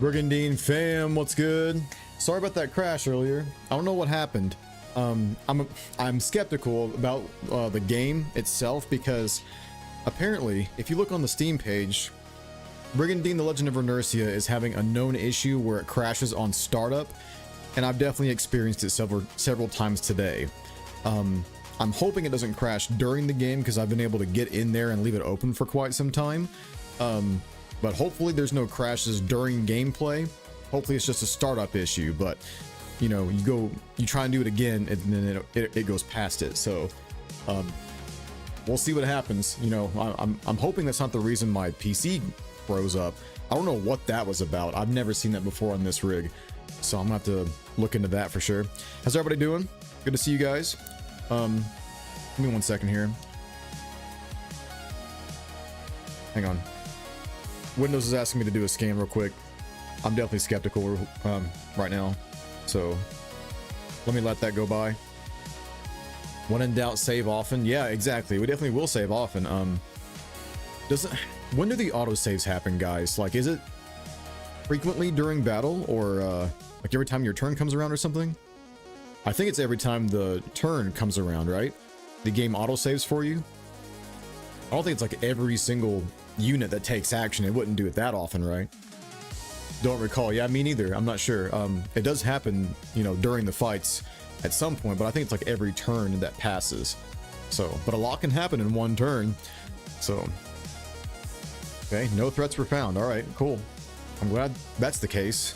Brigandine fam, what's good? Sorry about that crash earlier. I don't know what happened. I'm skeptical about the game itself because apparently, if you look on the Steam page, Brigandine: The Legend of Runersia is having a known issue where it crashes on startup, and I've definitely experienced it several times today. I'm hoping it doesn't crash during the game because I've been able to get in there and leave it open for quite some time. But hopefully there's no crashes during gameplay. Hopefully it's just a startup issue, but you know, you try and do it again and then it goes past it. So we'll see what happens. You know, I'm hoping that's not the reason my PC froze up. I don't know what that was about. I've never seen that before on this rig, so I'm gonna have to look into that for sure. How's everybody doing? Good to see you guys. Give me 1 second here. Hang on. Windows is asking me to do a scan real quick. I'm definitely skeptical right now, so let me let that go by. When in doubt, save often. Yeah, exactly. We definitely will save often. When do the autosaves happen, guys? Like, is it frequently during battle, or like every time your turn comes around or something? I think it's every time the turn comes around, right? The game autosaves for you. I don't think it's like every single unit that takes action. It wouldn't do it that often, right? Don't recall. Yeah, me neither. I'm not sure. It does happen, you know, during the fights at some point, but I think it's like every turn that passes. So, but a lot can happen in one turn. So, okay, no threats were found. All right, cool. I'm glad that's the case.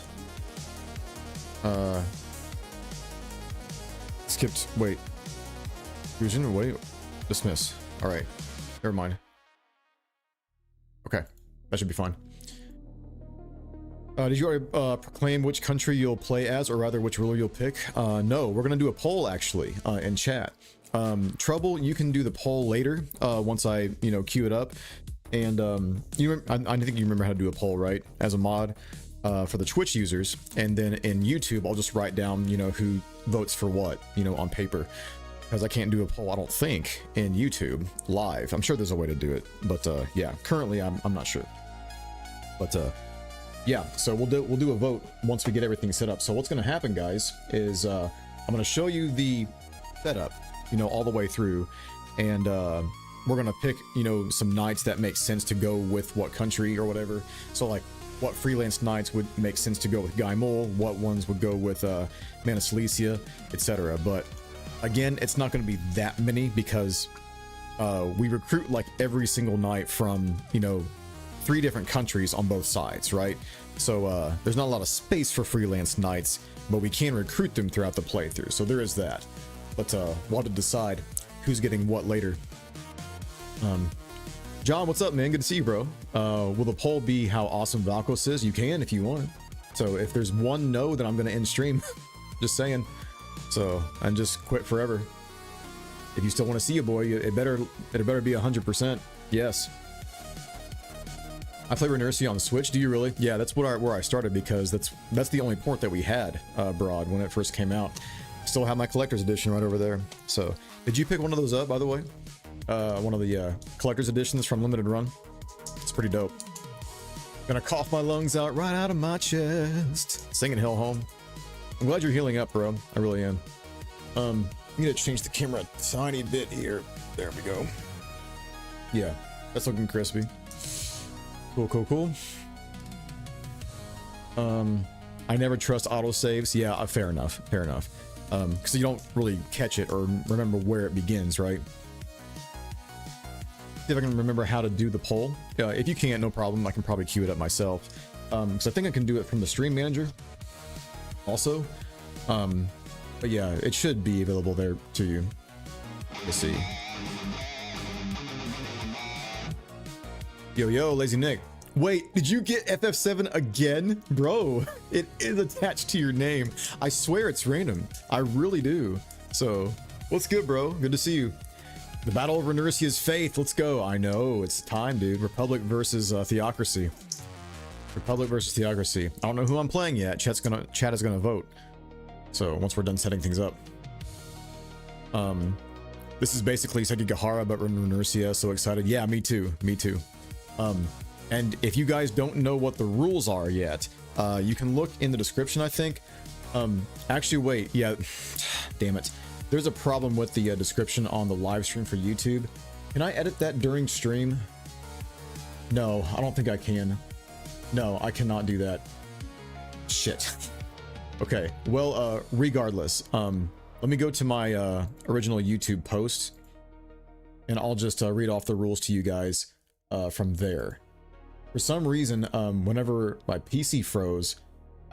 Skipped. Wait. Fusion. Wait. Dismiss. All right. Never mind. Okay, that should be fine. Did you already proclaim which country you'll play as, or rather which ruler you'll pick? No, we're gonna do a poll actually in chat. Trouble, you can do the poll later once I, you know, queue it up. And I think you remember how to do a poll, right? As a mod for the Twitch users, and then in YouTube, I'll just write down, you know, who votes for what, you know, on paper. Because I can't do a poll, I don't think, in YouTube live. I'm sure there's a way to do it, but yeah, currently I'm not sure. But yeah, so we'll do a vote once we get everything set up. So what's going to happen, guys, is I'm going to show you the setup, you know, all the way through, and we're going to pick, you know, some knights that make sense to go with what country or whatever. So like, what freelance knights would make sense to go with guimoule, what ones would go with saleesia, etc. But again, it's not going to be that many because we recruit like every single knight from, you know, 3 different countries on both sides, right? So there's not a lot of space for freelance knights, but we can recruit them throughout the playthrough. So there is that. But we'll have to decide who's getting what later. John, what's up, man? Good to see you, bro. Will the poll be how awesome Valkos is? You can if you want. So if there's one no, then I'm going to end stream. Just saying. So, and just quit forever. If you still want to see a boy, it better be 100%. Yes. I play Runersia on Switch. Do you really? Yeah, that's where I started because that's the only port that we had, Broad, when it first came out. Still have my collector's edition right over there. So, did you pick one of those up, by the way? One of the collector's editions from Limited Run. It's pretty dope. Gonna cough my lungs out right out of my chest. Singing Hell Home. I'm glad you're healing up, bro. I really am. I need to change the camera a tiny bit here. There we go. Yeah, that's looking crispy. Cool, cool, cool. I never trust autosaves. Yeah, fair enough, fair enough. Because you don't really catch it or remember where it begins, right? See if I can remember how to do the poll. If you can't, no problem. I can probably queue it up myself. Because I think I can do it from the stream manager also. But yeah, it should be available there to you. Let's see. Yo, Lazy Nick. Wait, did you get FF7 again? Bro, it is attached to your name. I swear it's random. I really do. So, what's good, bro? Good to see you. The Battle of Runersia's Faith. Let's go. I know, it's time, dude. Republic versus Theocracy. Republic versus Theocracy. I don't know who I'm playing yet. Chat is gonna vote. So, once we're done setting things up. This is basically Sekigahara, but Runersia. So excited. Yeah, me too. Me too. And if you guys don't know what the rules are yet, You can look in the description, I think. Actually, wait, yeah, damn it. There's a problem with the description on the live stream for YouTube. Can I edit that during stream? No, I don't think I can. No, I cannot do that. Shit. Okay, well, regardless, let me go to my original YouTube post, and I'll just read off the rules to you guys from there. For some reason, whenever my PC froze,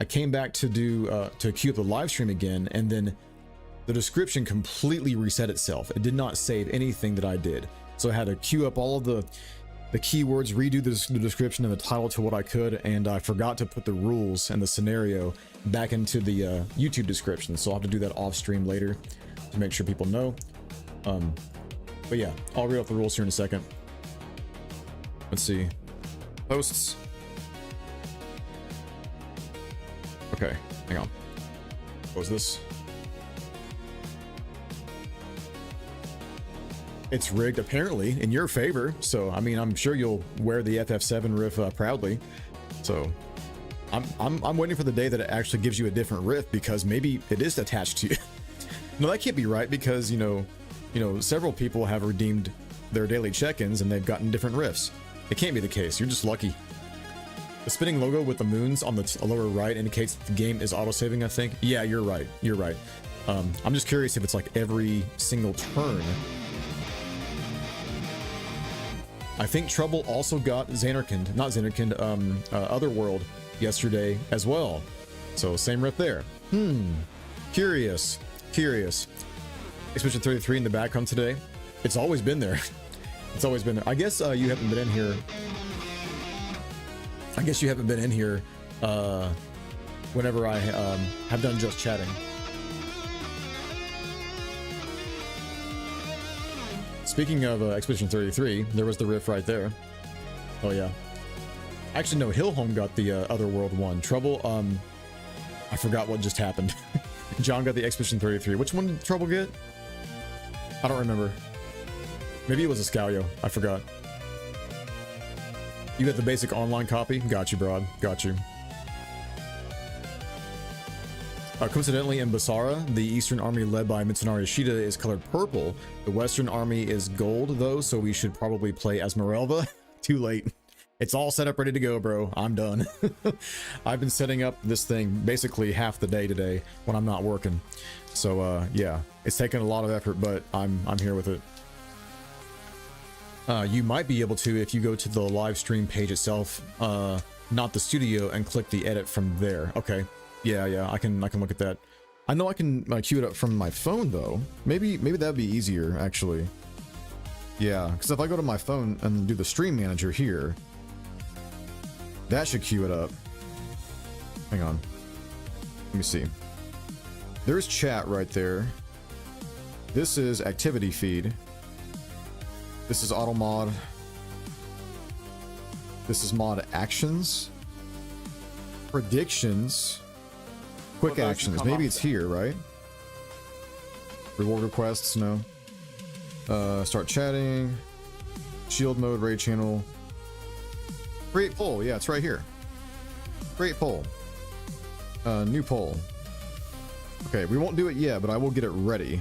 I came back to do to queue up the live stream again, and then the description completely reset itself. It did not save anything that I did, so I had to queue up all of the keywords, redo the description and the title to what I could, and I forgot to put the rules and the scenario back into the YouTube description, so I'll have to do that off stream later to make sure people know. But yeah, I'll read off the rules here in a second. Let's see. Posts. Okay, hang on. What was this? It's rigged apparently in your favor, so I mean, I'm sure you'll wear the FF7 riff proudly. So I'm waiting for the day that it actually gives you a different riff, because maybe it is attached to you. No, that can't be right, because you know several people have redeemed their daily check-ins and they've gotten different riffs. It can't be the case. You're just lucky. The spinning logo with the moons on the lower right indicates that the game is autosaving, I think. Yeah, you're right. You're right. I'm just curious if it's like every single turn. I think Trouble also got Xanarkand, not Xanarkand, Otherworld yesterday as well. So same riff there. Curious. Expedition 33 in the background today. It's always been there. It's always been there. I guess you haven't been in here. I guess you haven't been in here whenever I have done just chatting. Speaking of Expedition 33, there was the riff right there. Oh yeah. Actually, no, Hillholm got the Otherworld one. Trouble, I forgot what just happened. John got the Expedition 33. Which one did Trouble get? I don't remember. Maybe it was a Scalio. I forgot. You got the basic online copy? Got you, broad. Got you. Coincidentally, in Basara, the Eastern Army led by Mitsunari Ishida is colored purple. The Western Army is gold, though, so we should probably play as Merelva. Too late. It's all set up, ready to go, bro. I'm done. I've been setting up this thing basically half the day today when I'm not working. So, yeah, it's taken a lot of effort, but I'm here with it. You might be able to if you go to the live stream page itself, not the studio, and click the edit from there. Okay. Yeah, I can look at that. I know I can queue it up from my phone though. Maybe that'd be easier actually. Yeah, because if I go to my phone and do the stream manager here, that should queue it up. Hang on. Let me see. There's chat right there. This is activity feed. This is auto mod. This is mod actions. Predictions. Quick actions. Maybe it's here, right? Reward requests, no. Start chatting. Shield mode, raid channel. Create poll. Yeah, it's right here. Create poll. New poll. Okay, we won't do it yet, but I will get it ready.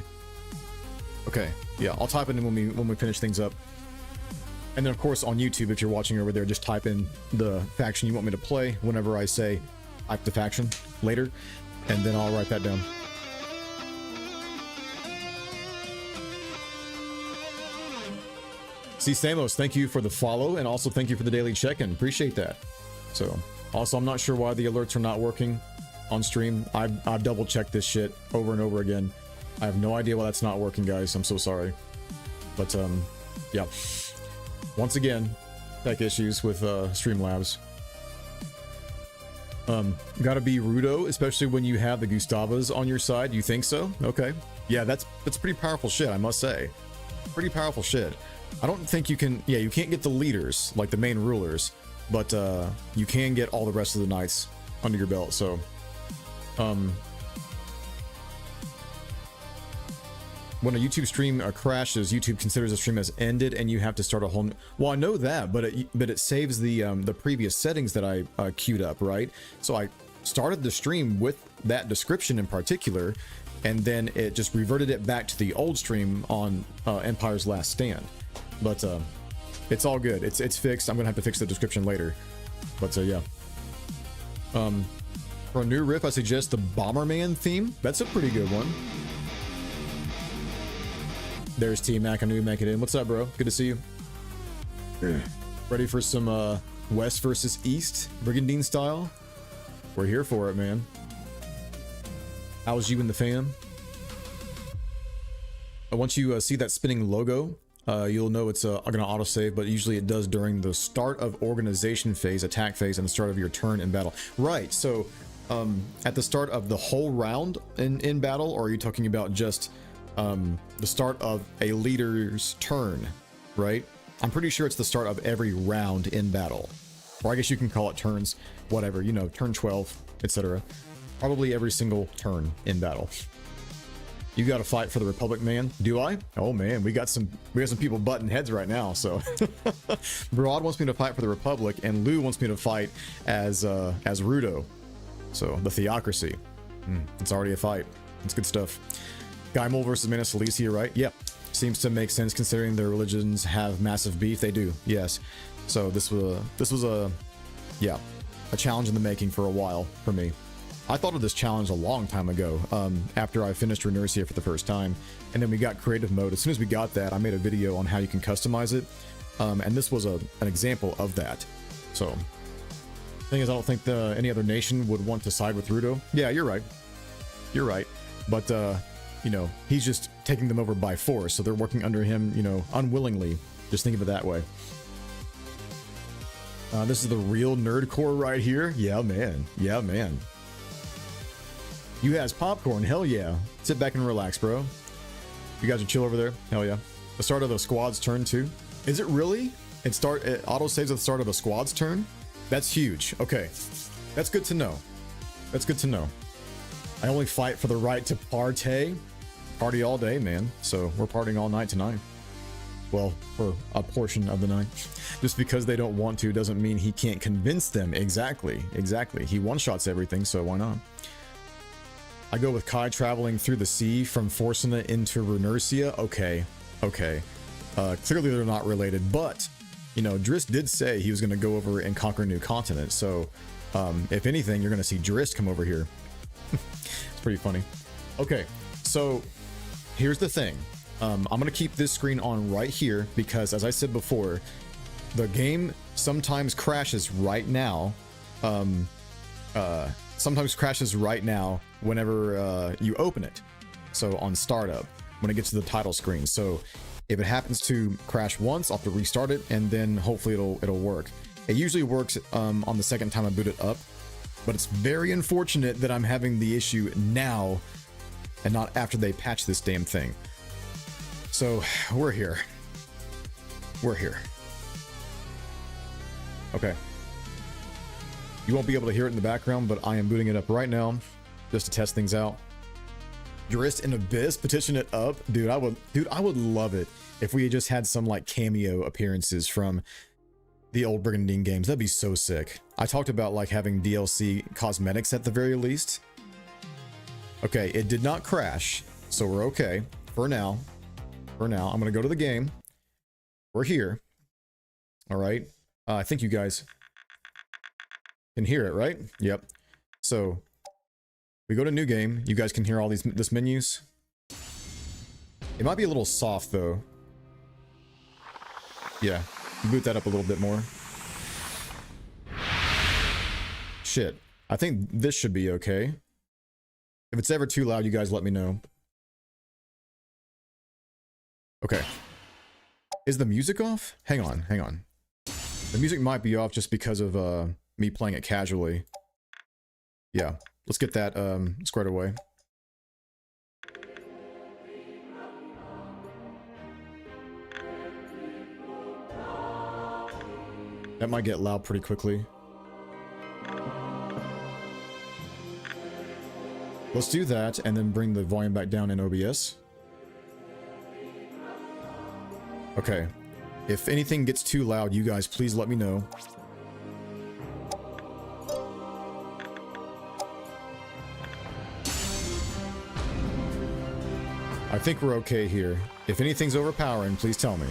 Okay, yeah, I'll type it in when we finish things up. And then, of course, on YouTube, if you're watching over there, just type in the faction you want me to play whenever I say type the faction later, and then I'll write that down. See, Stamos, thank you for the follow, and also thank you for the daily check-in. Appreciate that. So, also, I'm not sure why the alerts are not working on stream. I've double-checked this shit over and over again. I have no idea why that's not working, guys. I'm so sorry. But, yeah. Once again, tech issues with Streamlabs. Gotta be Rudo, especially when you have the Gustavas on your side. You think so? Okay. Yeah, that's pretty powerful shit, I must say. Pretty powerful shit. I don't think you can... Yeah, you can't get the leaders, like the main rulers, but you can get all the rest of the knights under your belt, so... when a YouTube stream crashes, YouTube considers the stream as ended, and you have to start a whole. Well, I know that, but it saves the previous settings that I queued up, right? So I started the stream with that description in particular, and then it just reverted it back to the old stream on Empire's Last Stand. But it's all good. It's fixed. I'm gonna have to fix the description later. But yeah. For a new riff, I suggest the Bomberman theme. That's a pretty good one. There's T-Mac. I knew you'd make it in. What's up, bro? Good to see you. Ready for some West versus East, Brigandine style? We're here for it, man. How's you and the fam? Once you see that spinning logo, you'll know it's gonna autosave, but usually it does during the start of organization phase, attack phase, and the start of your turn in battle. Right, so at the start of the whole round in battle, or are you talking about just the start of a leader's turn, right? I'm pretty sure it's the start of every round in battle. Or I guess you can call it turns, whatever, you know, turn 12, etc. Probably every single turn in battle. You got to fight for the Republic, man. Do I? Oh man, we got some people butting heads right now. So Broad wants me to fight for the Republic, and Lou wants me to fight as Rudo. So the theocracy. It's already a fight. It's good stuff. Guimoule versus saleesia, right? Yep. Seems to make sense considering their religions have massive beef. They do, yes. So this was a challenge in the making for a while for me. I thought of this challenge a long time ago, after I finished Runersia for the first time, and then we got creative mode. As soon as we got that, I made a video on how you can customize it, and this was an example of that. So, thing is, I don't think any other nation would want to side with Rudo. Yeah, you're right. You're right. But, you know, he's just taking them over by force, so they're working under him, you know, unwillingly. Just think of it that way. This is the real nerdcore right here. Yeah, man. Yeah, man. You has popcorn. Hell yeah. Sit back and relax, bro. You guys are chill over there. Hell yeah. The start of the squad's turn too. Is it really? It auto saves at the start of the squad's turn? That's huge. Okay. That's good to know. That's good to know. I only fight for the right to partay. Party all day, man. So we're partying all night tonight. Well, for a portion of the night. Just because they don't want to doesn't mean he can't convince them. Exactly. Exactly. He one-shots everything, so why not? I go with Kai traveling through the sea from Forsena into Runersia. Okay. Okay. Clearly they're not related, but, you know, Drist did say he was going to go over and conquer a new continent. So, if anything, you're going to see Drist come over here. It's pretty funny. Okay. So, here's the thing. I'm going to keep this screen on right here because, as I said before, the game sometimes crashes right now. Sometimes crashes right now whenever you open it. So on startup, when it gets to the title screen. So if it happens to crash once, I'll have to restart it, and then hopefully it'll work. It usually works on the second time I boot it up, but it's very unfortunate that I'm having the issue now and not after they patch this damn thing. So we're here. We're here. Okay. You won't be able to hear it in the background, but I am booting it up right now just to test things out. Drist and Abyss, petition it up. Dude, I would love it if we just had some like cameo appearances from the old Brigandine games. That'd be so sick. I talked about like having DLC cosmetics at the very least. Okay, it did not crash, so we're okay for now. For now, I'm gonna go to the game. We're here. All right. I think you guys can hear it, right? Yep. So we go to new game. You guys can hear all this menus. It might be a little soft though. Yeah, boot that up a little bit more. Shit. I think this should be okay. If it's ever too loud, you guys let me know. Okay. Is the music off? Hang on, hang on. The music might be off just because of me playing it casually. Yeah, let's get that squared away. That might get loud pretty quickly. Let's do that and then bring the volume back down in OBS. Okay. If anything gets too loud, you guys please let me know. I think we're okay here. If anything's overpowering, please tell me.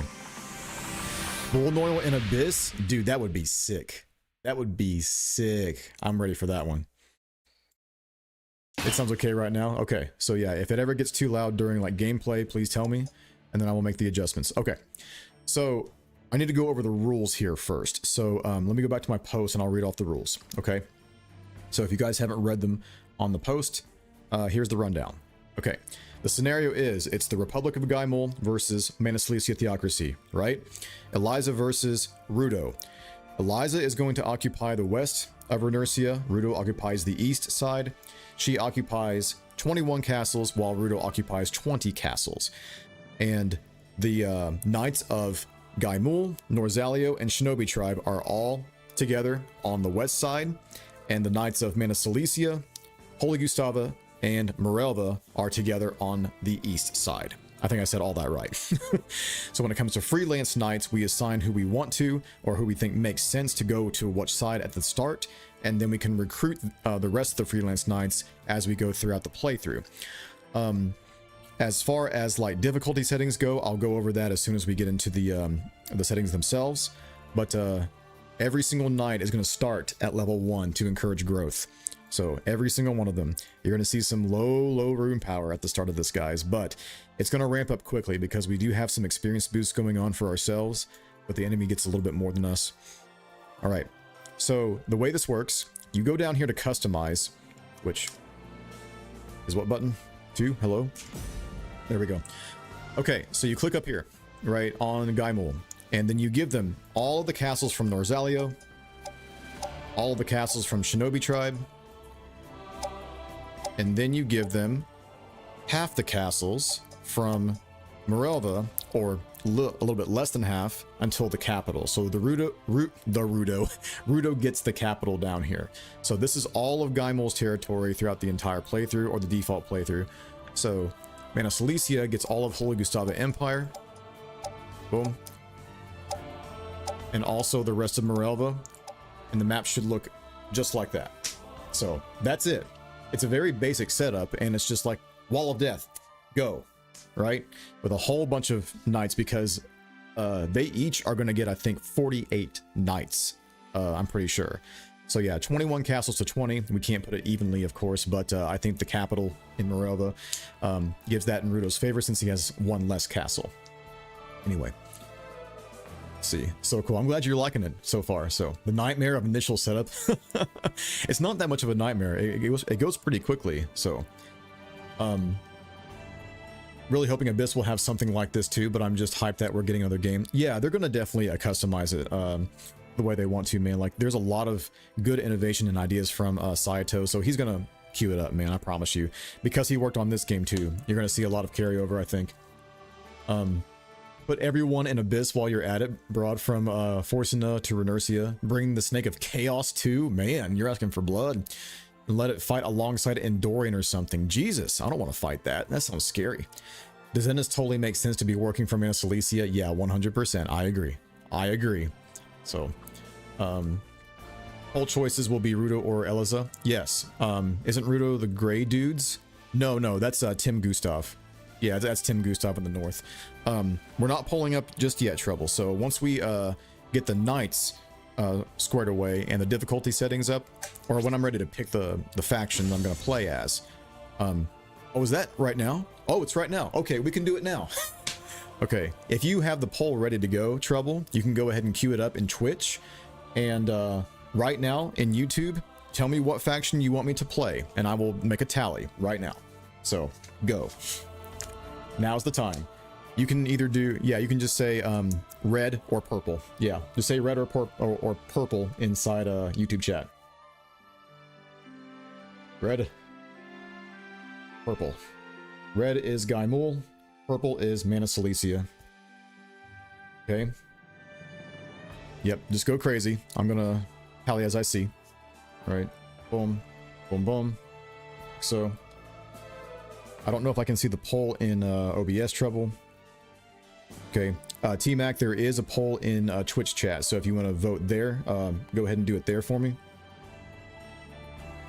Bullnoil and Abyss? Dude, that would be sick. That would be sick. I'm ready for that one. It sounds okay right now? Okay, so yeah, if it ever gets too loud during like gameplay, please tell me, and then I will make the adjustments. Okay, so I need to go over the rules here first. So let me go back to my post and I'll read off the rules, okay? So if you guys haven't read them on the post, here's the rundown. Okay, the scenario is, it's the Republic of Guimoule versus Saleesia Theocracy, right? Eliza versus Rudo. Eliza is going to occupy the west of Runersia. Rudo occupies the east side. She occupies 21 castles, while Rudo occupies 20 castles. And the Knights of Guimoule, Norzalio, and Shinobi Tribe are all together on the west side. And the Knights of Saleesia, Holy Gustava, and Morelva are together on the east side. I think I said all that right. So when it comes to freelance knights, we assign who we want to, or who we think makes sense to go to which side at the start, and then we can recruit the rest of the freelance knights as we go throughout the playthrough. As far as like difficulty settings go, I'll go over that as soon as we get into the settings themselves. But every single knight is going to start at level 1 to encourage growth. So every single one of them, you're going to see some low rune power at the start of this, guys, but it's going to ramp up quickly because we do have some experience boosts going on for ourselves, but the enemy gets a little bit more than us. All right, so the way this works, you go down here to customize, which is what button? 2, hello? There we go. Okay, so you click up here, right, on Guimoule, and then you give them all of the castles from Norzalio, all of the castles from Shinobi Tribe, and then you give them half the castles from Morelva, or a little bit less than half, until the capital. So the Rudo gets the capital down here. So this is all of Guimoule's territory throughout the entire playthrough, or the default playthrough. So Saleesia gets all of Holy Gustava Empire. Boom. And also the rest of Morelva. And the map should look just like that. So that's it. It's a very basic setup, and it's just like Wall of Death, go, right? With a whole bunch of knights, because they each are going to get, I think, 48 knights, I'm pretty sure. So yeah, 21 castles to 20. We can't put it evenly, of course, but I think the capital in Morelva gives that in Rudo's favor, since he has one less castle. Anyway. See, so cool. I'm glad you're liking it so far. So the nightmare of initial setup, it's not that much of a nightmare. It goes pretty quickly. So really hoping Abyss will have something like this too, but I'm just hyped that we're getting another game. Yeah, they're gonna definitely customize it the way they want to, man. Like, there's a lot of good innovation and ideas from Saito, so he's gonna queue it up, man, I promise you, because he worked on this game too. You're gonna see a lot of carryover, I think. Put everyone in Abyss while you're at it. Broad from Forcina to Runersia. Bring the Snake of Chaos too. Man, you're asking for blood. And let it fight alongside Endorian or something. Jesus, I don't want to fight that. That sounds scary. Does this totally make sense to be working for Saleesia? Yeah, 100%. I agree. I agree. So, all choices will be Rudo or Eliza. Yes. Isn't Rudo the gray dudes? No, that's Tim Gustav. Yeah, that's Tim Gustav in the north. We're not pulling up just yet, Trouble. So once we get the knights squared away and the difficulty settings up, or when I'm ready to pick the faction I'm going to play as. Oh, is that right now? Oh, it's right now. Okay, we can do it now. Okay, if you have the poll ready to go, Trouble, you can go ahead and queue it up in Twitch. And right now in YouTube, tell me what faction you want me to play, and I will make a tally right now. So, go. Now's the time. You can either do, yeah, you can just say red or purple. Yeah, just say red or purple inside a YouTube chat. Red. Purple. Red is Guimoule. Purple is Saleesia. Okay. Yep, just go crazy. I'm gonna tally as I see. All right. Boom. Boom, boom. So. I don't know if I can see the poll in OBS, Trouble. Okay, T-Mac, there is a poll in Twitch chat, so if you want to vote there, go ahead and do it there for me.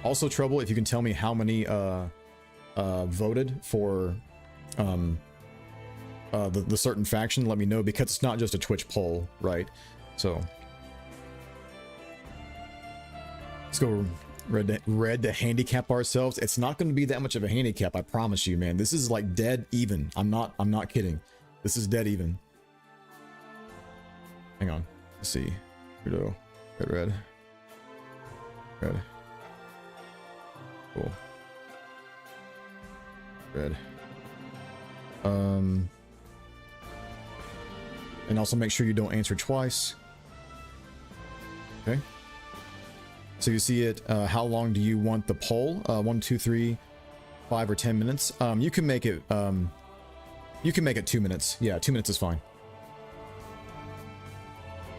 Also, Trouble, if you can tell me how many voted for the certain faction, let me know, because it's not just a Twitch poll, right? So let's go red to handicap ourselves. It's not going to be that much of a handicap, I promise you, man. This is like dead even. I'm not kidding. This is dead even. Hang on. Let's see. Rudo. Red. Cool. Red. And also make sure you don't answer twice. Okay. So you see it. How long do you want the poll? 1, 2, 3, 5, or 10 minutes? You can make it. You can make it 2 minutes. Yeah, 2 minutes is fine.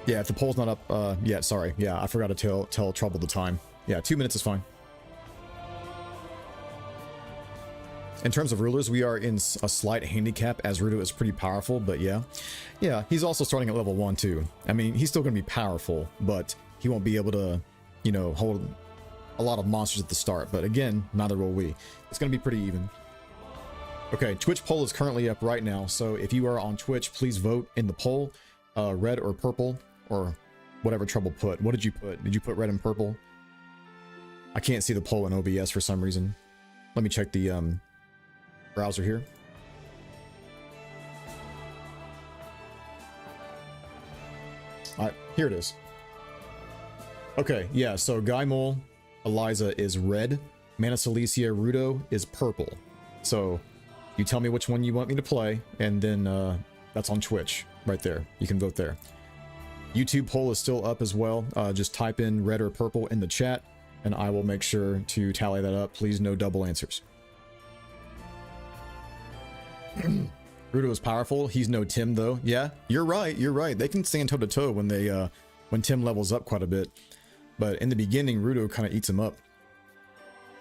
Yeah, if the poll's not up yet, sorry. Yeah, I forgot to tell Trouble the time. Yeah, 2 minutes is fine. In terms of rulers, we are in a slight handicap as Rudo is pretty powerful, but yeah, he's also starting at level 1 too. I mean, he's still going to be powerful, but he won't be able to, you know, hold a lot of monsters at the start. But again, neither will we. It's going to be pretty even. Okay, Twitch poll is currently up right now, so if you are on Twitch, please vote in the poll, red or purple, or whatever Trouble put. What did you put? Did you put red and purple? I can't see the poll in OBS for some reason. Let me check the browser here. Here it is. Okay, yeah, so guimoule, Eliza is red, Mana Saleesia, Rudo is purple. So you tell me which one you want me to play, and then that's on Twitch right there. You can vote there. YouTube poll is still up as well. Just type in red or purple in the chat, and I will make sure to tally that up. Please, no double answers. Rudo is powerful. He's no Tim though. Yeah, you're right. You're right. They can stand toe to toe when they when Tim levels up quite a bit. But in the beginning, Rudo kind of eats him up.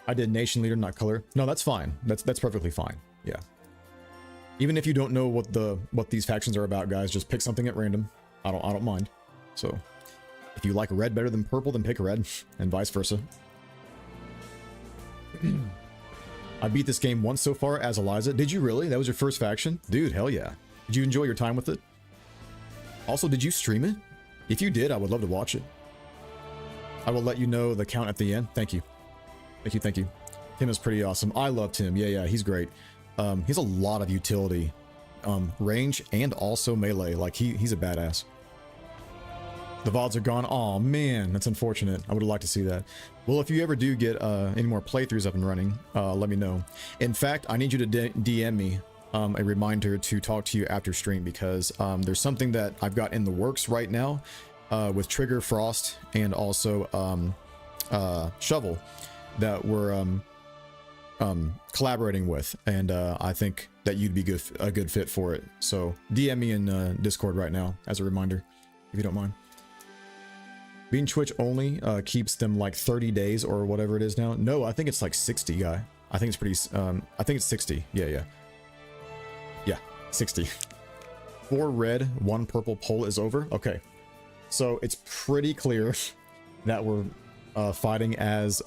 I did nation leader, not color. No, that's fine. That's perfectly fine. Yeah. Even if you don't know what these factions are about, guys, just pick something at random. I don't mind. So if you like red better than purple, then pick red, and vice versa. I beat this game once so far as Eliza. Did you really? That was your first faction? Dude, hell yeah. Did you enjoy your time with it? Also, did you stream it? If you did, I would love to watch it. I will let you know the count at the end. Thank you. Thank you, thank you. Tim is pretty awesome. I love Tim. Yeah, he's great. He's a lot of utility. Range and also melee. Like, he's a badass. The VODs are gone. Oh man, that's unfortunate. I would have liked to see that. Well, if you ever do get any more playthroughs up and running, let me know. In fact, I need you to DM me a reminder to talk to you after stream, because there's something that I've got in the works right now with Trigger, Frost, and also Shovel that we're collaborating with, and I think that you'd be a good fit for it. So DM me in Discord right now as a reminder, if you don't mind. Being Twitch only keeps them like 30 days or whatever it is now. No, I think it's like 60, guy. I think it's pretty, I think it's 60. Yeah, 60. 4 red, 1 purple poll is over. Okay. So it's pretty clear that we're fighting as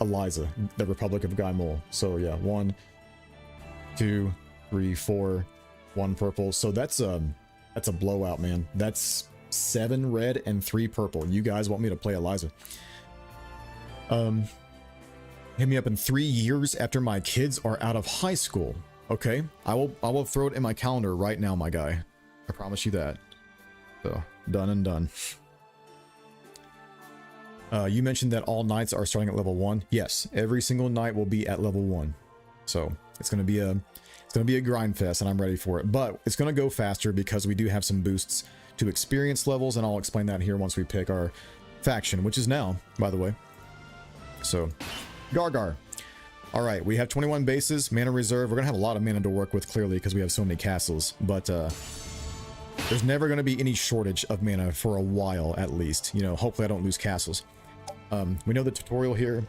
Eliza, the Republic of Guimoule. So yeah, 1, 2, 3, 4, 1 purple. So that's a blowout, man. That's 7 red and 3 purple. You guys want me to play Eliza? Hit me up in 3 years after my kids are out of high school. Okay, I will throw it in my calendar right now, my guy. I promise you that. So done and done. You mentioned that all knights are starting at level 1. Yes, every single knight will be at level 1. So it's gonna be a grind fest, and I'm ready for it. But it's gonna go faster because we do have some boosts to experience levels, and I'll explain that here once we pick our faction, which is now, by the way. So, Gargar. All right, we have 21 bases, mana reserve. We're gonna have a lot of mana to work with, clearly, because we have so many castles. But there's never gonna be any shortage of mana for a while, at least. You know, hopefully I don't lose castles. We know the tutorial here.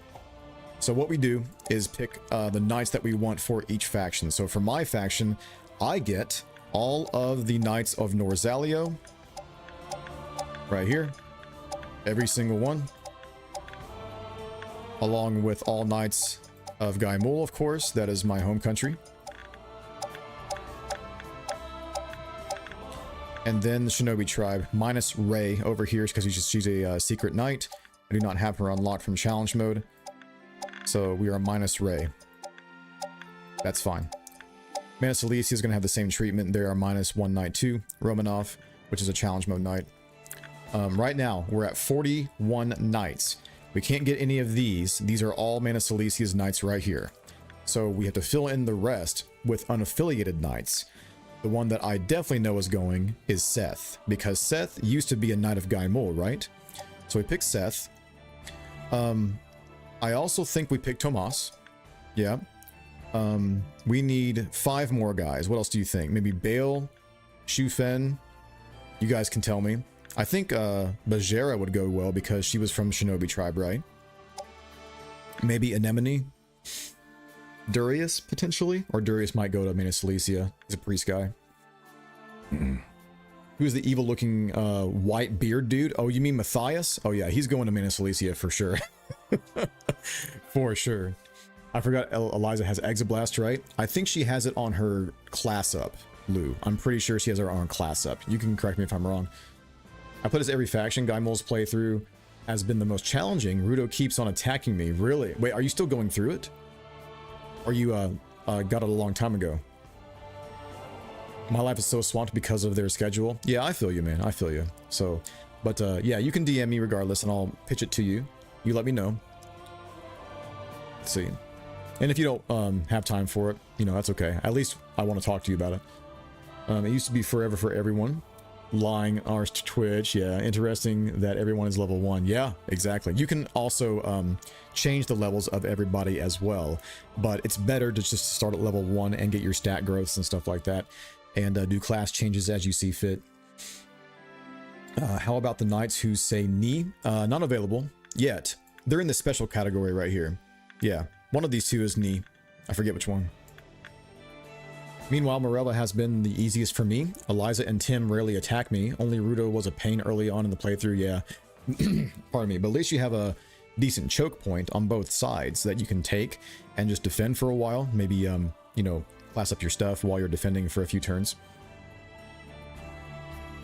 So what we do is pick the knights that we want for each faction. So for my faction, I get all of the Knights of Norzalio. Right here. Every single one. Along with all Knights of Guimoule, of course. That is my home country. And then the Shinobi tribe, minus Rei over here, because she's a secret knight. I do not have her unlocked from challenge mode. So we are minus Rei. That's fine. Mana Saleesia is going to have the same treatment. They are minus 1 knight too. Romanov, which is a challenge mode knight. Right now, we're at 41 knights. We can't get any of these. These are all Mana Saleesia's knights right here. So we have to fill in the rest with unaffiliated knights. The one that I definitely know is going is Seth, because Seth used to be a Knight of Guimoule, right? So we picked Seth. I also think we picked Tomas. Yeah. We need 5 more guys. What else do you think? Maybe Bale, Shufen. You guys can tell me. I think Bajera would go well because she was from Shinobi tribe, right? Maybe Anemone. Durius, potentially? Or Durius might go to Mana Saleesia. He's a priest guy. Who's the evil-looking white beard dude? Oh, you mean Matthias? Oh, yeah, he's going to Mana Saleesia for sure. For sure. I forgot Eliza has Exoblast, right? I think she has it on her class up, Lou. I'm pretty sure she has her on class up. You can correct me if I'm wrong. I put as every faction. Guimoule's playthrough has been the most challenging. Rudo keeps on attacking me. Really? Wait, are you still going through it? Or you got it a long time ago? My life is so swamped because of their schedule. Yeah, I feel you, man. I feel you. So, but yeah, you can DM me regardless and I'll pitch it to you. You let me know. Let's see. And if you don't have time for it, you know, that's okay. At least I want to talk to you about it. It used to be forever for everyone. Lying ours to Twitch. Yeah, interesting that everyone is level 1. Yeah, exactly. You can also change the levels of everybody as well, but it's better to just start at level 1 and get your stat growths and stuff like that, and do class changes as you see fit. How about the knights who say Ni? Not available yet. They're in the special category right here. Yeah, one of these two is Ni. I forget which one. Meanwhile, Morella has been the easiest for me. Eliza and Tim rarely attack me. Only Rudo was a pain early on in the playthrough, yeah. Pardon me, but at least you have a decent choke point on both sides that you can take and just defend for a while. Maybe, you know, class up your stuff while you're defending for a few turns.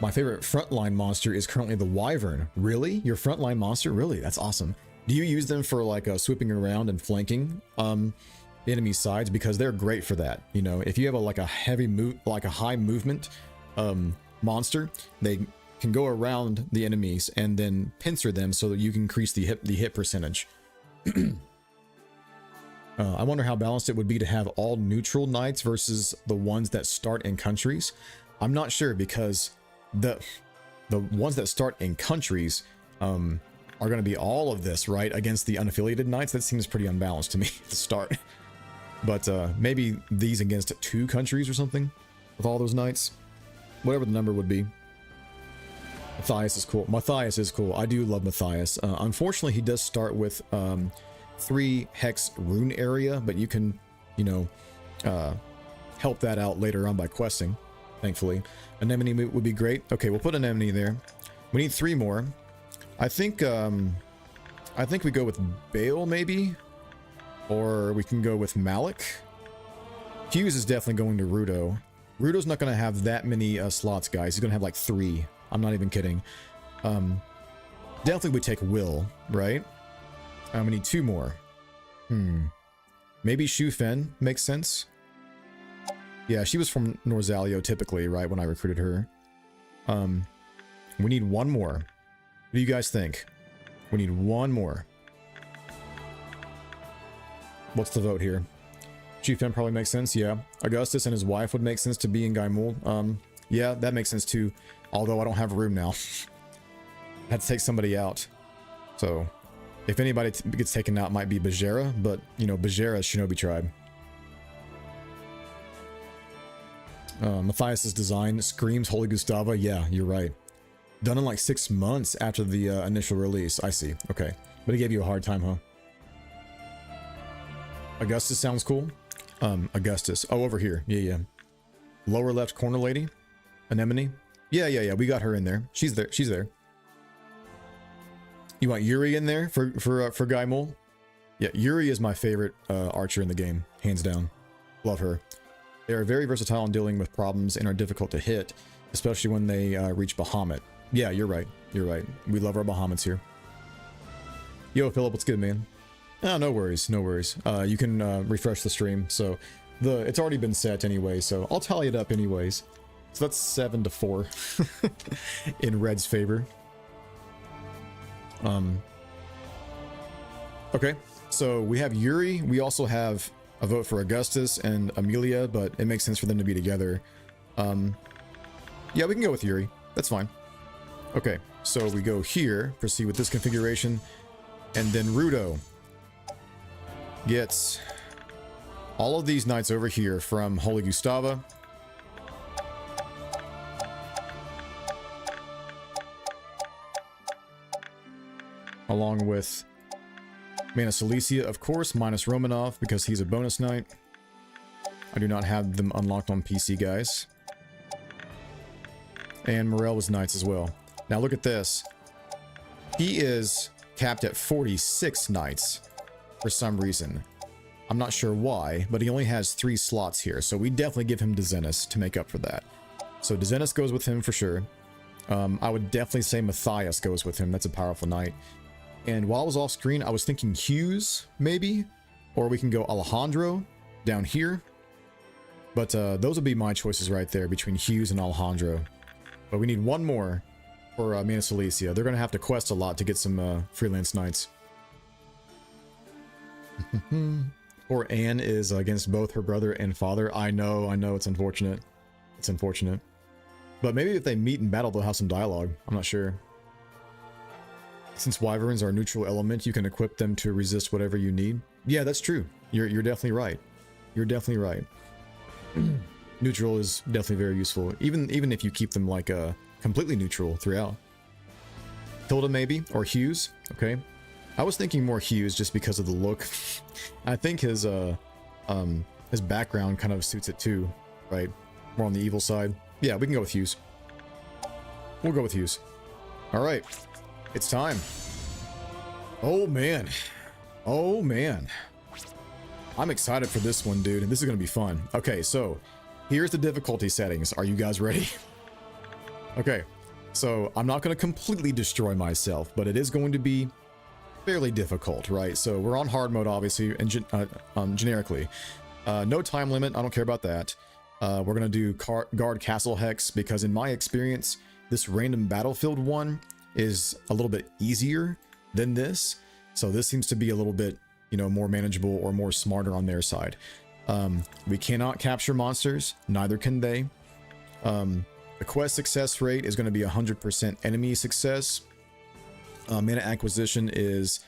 My favorite frontline monster is currently the Wyvern. Really? Your frontline monster? Really? That's awesome. Do you use them for like swooping around and flanking? Enemy sides, because they're great for that. You know, if you have like a heavy move, like a high movement monster, they can go around the enemies and then pincer them so that you can increase the hit percentage. I wonder how balanced it would be to have all neutral knights versus the ones that start in countries. I'm not sure, because the ones that start in countries are going to be all of this, right, against the unaffiliated knights. That seems pretty unbalanced to me to start. But maybe these against 2 countries or something with all those knights. Whatever the number would be. Matthias is cool. Matthias is cool. I do love Matthias. Unfortunately, he does start with 3 hex rune area, but you can, you know, help that out later on by questing, thankfully. Anemone would be great. Okay, we'll put Anemone there. We need 3 more. I think we go with Bale, maybe? Or we can go with Malik. Hughes is definitely going to Rudo. Rudo's not going to have that many slots, guys. He's going to have like 3. I'm not even kidding. Definitely we take Will, right? We need 2 more. Maybe Shu Fen makes sense. Yeah, she was from Norzalio typically, right, when I recruited her. We need 1 more. What do you guys think? We need 1 more. What's the vote here? Shu Fen probably makes sense, yeah. Augustus and his wife would make sense to be in Guimoule. Yeah, that makes sense too. Although I don't have room now. I had to take somebody out. So, if anybody gets taken out, it might be Bajera, but, you know, Bajera is Shinobi tribe. Matthias's design screams Holy Gustava. Yeah, you're right. Done in like 6 months after the initial release. I see. Okay. But he gave you a hard time, huh? Augustus sounds cool. Augustus. Oh, over here. Yeah, yeah. Lower left corner lady. Anemone. Yeah. We got her in there. She's there. She's there. You want Yuri in there for guimoule? Yeah, Yuri is my favorite archer in the game, hands down. Love her. They are very versatile in dealing with problems and are difficult to hit, especially when they reach Bahamut. Yeah, you're right. You're right. We love our Bahamuts here. Yo, Philip, what's good, man? Oh, no worries. No worries. You can refresh the stream. So it's already been set anyway, so I'll tally it up anyways. So that's 7-4 in Red's favor. Okay, so we have Yuri. We also have a vote for Augustus and Amelia, but it makes sense for them to be together. Yeah, we can go with Yuri. That's fine. Okay, so we go here, proceed with this configuration, and then Rudo gets all of these knights over here from Holy Gustava. Along with Mana Saleesia, of course, minus Romanov because he's a bonus knight. I do not have them unlocked on PC, guys. And Morel was knights as well. Now look at this. He is capped at 46 knights for some reason. I'm not sure why, but he only has 3 slots here, so we definitely give him Dezenis to make up for that. So Dezenis goes with him for sure. I would definitely say Matthias goes with him. That's a powerful knight. And while I was off screen, I was thinking Hughes, maybe? Or we can go Alejandro down here. But those would be my choices right there between Hughes and Alejandro. But we need one more for Mana Saleesia. They're going to have to quest a lot to get some freelance knights. Poor Anne is against both her brother and father. I know, it's unfortunate. It's unfortunate. But maybe if they meet in battle, they'll have some dialogue. I'm not sure. Since wyverns are a neutral element, you can equip them to resist whatever you need. Yeah, that's true. You're definitely right. You're definitely right. Neutral is definitely very useful, even if you keep them like completely neutral throughout. Hilda maybe, or Hughes. Okay, I was thinking more Hughes just because of the look. I think his background kind of suits it too, right? More on the evil side. Yeah, we can go with Hughes. We'll go with Hughes. All right. It's time. Oh man. Oh man. I'm excited for this one, dude. This is going to be fun. Okay, so here's the difficulty settings. Are you guys ready? Okay, so I'm not going to completely destroy myself, but it is going to be fairly difficult, right? So we're on hard mode, obviously, and generically. No time limit. I don't care about that. We're going to do guard castle hex because in my experience, this random battlefield one is a little bit easier than this. So this seems to be a little bit, you know, more manageable or more smarter on their side. We cannot capture monsters, neither can they. The quest success rate is going to be 100% enemy success. Mana acquisition is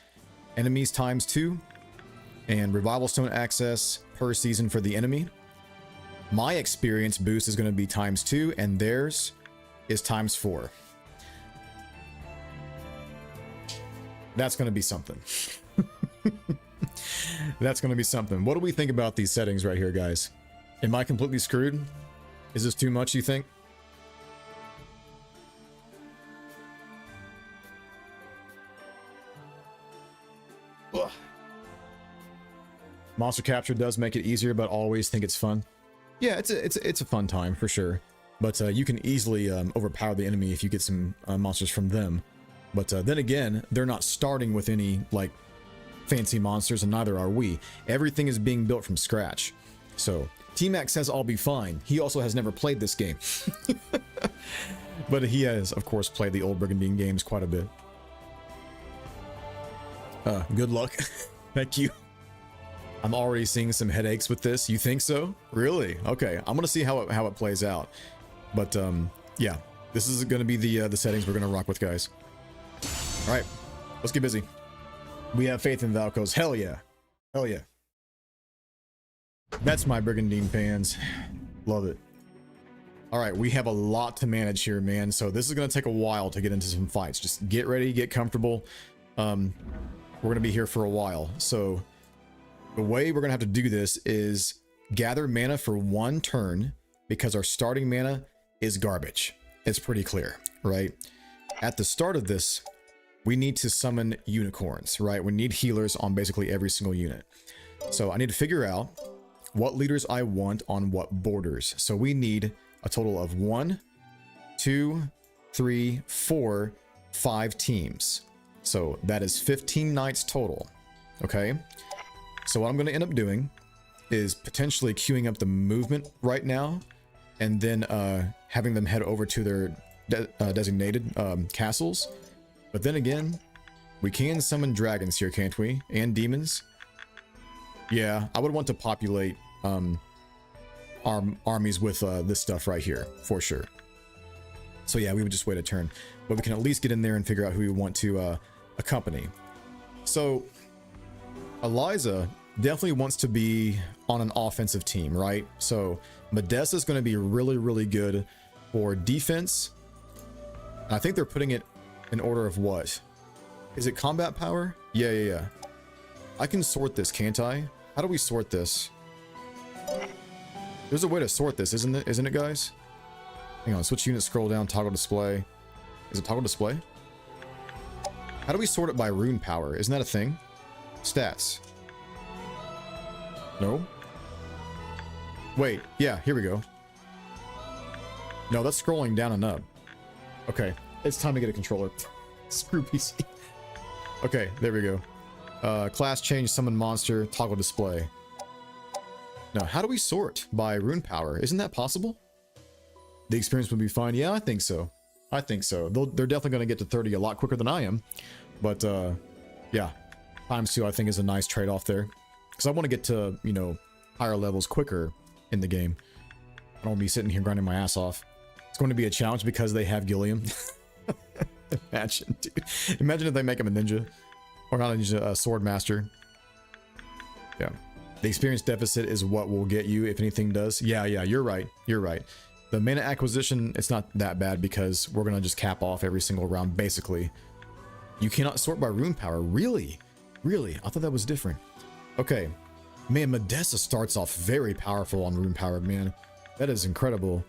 enemies ×2, and revival stone access per season for the enemy. My experience boost is going to be ×2, and theirs is ×4. That's going to be something. That's going to be something. What do we think about these settings right here, guys? Am I completely screwed? Is this too much, you think? Ugh. Monster capture does make it easier, but always think it's fun. Yeah, it's a fun time for sure. But you can easily overpower the enemy if you get some monsters from them. But then again, they're not starting with any like fancy monsters, and neither are we. Everything is being built from scratch. So T-Mac says I'll be fine. He also has never played this game. But he has, of course, played the old Brigandine games quite a bit. Good luck. Thank you. I'm already seeing some headaches with this. You think so? Really? Okay. I'm gonna see how it plays out. But yeah, this is gonna be the settings we're gonna rock with, guys. All right, let's get busy. We have faith in Valkos. Hell yeah. Hell yeah. That's my Brigandine fans. Love it. All right, we have a lot to manage here, man. So this is going to take a while to get into some fights. Just get ready, get comfortable. We're going to be here for a while. So the way we're going to have to do this is gather mana for 1 turn because our starting mana is garbage. It's pretty clear, right? At the start of this, we need to summon unicorns, right? We need healers on basically every single unit. So I need to figure out what leaders I want on what borders. So we need a total of 1, 2, 3, 4, 5 teams. So that is 15 knights total. Okay. So what I'm going to end up doing is potentially queuing up the movement right now, and then having them head over to their designated castles. But then again, we can summon dragons here, can't we? And demons. Yeah, I would want to populate armies with this stuff right here for sure. So yeah, we would just wait a turn, but we can at least get in there and figure out who we want to accompany. So Eliza definitely wants to be on an offensive team, right? So Modessa is going to be really, really good for defense. And I think they're putting it in order of what? Is it combat power? Yeah. I can sort this, can't I? How do we sort this? There's a way to sort this, isn't it, guys? Hang on, switch unit, scroll down, toggle display. Is it toggle display? How do we sort it by rune power? Isn't that a thing? Stats. No? Wait, yeah, here we go. No, that's scrolling down and up. Okay, it's time to get a controller. Screw PC. Okay, there we go. Class change, summon monster, toggle display. Now, how do we sort by rune power? Isn't that possible? The experience would be fine. Yeah, I think so. I think so. They're definitely going to get to 30 a lot quicker than I am. But, yeah. ×2, I think, is a nice trade-off there. Because I want to get to, you know, higher levels quicker in the game. I don't want to be sitting here grinding my ass off. It's going to be a challenge because they have Gilliam. Imagine, dude. Imagine if they make him a ninja. Or not a ninja, a sword master. Yeah. The experience deficit is what will get you if anything does. Yeah, you're right. You're right. The mana acquisition, it's not that bad because we're going to just cap off every single round, basically. You cannot sort by rune power. Really? Really? I thought that was different. Okay. Man, Modessa starts off very powerful on rune power, man. That is incredible.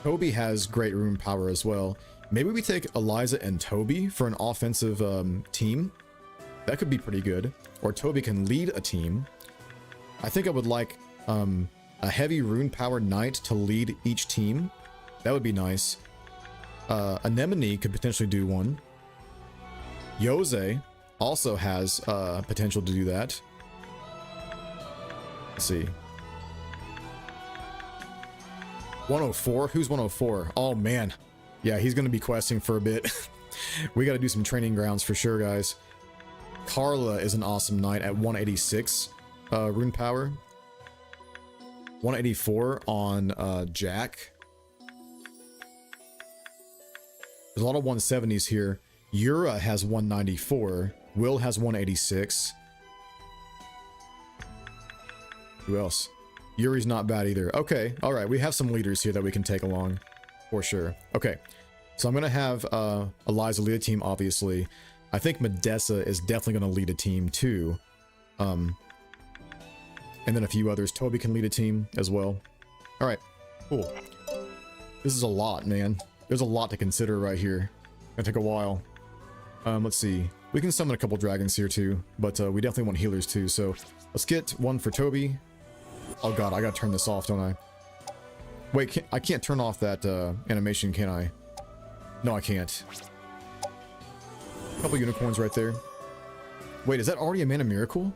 Toby has great rune power as well. Maybe we take Eliza and Toby for an offensive team. That could be pretty good. Or Toby can lead a team. I think I would like a heavy rune powered knight to lead each team. That would be nice. Anemone could potentially do one. Yose also has potential to do that. Let's see. 104? Who's 104? Oh man. Yeah, he's going to be questing for a bit. We got to do some training grounds for sure, guys. Carla is an awesome knight at 186 rune power. 184 on Jack. There's a lot of 170s here. Yura has 194. Will has 186. Who else? Yuri's not bad either. Okay, all right. We have some leaders here that we can take along for sure. Okay, so I'm going to have Eliza lead a team, obviously. I think Modessa is definitely going to lead a team too. And then a few others. Toby can lead a team as well. All right, cool. This is a lot, man. There's a lot to consider right here. Gonna take a while. Let's see. We can summon a couple dragons here too, but we definitely want healers too. So let's get one for Toby. Oh god, I gotta turn this off, don't I? Wait, I can't turn off that animation, can I? No, I can't. Couple unicorns right there. Wait, is that already a mana miracle?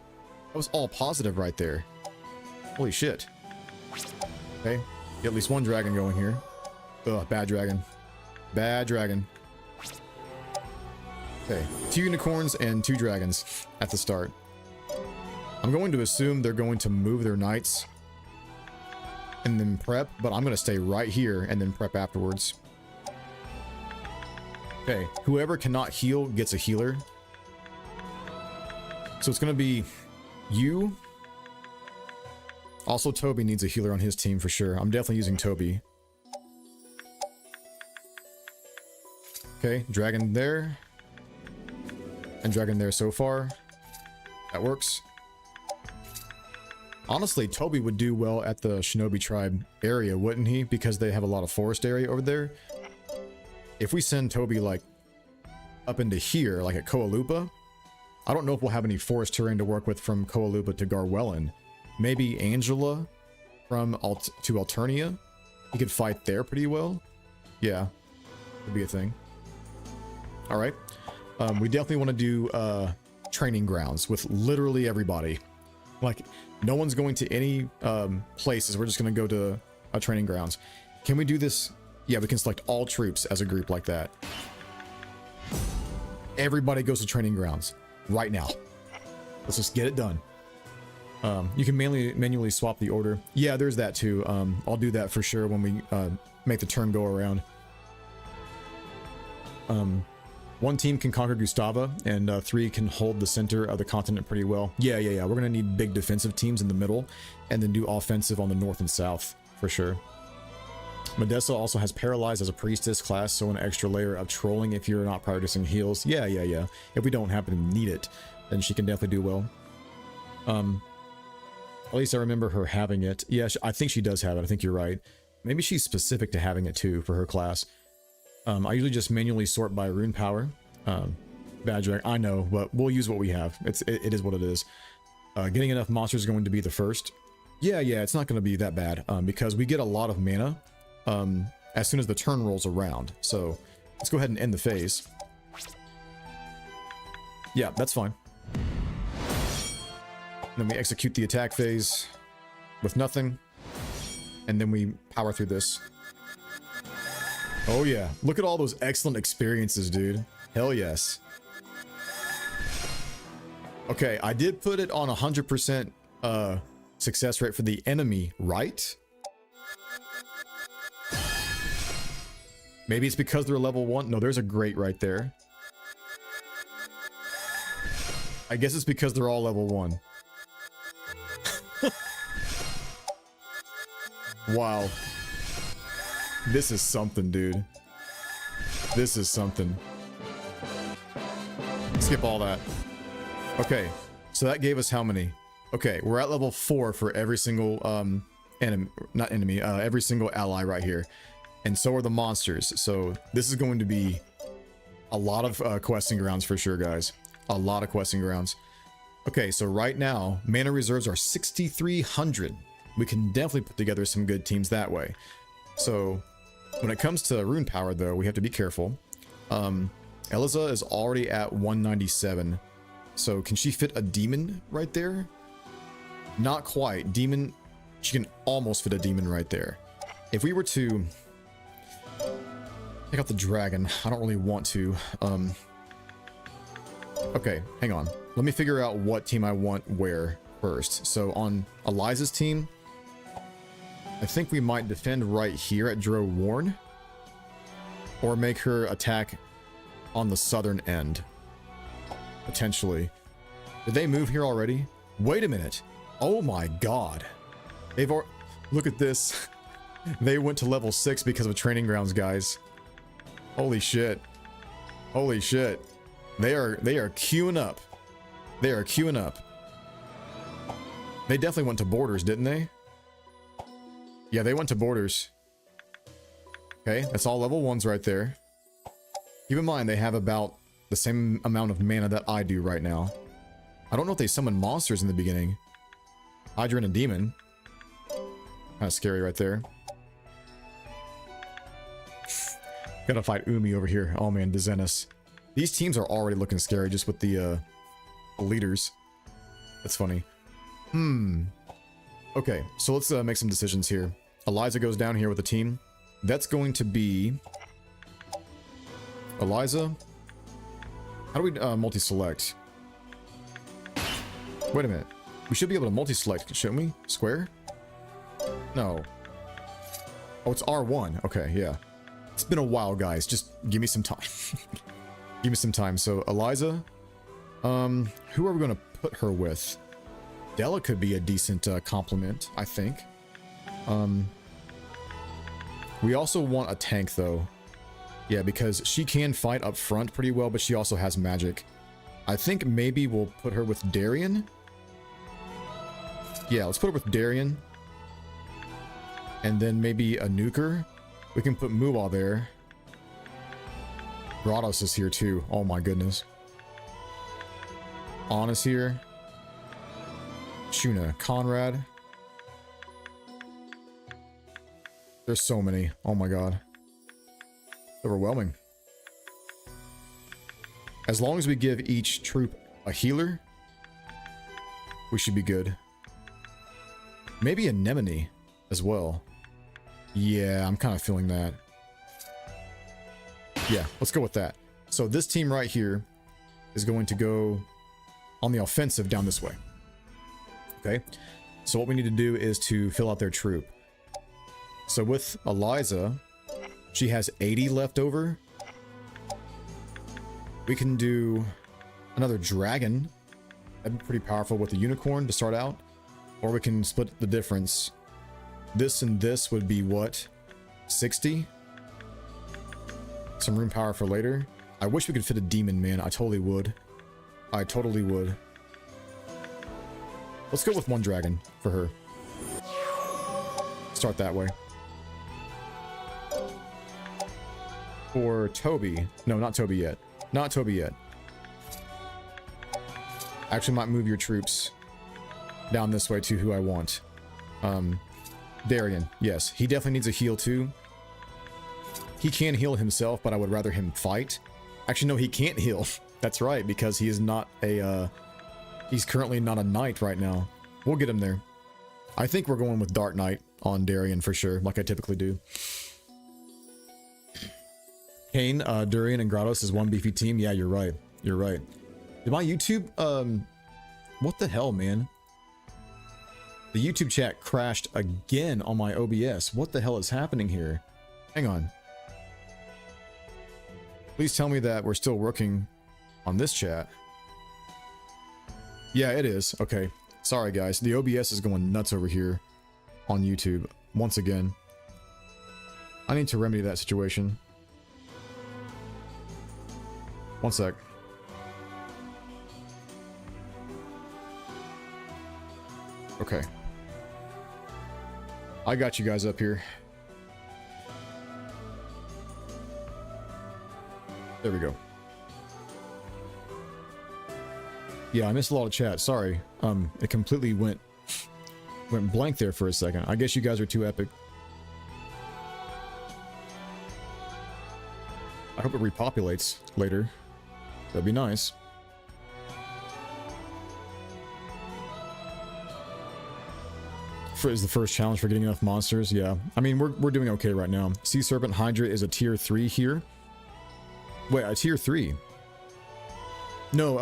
That was all positive right there. Holy shit. Okay, get at least one dragon going here. Ugh, bad dragon. Bad dragon. Okay, 2 unicorns and 2 dragons at the start. I'm going to assume they're going to move their knights and then prep, but I'm going to stay right here and then prep afterwards. Okay, whoever cannot heal gets a healer. So it's going to be you. Also, Toby needs a healer on his team for sure. I'm definitely using Toby. Okay, dragon there. And dragon there so far. That works. Honestly, Toby would do well at the Shinobi tribe area, wouldn't he? Because they have a lot of forest area over there. If we send Toby, like, up into here, like at Koalupa, I don't know if we'll have any forest terrain to work with from Koalupa to Garwellen. Maybe Angela from to Alternia. He could fight there pretty well. Yeah, would be a thing. All right. We definitely want to do training grounds with literally everybody. Like, no one's going to any places. We're just going to go to training grounds. Can we do this? Yeah, we can select all troops as a group like that. Everybody goes to training grounds right now. Let's just get it done. You can manually swap the order. Yeah, there's that too. I'll do that for sure when we make the turn go around. One team can conquer Gustava, and 3 can hold the center of the continent pretty well. Yeah. We're going to need big defensive teams in the middle, and then do offensive on the north and south, for sure. Modessa also has Paralyzed as a Priestess class, so an extra layer of trolling if you're not practicing heals. Yeah. If we don't happen to need it, then she can definitely do well. At least I remember her having it. Yeah, I think she does have it. I think you're right. Maybe she's specific to having it too for her class. I usually just manually sort by rune power. Badge rank, I know, but we'll use what we have. It is what it is. Getting enough monsters is going to be the first. Yeah, it's not going to be that bad because we get a lot of mana as soon as the turn rolls around. So let's go ahead and end the phase. Yeah, that's fine. Then we execute the attack phase with nothing, and then we power through this. Oh yeah, look at all those excellent experiences, dude. Hell yes. Okay, I did put it on 100% success rate for the enemy, right? Maybe it's because they're level 1. No, there's a great right there. I guess it's because they're all level 1. Wow. This is something, dude. This is something. Skip all that. Okay, so that gave us how many? Okay, we're at level 4 for every single every single ally right here. And so are the monsters. So this is going to be a lot of questing grounds for sure, guys. A lot of questing grounds. Okay, so right now, mana reserves are 6,300. We can definitely put together some good teams that way. So when it comes to rune power, though, we have to be careful. Eliza is already at 197. So can she fit a demon right there? Not quite. Demon, she can almost fit a demon right there. If we were to take out the dragon, I don't really want to. Okay, hang on. Let me figure out what team I want where first. So on Eliza's team, I think we might defend right here at Dro Warn, or make her attack on the southern end. Potentially. Did they move here already? Wait a minute. Oh my god. They've already... Look at this. They went to level 6 because of training grounds, guys. Holy shit. Holy shit. They are queuing up. They are queuing up. They definitely went to borders, didn't they? Yeah, they went to borders. Okay, that's all level 1s right there. Keep in mind, they have about the same amount of mana that I do right now. I don't know if they summon monsters in the beginning. Hydra and a demon. Kind of scary right there. Gotta fight Umi over here. Oh man, Dezenis. These teams are already looking scary just with the leaders. That's funny. Okay, so let's make some decisions here. Eliza goes down here with the team. That's going to be... Eliza? How do we multi-select? Wait a minute. We should be able to multi-select, shouldn't we? Square? No. Oh, it's R1. Okay, yeah. It's been a while, guys. Just give me some time. Give me some time. So, Eliza. Who are we going to put her with? Della could be a decent complement, I think. We also want a tank, though. Yeah, because she can fight up front pretty well, but she also has magic. I think maybe we'll put her with Darian. Yeah, let's put it with Darien. And then maybe a nuker. We can put Muwa there. Grados is here too. Oh my goodness. On is here. Shuna. Conrad. There's so many. Oh my god. Overwhelming. As long as we give each troop a healer, we should be good. Maybe Anemone as well. Yeah, I'm kind of feeling that. Yeah, let's go with that. So this team right here is going to go on the offensive down this way. Okay, so what we need to do is to fill out their troop. So with Eliza, she has 80 left over. We can do another dragon. That'd be pretty powerful with a unicorn to start out. Or we can split the difference. This and this would be what? 60? Some room power for later. I wish we could fit a demon, man. I totally would. I totally would. Let's go with one dragon for her. Start that way. For Toby. No, not Toby yet. Not Toby yet. Actually might move your troops down this way to who I want. Darien. Yes, he definitely needs a heal too. He can heal himself, but I would rather him fight. Actually, no, he can't heal. That's right, because he is not a, he's currently not a knight right now. We'll get him there. I think we're going with Dark Knight on Darien for sure, like I typically do. Kane, Durian, and Grados is one beefy team. Yeah, you're right. You're right. Did my YouTube, what the hell, man? The YouTube chat crashed again on my OBS. What the hell is happening here? Hang on. Please tell me that we're still working on this chat. Yeah, it is. Okay. Sorry, guys. The OBS is going nuts over here on YouTube once again. I need to remedy that situation. One sec. Okay. I got you guys up here. There we go. Yeah, I missed a lot of chat. Sorry. It completely went blank there for a second. I guess you guys are too epic. I hope it repopulates later. That'd be nice. Is the first challenge for getting enough monsters. Yeah, I mean we're doing okay right now. Sea Serpent Hydra is a tier 3 here. Wait, a tier 3? No,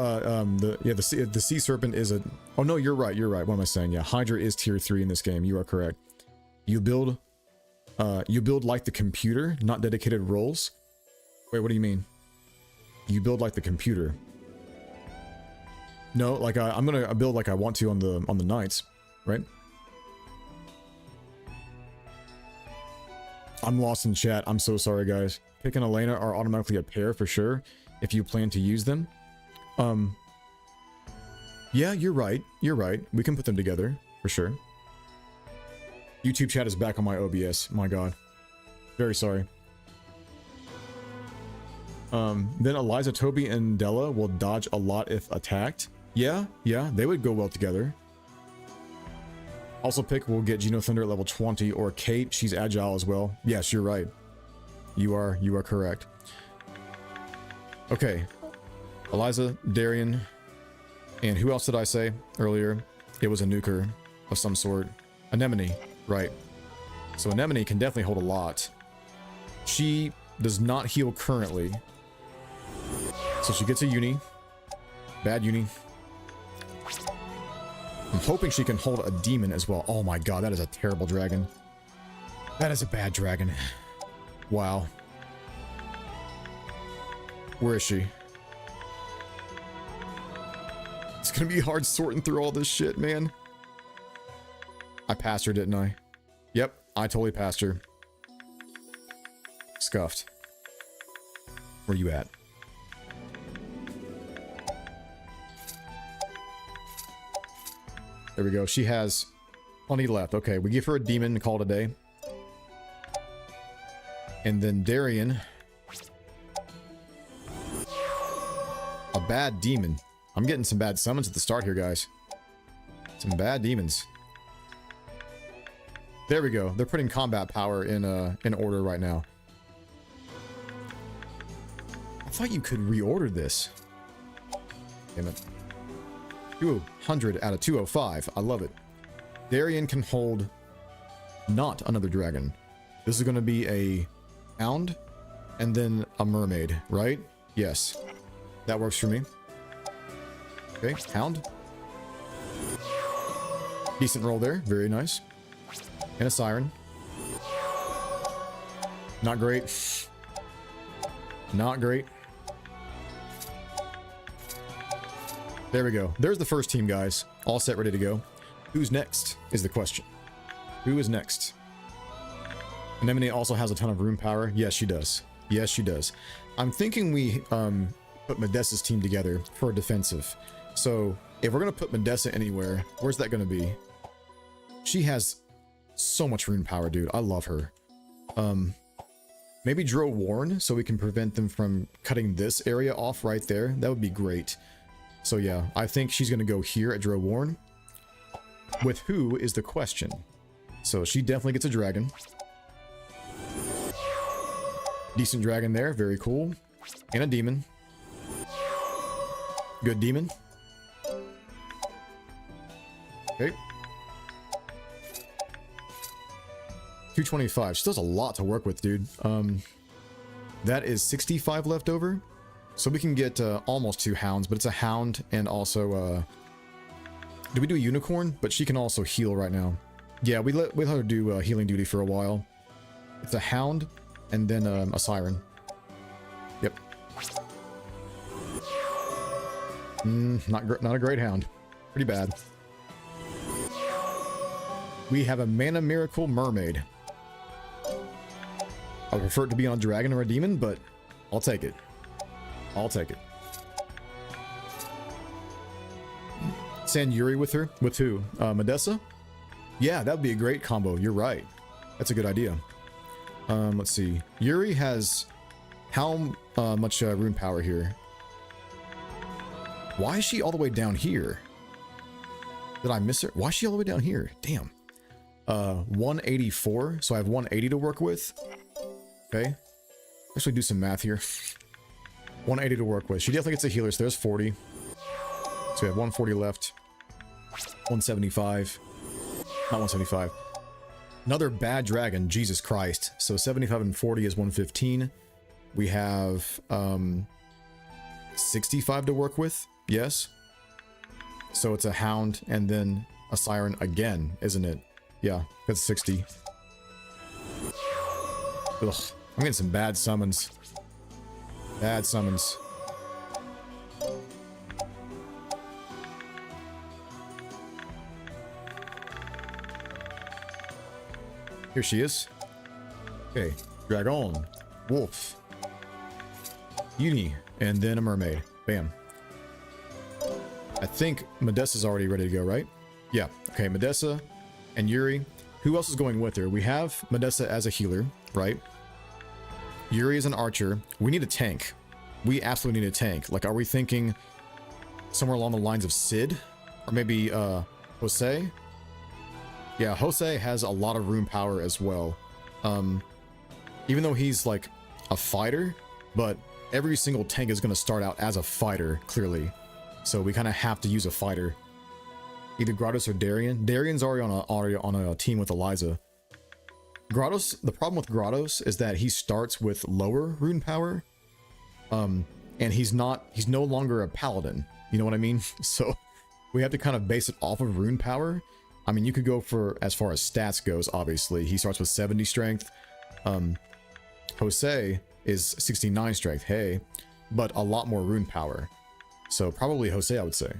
the Sea Serpent is a. Oh no, you're right. You're right. What am I saying? Yeah, Hydra is tier 3 in this game. You are correct. You build like the computer, not dedicated roles. Wait, what do you mean? You build like the computer. No, like I'm gonna build like I want to on the knights, right? I'm lost in chat. I'm so sorry, guys. Pick and Elena are automatically a pair for sure if you plan to use them. Yeah, you're right. You're right. We can put them together for sure. YouTube chat is back on my OBS. My god. Very sorry. Then Eliza, Toby, and Della will dodge a lot if attacked. Yeah, they would go well together. Also pick will get Geno Thunder at level 20, or Kate, she's agile as well. Yes, you're right. You are correct. Okay. Eliza, Darien, and who else did I say earlier? It was a nuker of some sort. Anemone, right. So Anemone can definitely hold a lot. She does not heal currently. So she gets a uni. Bad uni. I'm hoping she can hold a demon as well. Oh my god, that is a terrible dragon. That is a bad dragon. Wow. Where is she? It's gonna be hard sorting through all this shit, man. I passed her, didn't I? Yep, I totally passed her. Scuffed. Where you at? There we go. She has 20 left. Okay, we give her a demon and call it a day. And then Darian. A bad demon. I'm getting some bad summons at the start here, guys. Some bad demons. There we go. They're putting combat power in order right now. I thought you could reorder this. Damn it. 200 out of 205. I love it. Darian can hold not another dragon. This is going to be a hound and then a mermaid, right? Yes. That works for me. Okay, hound. Decent roll there. Very nice. And a siren. Not great. Not great. There we go. There's the first team, guys. All set, ready to go. Who's next is the question. Who is next? Anemone also has a ton of rune power. Yes, she does. Yes, she does. I'm thinking we put Medessa's team together for a defensive. So if we're going to put Medessa anywhere, where's that going to be? She has so much rune power, dude. I love her. Maybe Dro Warren so we can prevent them from cutting this area off right there. That would be great. So yeah, I think she's going to go here at Dro Warren. With who is the question. So she definitely gets a dragon. Decent dragon there. Very cool. And a demon. Good demon. Okay. 225. She does a lot to work with, dude. That is 65 left over. So we can get almost 2 hounds, but it's a hound and also... do we do a unicorn? But she can also heal right now. Yeah, we let her do healing duty for a while. It's a hound and then a siren. Yep. Not a great hound. Pretty bad. We have a mana miracle mermaid. I would prefer it to be on a dragon or a demon, but I'll take it. I'll take it. Send Yuri with her. With who? Medessa? Yeah, that would be a great combo. You're right. That's a good idea. Let's see. Yuri has how much rune power here? Why is she all the way down here? Did I miss her? Why is she all the way down here? Damn. 184. So I have 180 to work with. Okay. Actually do some math here. 180 to work with. She definitely gets a healer, so there's 40. So we have 140 left. 175. Not 175. Another bad dragon. Jesus Christ. So 75 and 40 is 115. We have 65 to work with. Yes. So it's a hound and then a siren again, isn't it? Yeah, that's 60. Ugh. I'm getting some bad summons. Bad summons. Here she is. Okay. Dragon. Wolf. Uni. And then a mermaid. Bam. I think Medessa's already ready to go, right? Yeah. Okay, Medessa and Yuri. Who else is going with her? We have Medessa as a healer, right? Yuri is an archer. We need a tank. We absolutely need a tank. Like, are we thinking somewhere along the lines of Sid? Or maybe Jose? Yeah, Jose has a lot of rune power as well. Even though he's like a fighter, but every single tank is going to start out as a fighter, clearly. So we kind of have to use a fighter. Either Grados or Darian. Darian's already on a team with Eliza. Grados, the problem with Grados is that he starts with lower rune power. And he's no longer a paladin. You know what I mean? So we have to kind of base it off of rune power. I mean, you could go for as far as stats goes, obviously. He starts with 70 strength. Jose is 69 strength, hey, but a lot more rune power. So probably Jose, I would say.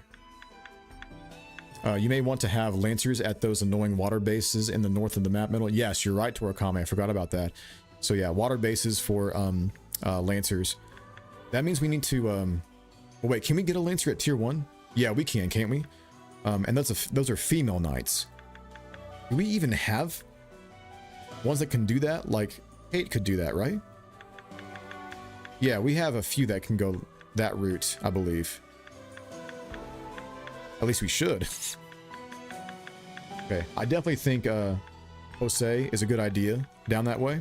You may want to have lancers at those annoying water bases in the north of the map middle. Yes, you're right, Torakame. I forgot about that. So yeah, water bases for lancers. That means we need to... well, wait, can we get a lancer at tier 1? Yeah, we can, can't we? And those are female knights. Do we even have ones that can do that? Like, Kate could do that, right? Yeah, we have a few that can go that route, I believe. At least we should. Okay, I definitely think Jose is a good idea down that way.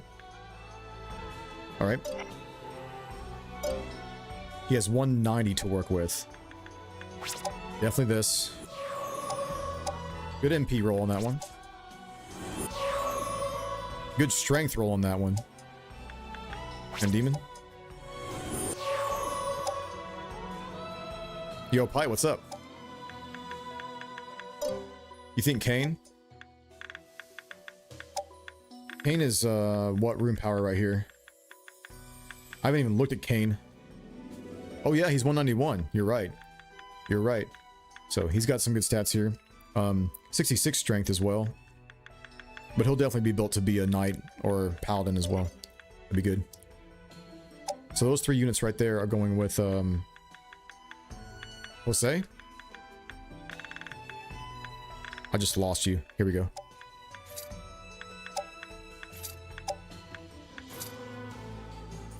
All right. He has 190 to work with. Definitely this. Good MP roll on that one. Good strength roll on that one. And demon. Yo, Pie, what's up? You think Kane? Kane is, what rune power right here? I haven't even looked at Kane. Oh yeah, he's 191. You're right. You're right. So he's got some good stats here. 66 strength as well. But he'll definitely be built to be a knight or paladin as well. That'd be good. So those 3 units right there are going with, Jose? I just lost you. Here we go.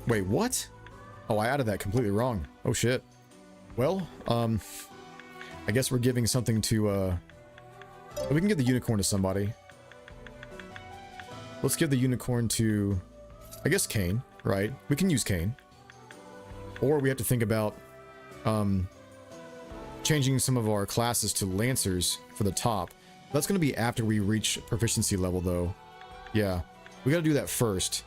Wait, what? Oh, I added that completely wrong. Oh, shit. Well, I guess we're giving something to, we can give the unicorn to somebody. Let's give the unicorn to, I guess, Kane, right? We can use Kane. Or we have to think about, changing some of our classes to Lancers for the top. That's going to be after we reach proficiency level, though. Yeah, we got to do that first.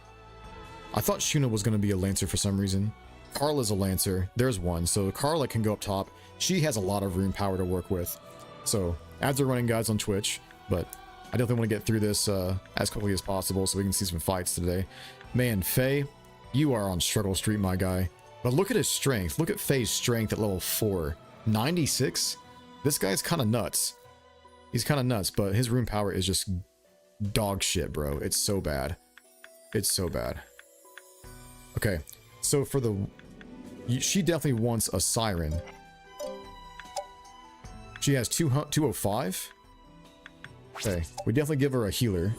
I thought Shuna was going to be a Lancer for some reason. Carla's a Lancer. There's one. So Carla can go up top. She has a lot of rune power to work with. So ads are running, guys, on Twitch. But I definitely want to get through this as quickly as possible so we can see some fights today. Man, Faye, you are on struggle street, my guy. But look at his strength. Look at Faye's strength at level 4. 96? This guy's kind of nuts. He's kind of nuts, but his rune power is just dog shit, bro. It's so bad. It's so bad. Okay, so for the... She definitely wants a Siren. She has 205. Okay, we definitely give her a healer.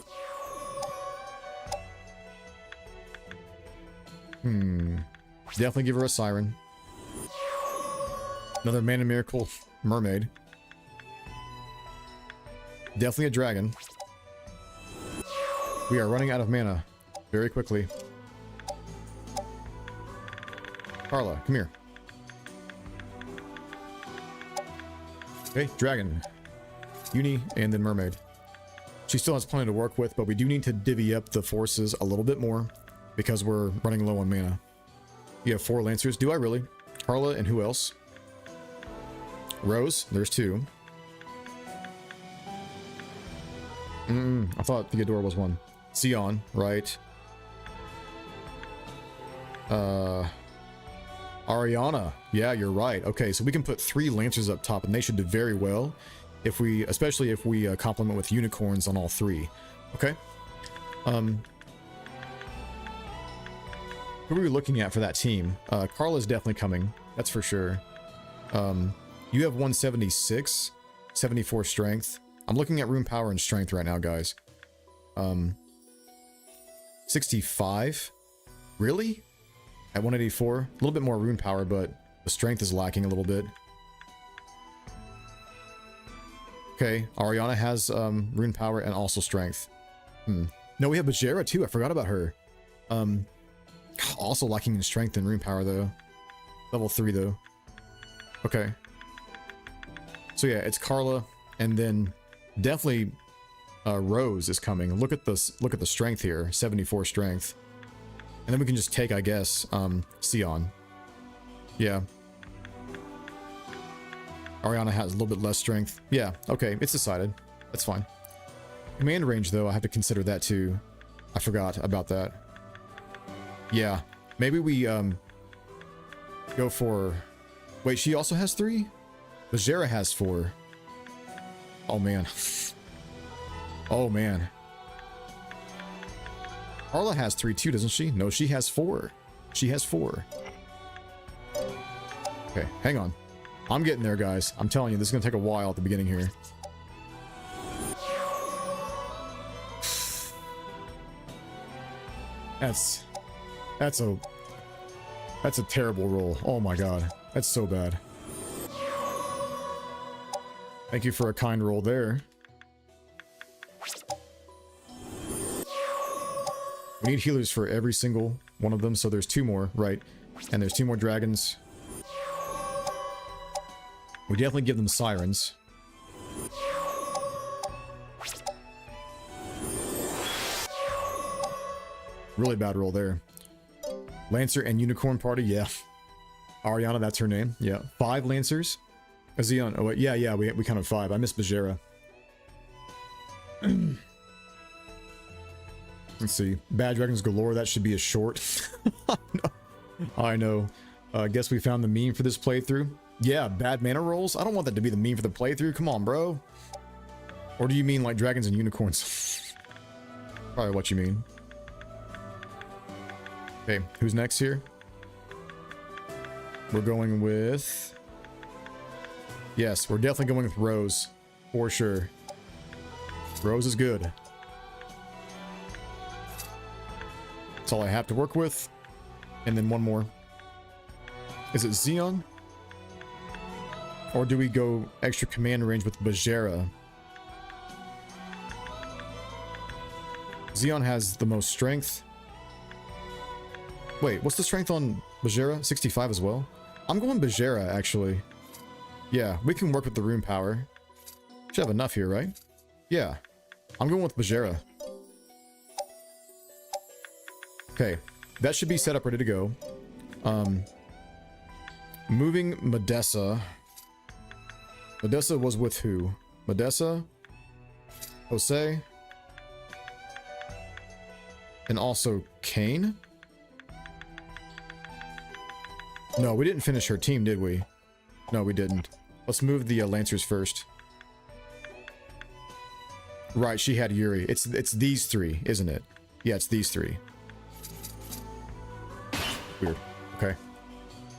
Definitely give her a Siren. Another Mana Miracle Mermaid. Definitely a dragon. We are running out of mana very quickly. Carla, come here. Okay, dragon. Uni, and then mermaid. She still has plenty to work with, but we do need to divvy up the forces a little bit more because we're running low on mana. You have 4 Lancers. Do I really? Carla and who else? Rose, there's 2. I thought Theodora was 1. Sion, right. Ariana. Yeah, you're right. Okay, so we can put 3 Lancers up top, and they should do very well. If we, especially if we complement with unicorns on all 3. Okay. Who are we looking at for that team? Carla's definitely coming. That's for sure. You have 176, 74 strength. I'm looking at rune power and strength right now, guys. 65. Really? At 184? A little bit more rune power, but the strength is lacking a little bit. Okay, Ariana has rune power and also strength. No, we have Bajera too. I forgot about her. Also lacking in strength and rune power though. Level 3 though. Okay. So yeah, it's Carla, and then definitely Rose is coming. Look at this. Look at the strength here. 74 strength. And then we can just take, I guess, Sion. Yeah. Ariana has a little bit less strength. Yeah, okay, it's decided. That's fine. Command range, though, I have to consider that too. I forgot about that. Yeah, maybe we go for... Wait, she also has 3? Bajera has 4. Oh, man. Oh, man. Carla has 3 too, doesn't she? No, she has 4. She has 4. Okay, hang on. I'm getting there, guys. I'm telling you, this is going to take a while at the beginning here. That's a terrible roll. Oh my god. That's so bad. Thank you for a kind roll there. We need healers for every single one of them, so there's 2 more, right? And there's 2 more dragons. We definitely give them sirens. Really bad roll there. Lancer and Unicorn Party, yeah. Ariana, that's her name. Yeah. 5 Lancers. A Xeon. Oh, wait. Yeah, we counted 5. I missed Bajera. Let's see. Bad Dragons Galore. That should be a short. I know. Guess we found the meme for this playthrough. Yeah, bad mana rolls. I don't want that to be the meme for the playthrough. Come on, bro. Or do you mean like dragons and unicorns? Probably what you mean. Okay, who's next here? We're going with... Yes, we're definitely going with Rose. For sure. Rose is good. That's all I have to work with. And then one more. Is it Xeon? Or do we go extra command range with Bajera? Xeon has the most strength. Wait, what's the strength on Bajera? 65 as well? I'm going Bajera, actually. Yeah, we can work with the rune power. Should have enough here, right? Yeah. I'm going with Bajera. Okay, that should be set up, ready to go. Moving Medessa. Medessa was with who? Medessa, Jose, and also Kane? No, we didn't finish her team, did we? No, we didn't. Let's move the Lancers first. Right, she had Yuri. It's these 3, isn't it? Yeah, it's these 3. Weird. Okay.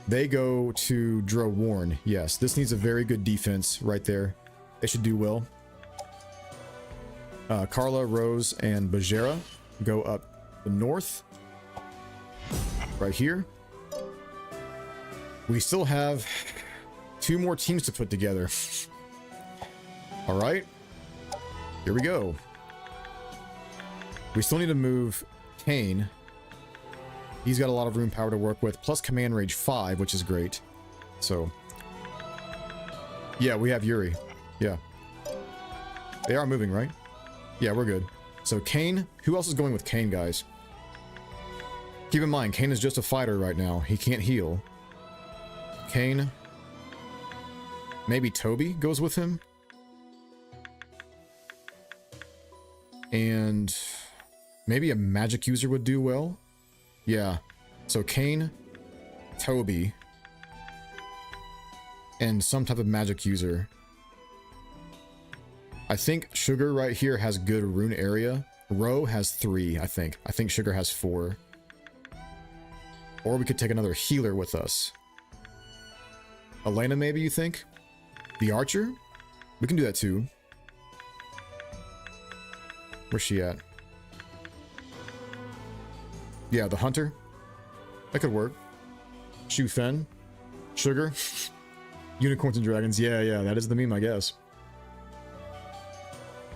They go to Dro Warn. Yes, this needs a very good defense right there. They should do well. Carla, Rose, and Bajera go up the north. Right here. We still have 2 more teams to put together. All right. Here we go. We still need to move Kane. He's got a lot of rune power to work with, plus command range 5, which is great. So, yeah, we have Yuri. Yeah. They are moving, right? Yeah, we're good. So Kane, who else is going with Kane, guys? Keep in mind, Kane is just a fighter right now. He can't heal. Kane. Maybe Toby goes with him. And maybe a magic user would do well. Yeah, so Kane, Toby, and some type of magic user. I think Sugar right here has good rune area. Ro has 3, I think. I think Sugar has 4. Or we could take another healer with us. Elena, maybe, you think? The archer? We can do that too. Where's she at? Yeah, the hunter. That could work. Shu Fen. Sugar. Unicorns and dragons. Yeah, that is the meme, I guess.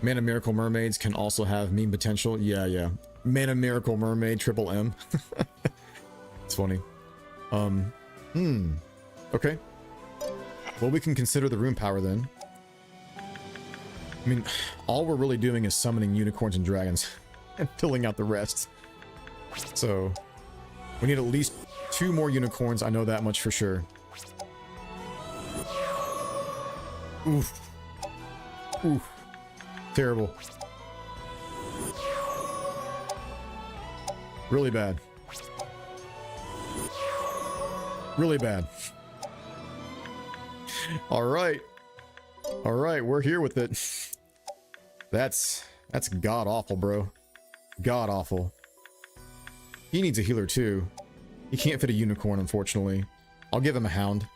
Mana Miracle Mermaids can also have meme potential. Yeah. Mana Miracle Mermaid, triple M. It's funny. Okay. Well, we can consider the rune power then. I mean, all we're really doing is summoning unicorns and dragons and filling out the rest. So, we need at least 2 more unicorns. I know that much for sure. Oof. Oof. Terrible. Really bad. Really bad. Alright. Alright, we're here with it. That's god-awful, bro. God-awful. He needs a healer too. He can't fit a unicorn, unfortunately. I'll give him a hound.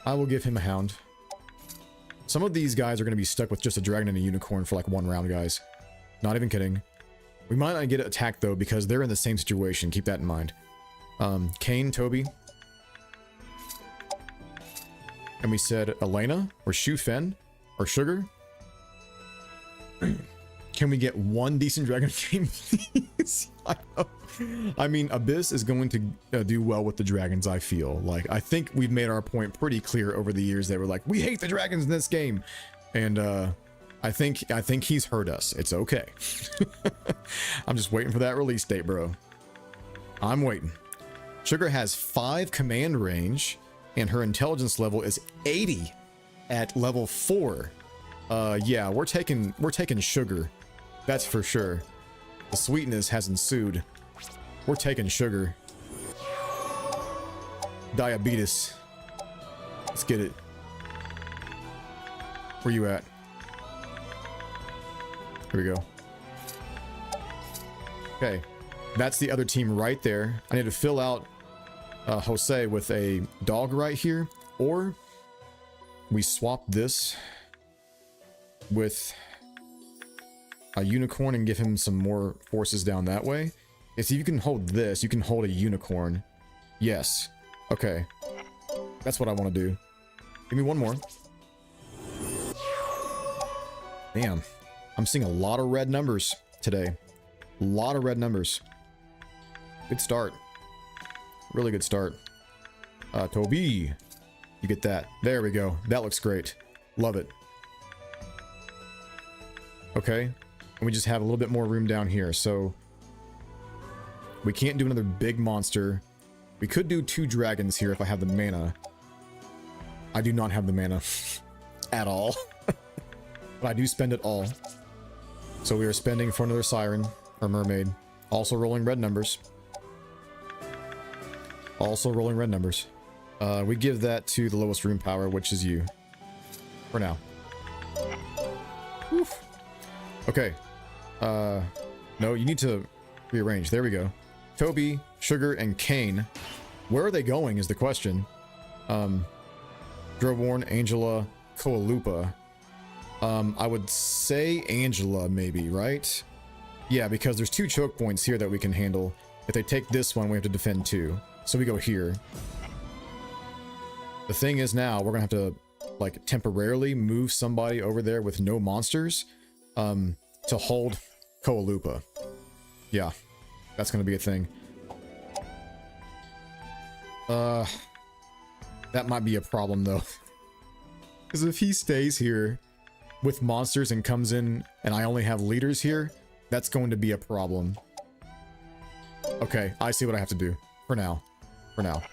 I will give him a hound. Some of these guys are going to be stuck with just a dragon and a unicorn for like 1 round, guys. Not even kidding. We might not get attacked though because they're in the same situation. Keep that in mind. Kane, Toby. And we said Elena or Shu Fen or Sugar. Can we get one decent dragon game, please? I mean, Abyss is going to do well with the dragons, I feel. Like, I think we've made our point pretty clear over the years that we're like, we hate the dragons in this game. And I think he's heard us. It's okay. I'm just waiting for that release date, bro. I'm waiting. Sugar has 5 command range, and her intelligence level is 80 at level 4. Yeah, we're taking Sugar. That's for sure. The sweetness has ensued. We're taking Sugar. Diabetes. Let's get it. Where you at? Here we go. Okay. That's the other team right there. I need to fill out Jose with a dog right here. Or we swap this with a unicorn and give him some more forces down that way. If you can hold this, you can hold a unicorn. Yes. Okay. That's what I want to do. Give me one more. Damn. I'm seeing a lot of red numbers today. A lot of red numbers. Good start. Really good start. Toby. You get that. There we go. That looks great. Love it. Okay. And we just have a little bit more room down here. So we can't do another big monster. We could do 2 dragons here if I have the mana. I do not have the mana at all. But I do spend it all. So we are spending for another siren or mermaid. Also rolling red numbers. Also rolling red numbers. We give that to the lowest rune power, which is you. For now. Oof. Okay. No, you need to rearrange. There we go. Toby, Sugar, and Kane. Where are they going is the question. Droborn, Angela, Koalupa. I would say Angela, maybe, right? Yeah, because there's 2 choke points here that we can handle. If they take this one, we have to defend 2. So we go here. The thing is now, we're gonna have to, like, temporarily move somebody over there with no monsters, to hold Koalupa. Yeah, that's gonna be a thing. That might be a problem, though. Because if he stays here with monsters and comes in and I only have leaders here, that's going to be a problem. Okay, I see what I have to do. For now. For now.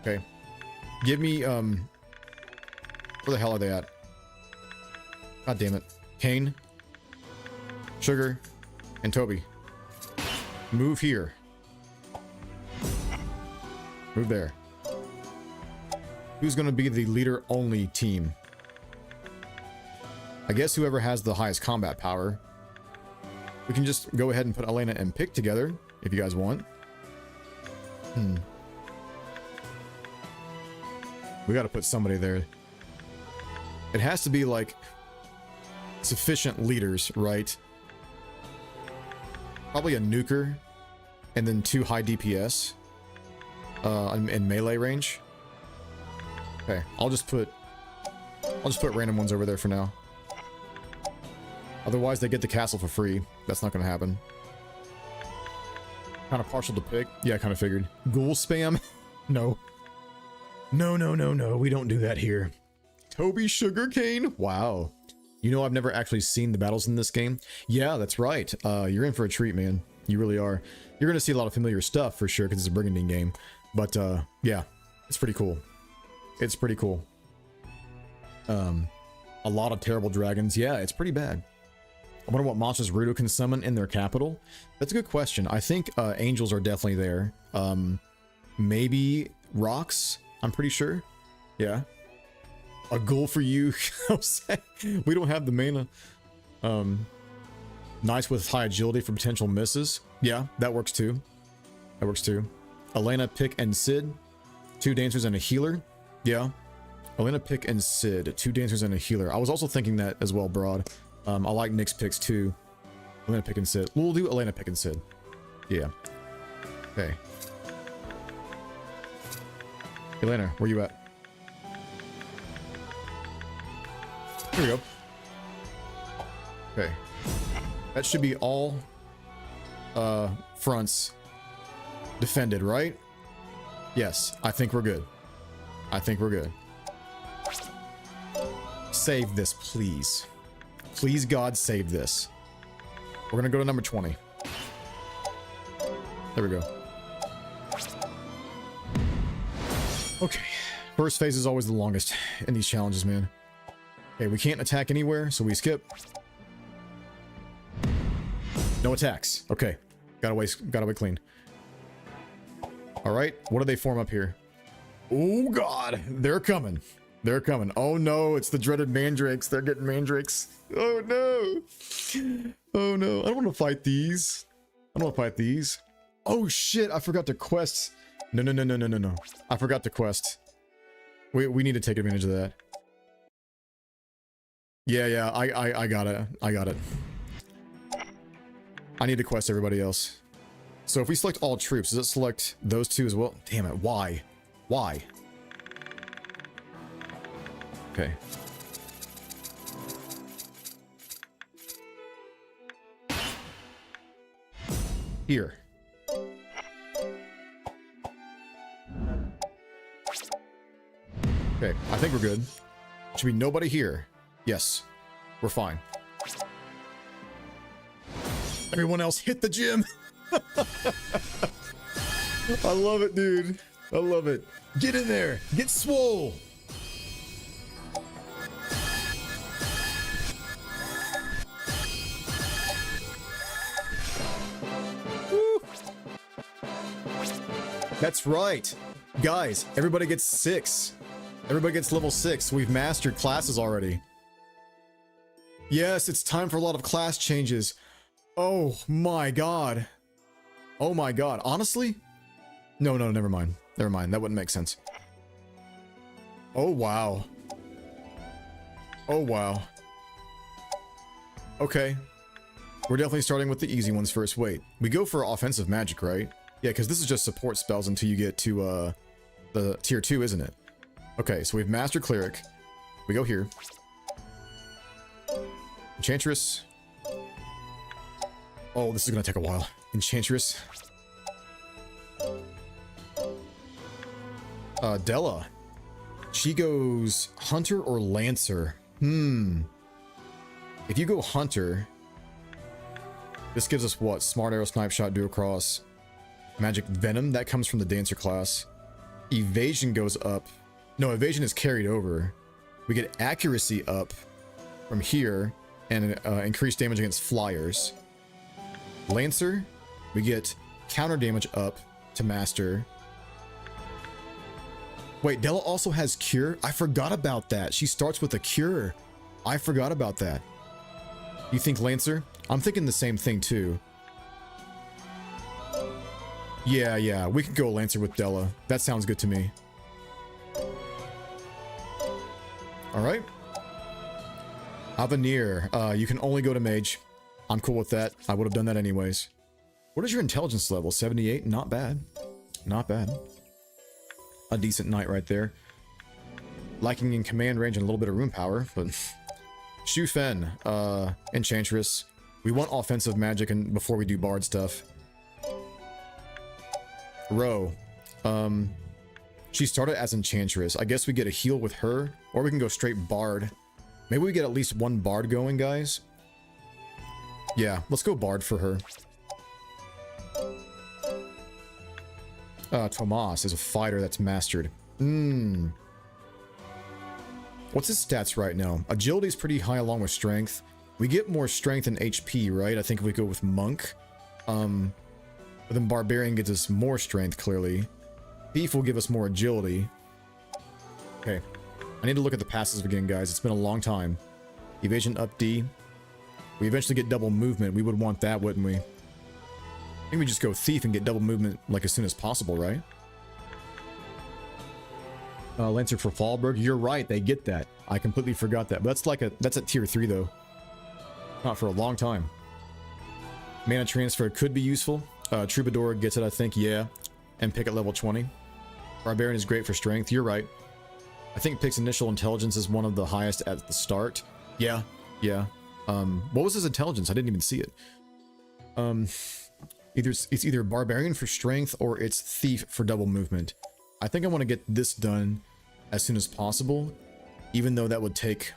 Okay. Give me, where the hell are they at? God damn it. Kane, Sugar, and Toby. Move here. Move there. Who's going to be the leader-only team? I guess whoever has the highest combat power. We can just go ahead and put Elena and Pick together, if you guys want. We got to put somebody there. It has to be, like, sufficient leaders, right? Probably a nuker, and then 2 high DPS in melee range. Okay, I'll just put random ones over there for now. Otherwise, they get the castle for free. That's not going to happen. Kind of partial to Pick. Yeah, I kind of figured. Ghoul spam? No. No, no, no, no. We don't do that here. Toby Sugarcane? Wow. You know, I've never actually seen the battles in this game. Yeah, that's right. You're in for a treat, man. You really are. You're going to see a lot of familiar stuff for sure, because it's a Brigandine game. But, yeah, it's pretty cool. It's pretty cool. A lot of terrible dragons. Yeah, it's pretty bad. I wonder what monsters Rudo can summon in their capital. That's a good question. I think angels are definitely there. Maybe rocks, I'm pretty sure. Yeah. A goal for you, Jose. We don't have the mana. Nice with high agility for potential misses. Yeah, that works too. That works too. Elena, Pick, and Sid. 2 dancers and a healer. Yeah. Elena, Pick, and Sid. 2 dancers and a healer. I was also thinking that as well, Broad. I like Nick's picks too. Elena, pick and sit. We'll do Elena, pick and sit. Yeah. Okay. Elena, where you at? Here we go. Okay. That should be all fronts defended, right? Yes, I think we're good. I think we're good. Save this, please. Please, God, save this. We're gonna go to number 20. There we go. Okay. First phase is always the longest in these challenges, man. Okay, we can't attack anywhere, so we skip. No attacks. Okay. Got away clean. Alright, what do they form up here? Oh god, they're coming. They're coming. Oh no, it's the dreaded mandrakes. They're getting mandrakes. Oh no. Oh no, I don't want to fight these. I don't want to fight these. Oh shit, I forgot to quest. No. I forgot to quest. We need to take advantage of that. Yeah, I got it. I got it. I need to quest everybody else. So if we select all troops, does it select those two as well? Damn it, why? Why? Okay. Here. Okay, I think we're good. Should be nobody here. Yes, we're fine. Everyone else hit the gym. I love it, dude. I love it. Get in there. Get swole. Woo. That's right. Guys, everybody gets 6. Everybody gets level 6. We've mastered classes already. Yes, it's time for a lot of class changes. Oh my god. Oh my god. Honestly? No, never mind. Never mind. That wouldn't make sense. Oh wow. Oh wow. Okay. We're definitely starting with the easy ones first. Wait. We go for offensive magic, right? Yeah, because this is just support spells until you get to the tier 2, isn't it? Okay, so we've mastered cleric. We go here. Enchantress. Oh, this is gonna take a while. Enchantress. Della. She goes Hunter or Lancer. If you go Hunter, this gives us what? Smart Arrow, Snipe Shot, Dual Cross, Magic Venom. That comes from the Dancer class. Evasion goes up. No, Evasion is carried over. We get Accuracy up from here and increased damage against flyers. Lancer, we get counter damage up to master. Wait, Della also has cure? I forgot about that. She starts with a cure. I forgot about that. You think Lancer? I'm thinking the same thing too. Yeah, we can go Lancer with Della. That sounds good to me. Alright. Avenir, you can only go to mage. I'm cool with that. I would have done that anyways. What is your intelligence level? 78? Not bad. Not bad. A decent knight right there. Lacking in command range and a little bit of rune power, but... Shu Fen, Enchantress. We want offensive magic and before we do bard stuff. Ro. She started as Enchantress. I guess we get a heal with her, or we can go straight bard. Maybe we get at least one bard going, guys. Yeah, let's go bard for her. Tomas is a fighter that's mastered. What's his stats right now? Agility is pretty high along with strength. We get more strength and HP, right? I think if we go with monk. But then barbarian gives us more strength, clearly. Thief will give us more agility. Okay. I need to look at the passes again, guys. It's been a long time. Evasion up D. We eventually get double movement. We would want that, wouldn't we? I think we just go Thief and get double movement like as soon as possible, right? Lancer for Fallberg. You're right, they get that. I completely forgot that. But that's at tier 3 though. Not for a long time. Mana transfer could be useful. Troubadour gets it, I think, yeah. And pick at level 20. Barbarian is great for strength. You're right. I think Pick's initial intelligence is one of the highest at the start. Yeah, yeah. What was his intelligence? I didn't even see it. It's either Barbarian for strength or it's Thief for double movement. I think I want to get this done as soon as possible, even though that would take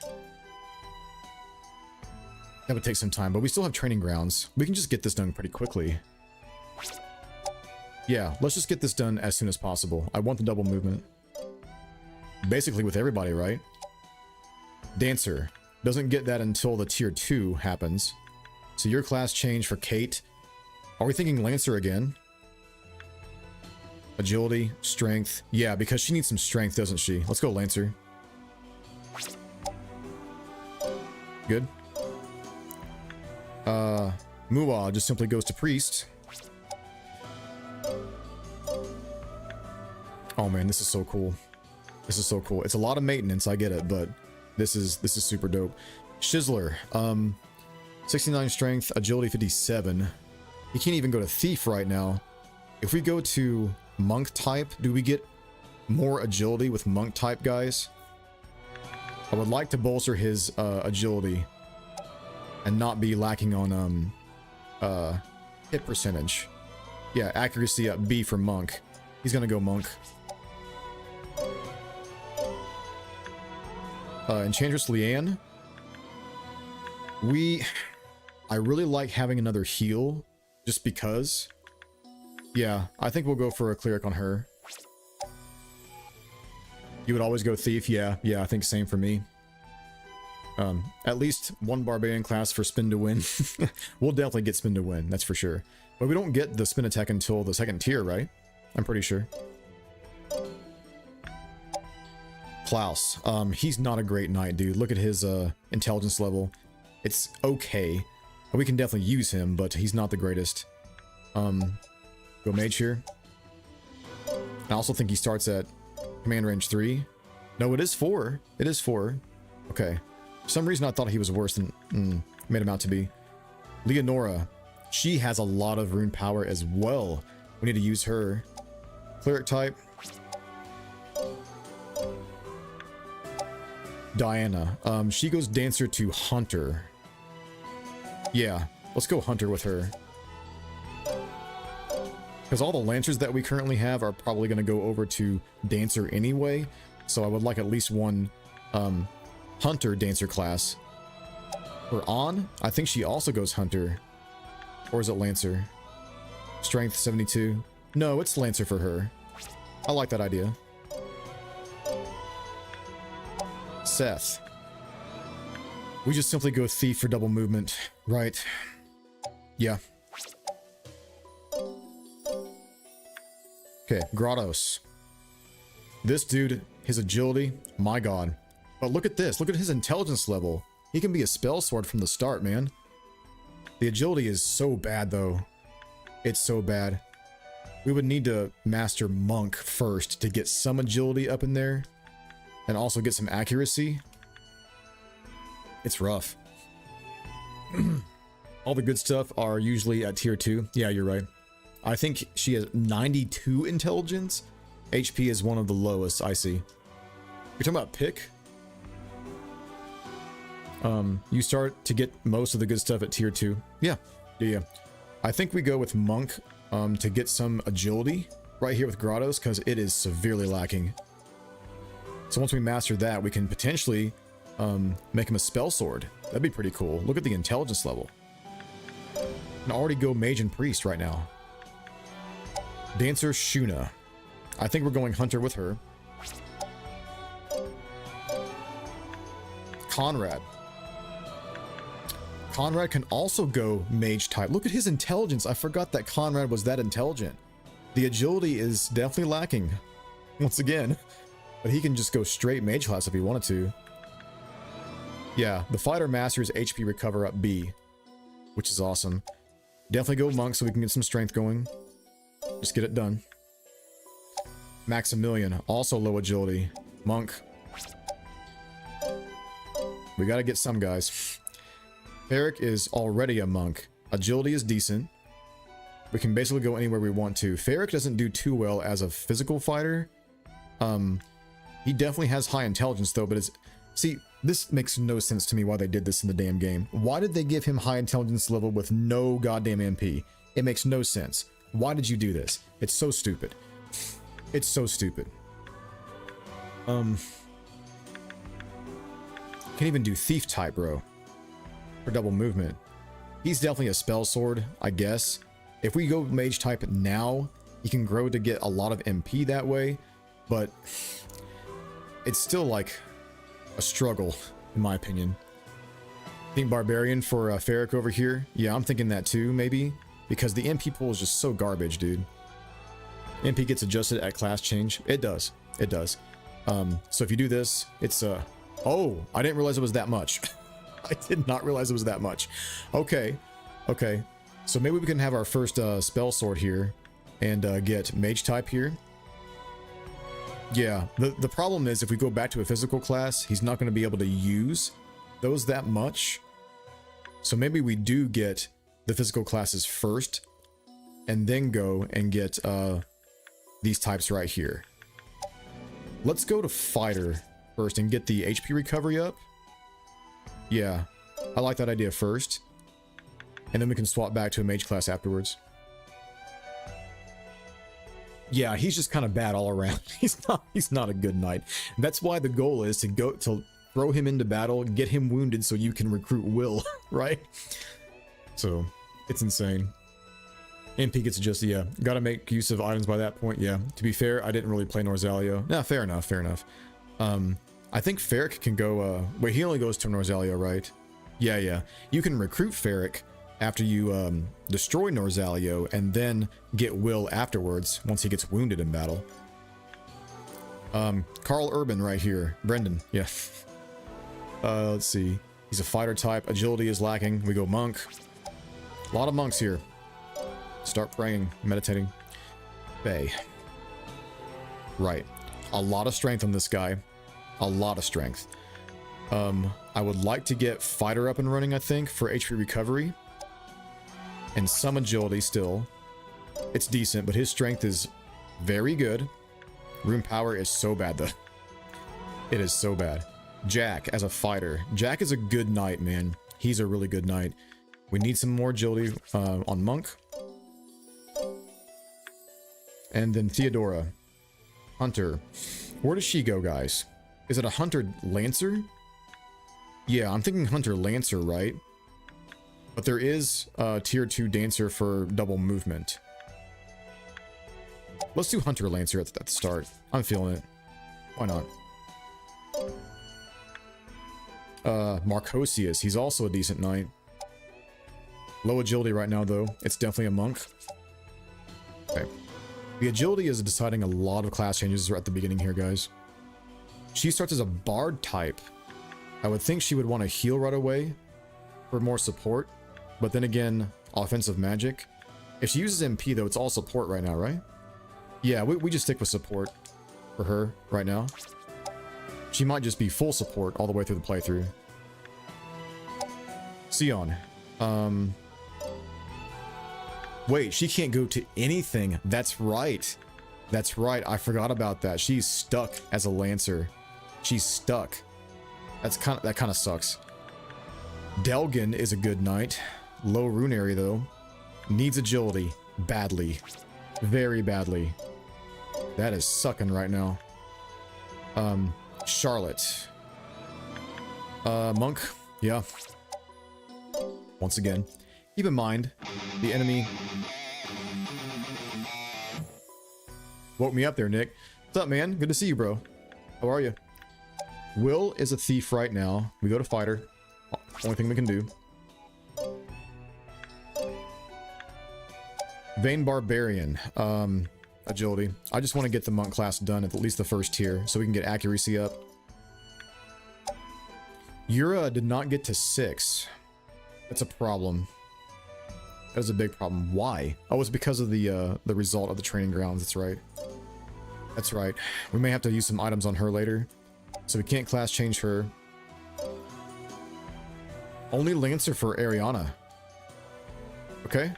some time, but we still have training grounds. We can just get this done pretty quickly. Yeah, let's just get this done as soon as possible. I want the double movement. Basically with everybody, right? Dancer. Doesn't get that until the tier 2 happens. So your class change for Kate. Are we thinking Lancer again? Agility, strength. Yeah, because she needs some strength, doesn't she? Let's go Lancer. Good. Muwa just simply goes to Priest. Oh man, this is so cool. This is so cool. It's a lot of maintenance, I get it, but this is super dope. Shizzler, 69 strength, agility 57. He can't even go to Thief right now. If we go to Monk type, do we get more agility with Monk type guys? I would like to bolster his agility and not be lacking on hit percentage. Yeah, accuracy at B for Monk. He's gonna go Monk. Enchantress Leanne. I really like having another heal, just because. Yeah, I think we'll go for a cleric on her. You would always go Thief, yeah, I think same for me. At least one Barbarian class for spin to win. We'll definitely get spin to win, that's for sure. But we don't get the spin attack until the 2nd tier, right? I'm pretty sure. Klaus, he's not a great knight, dude. Look at his intelligence level. It's okay. We can definitely use him, but he's not the greatest. Go mage here. I also think he starts at command range 3. No, it is 4. It is 4. Okay. For some reason I thought he was worse than made him out to be. Leonora. She has a lot of rune power as well. We need to use her. Cleric type. Diana. She goes Dancer to Hunter. Yeah, let's go Hunter with her. Because all the Lancers that we currently have are probably going to go over to Dancer anyway. So I would like at least one Hunter Dancer class. For On, I think she also goes Hunter. Or is it Lancer? Strength 72. No, it's Lancer for her. I like that idea. Seth. We just simply go Thief for double movement, right? Yeah. Okay, Grottos. This dude, his agility, my god. But look at this, look at his intelligence level. He can be a spell sword from the start, man. The agility is so bad, though. It's so bad. We would need to master Monk first to get some agility up in there. And also get some accuracy. It's rough. All the good stuff are usually at tier 2. Yeah, you're right. I think she has 92 intelligence. HP is one of the lowest I see. You're talking about pick? You start to get most of the good stuff at tier 2. Yeah. I think we go with Monk to get some agility right here with Grottos, because it is severely lacking. So once we master that, we can potentially make him a spell sword. That'd be pretty cool. Look at the intelligence level. And already go mage and priest right now. Dancer Shuna. I think we're going Hunter with her. Conrad. Conrad can also go mage type. Look at his intelligence. I forgot that Conrad was that intelligent. The agility is definitely lacking. Once again. But he can just go straight mage class if he wanted to. Yeah, the fighter masters HP recover up B, which is awesome. Definitely go Monk so we can get some strength going. Just get it done. Maximilian, also low agility. Monk. We gotta get some guys. Eric is already a Monk. Agility is decent. We can basically go anywhere we want to. Ferric doesn't do too well as a physical fighter. He definitely has high intelligence though, but it's... See, this makes no sense to me why they did this in the damn game. Why did they give him high intelligence level with no goddamn MP? It makes no sense. Why did you do this? It's so stupid. It's so stupid. Can't even do thief type, bro. For double movement. He's definitely a spell sword, I guess. If we go mage type now, he can grow to get a lot of MP that way, but it's still like a struggle, in my opinion. I think Barbarian for Ferric over here. Yeah, I'm thinking that too, maybe, because the MP pool is just so garbage, dude. MP gets adjusted at class change. It does. It does. So if you do this, it's oh, I didn't realize it was that much. I did not realize it was that much. Okay. Okay. So maybe we can have our first spell sword here and get mage type here. Yeah, the problem is if we go back to a physical class, he's not going to be able to use those that much. So maybe we do get the physical classes first and then go and get these types right here. Let's go to fighter first and get the HP recovery up. Yeah, I like that idea first. And then we can swap back to a mage class afterwards. Yeah, he's just kind of bad all around. He's not a good knight. That's why the goal is to throw him into battle, get him wounded so you can recruit Will, right? So, it's insane. MP gets adjusted, yeah. Gotta make use of items by that point, yeah. To be fair, I didn't really play Norzalio. Nah, fair enough, fair enough. I think Ferric can go, wait, he only goes to Norzalio, right? Yeah, yeah. You can recruit Ferric after you destroy Norzalio and then get Will afterwards once he gets wounded in battle. Carl Urban right here. Brendan, yeah. Let's see. He's a fighter type. Agility is lacking. We go monk. A lot of monks here. Start praying, meditating. Bay. Right. A lot of strength on this guy. A lot of strength. I would like to get fighter up and running, I think, for HP recovery. And some agility still. It's decent, but his strength is very good. Rune power is so bad, though. It is so bad. Jack as a fighter. Jack is a good knight, man. He's a really good knight. We need some more agility on monk. And then Theodora. Hunter. Where does she go, guys? Is it a hunter lancer? Yeah, I'm thinking hunter lancer, right? But there is a tier 2 dancer for double movement. Let's do hunter lancer at the start. I'm feeling it. Why not? Marcosius. He's also a decent knight. Low agility right now, though. It's definitely a monk. Okay. The agility is deciding a lot of class changes at the beginning here, guys. She starts as a bard type. I would think she would want to heal right away for more support. But then again, offensive magic. If she uses MP, though, it's all support right now, right? Yeah, we just stick with support for her right now. She might just be full support all the way through the playthrough. Sion. Wait, she can't go to anything. That's right. That's right. I forgot about that. She's stuck as a lancer. She's stuck. That kind of sucks. Delgin is a good knight. Low Runari, though. Needs agility. Badly. Very badly. That is sucking right now. Charlotte. Monk. Yeah. Once again. Keep in mind, the enemy... Woke me up there, Nick. What's up, man? Good to see you, bro. How are you? Will is a thief right now. We go to fighter. Only thing we can do. Vayne Barbarian. Agility. I just want to get the monk class done at least the first tier so we can get accuracy up. Yura did not get to 6. That's a problem. That is a big problem. Why? Oh, it's because of the result of the training grounds. That's right. That's right. We may have to use some items on her later. So we can't class change her. Only Lancer for Ariana. Okay.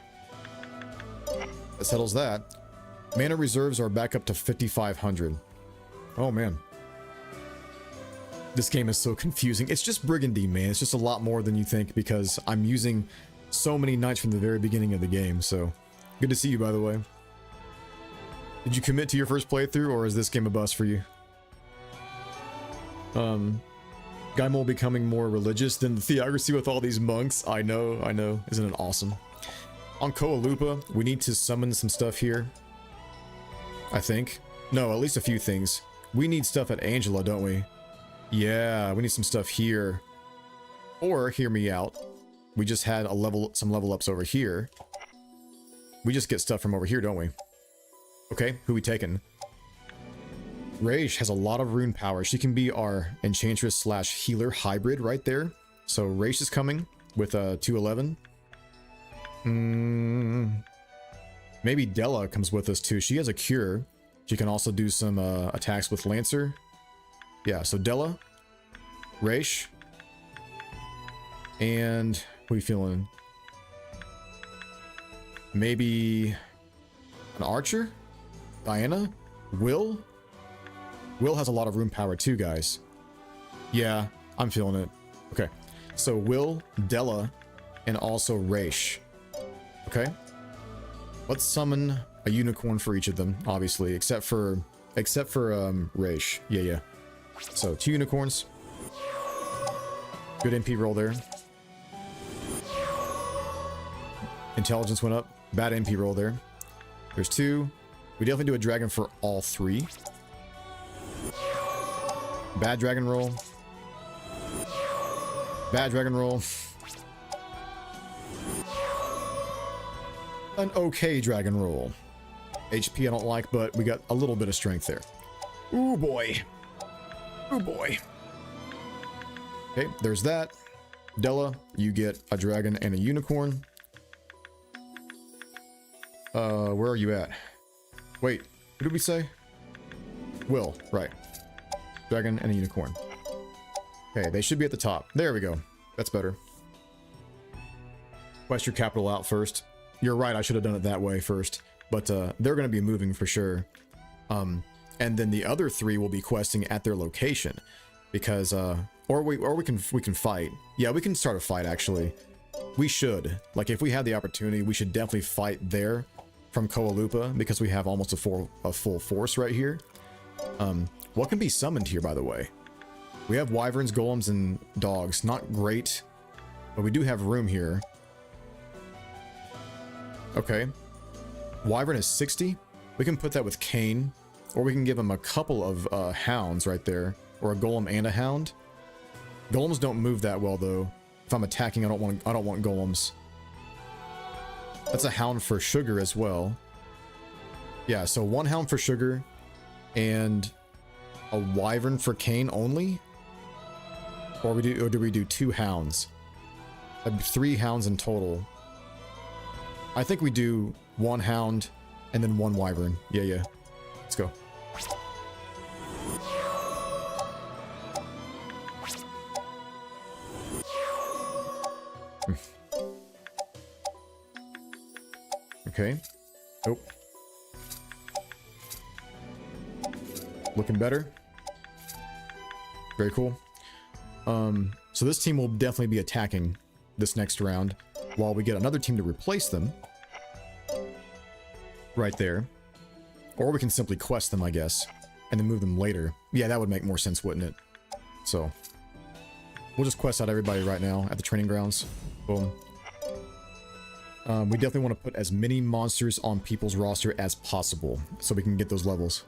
That settles that. Mana reserves are back up to 5,500. Oh, man. This game is so confusing. It's just Brigandine, man. It's just a lot more than you think because I'm using so many knights from the very beginning of the game. So, good to see you, by the way. Did you commit to your first playthrough, or is this game a bust for you? Guimoule becoming more religious than the theocracy with all these monks. I know. Isn't it awesome? On Koalupa, we need to summon some stuff here. I think. No, at least a few things. We need stuff at Angela, don't we? Yeah, we need some stuff here. Or, hear me out. We just had some level ups over here. We just get stuff from over here, don't we? Okay, who we taking? Raish has a lot of rune power. She can be our enchantress slash healer hybrid right there. So Raish is coming with 211. Maybe Della comes with us too. She has a cure. She can also do some attacks with Lancer. Yeah, so Della, Raish, and what are you feeling? Maybe an archer? Diana? Will? Will has a lot of rune power too, guys. Yeah, I'm feeling it. Okay, so Will, Della, and also Raish. Okay, let's summon a unicorn for each of them, obviously, except for Raish. Yeah. So 2 unicorns. Good MP roll there. Intelligence went up. Bad MP roll there. There's 2. We definitely do a dragon for all 3. Bad dragon roll. Bad dragon roll. An okay dragon roll. HP I don't like, but we got a little bit of strength there. Ooh boy. Ooh boy. Okay, there's that. Della, you get a dragon and a unicorn. Where are you at? Wait, what did we say? Will, right. Dragon and a unicorn. Okay, they should be at the top. There we go. That's better. Quest your capital out first. You're right, I should have done it that way first. But they're going to be moving for sure. And then the other 3 will be questing at their location. Because, or we can fight. Yeah, we can start a fight, actually. We should. Like, if we have the opportunity, we should definitely fight there from Koalupa, because we have almost a full force right here. What can be summoned here, by the way? We have wyverns, golems, and dogs. Not great, but we do have room here. Okay. Wyvern is 60. We can put that with Cain, or we can give him a couple of hounds right there, or a golem and a hound. Golems don't move that well, though. If I'm attacking, I don't want golems. That's a hound for sugar as well. Yeah, so 1 hound for sugar and a wyvern for Cain only? Or do we do 2 hounds? 3 hounds in total. I think we do 1 hound and then 1 wyvern. Yeah. Let's go. Okay. Oh. Looking better. Very cool. So this team will definitely be attacking this next round while we get another team to replace them. Right there. Or we can simply quest them, I guess, and then move them later. Yeah, that would make more sense, wouldn't it? So, we'll just quest out everybody right now at the training grounds. Boom. We definitely want to put as many monsters on people's roster as possible so we can get those levels.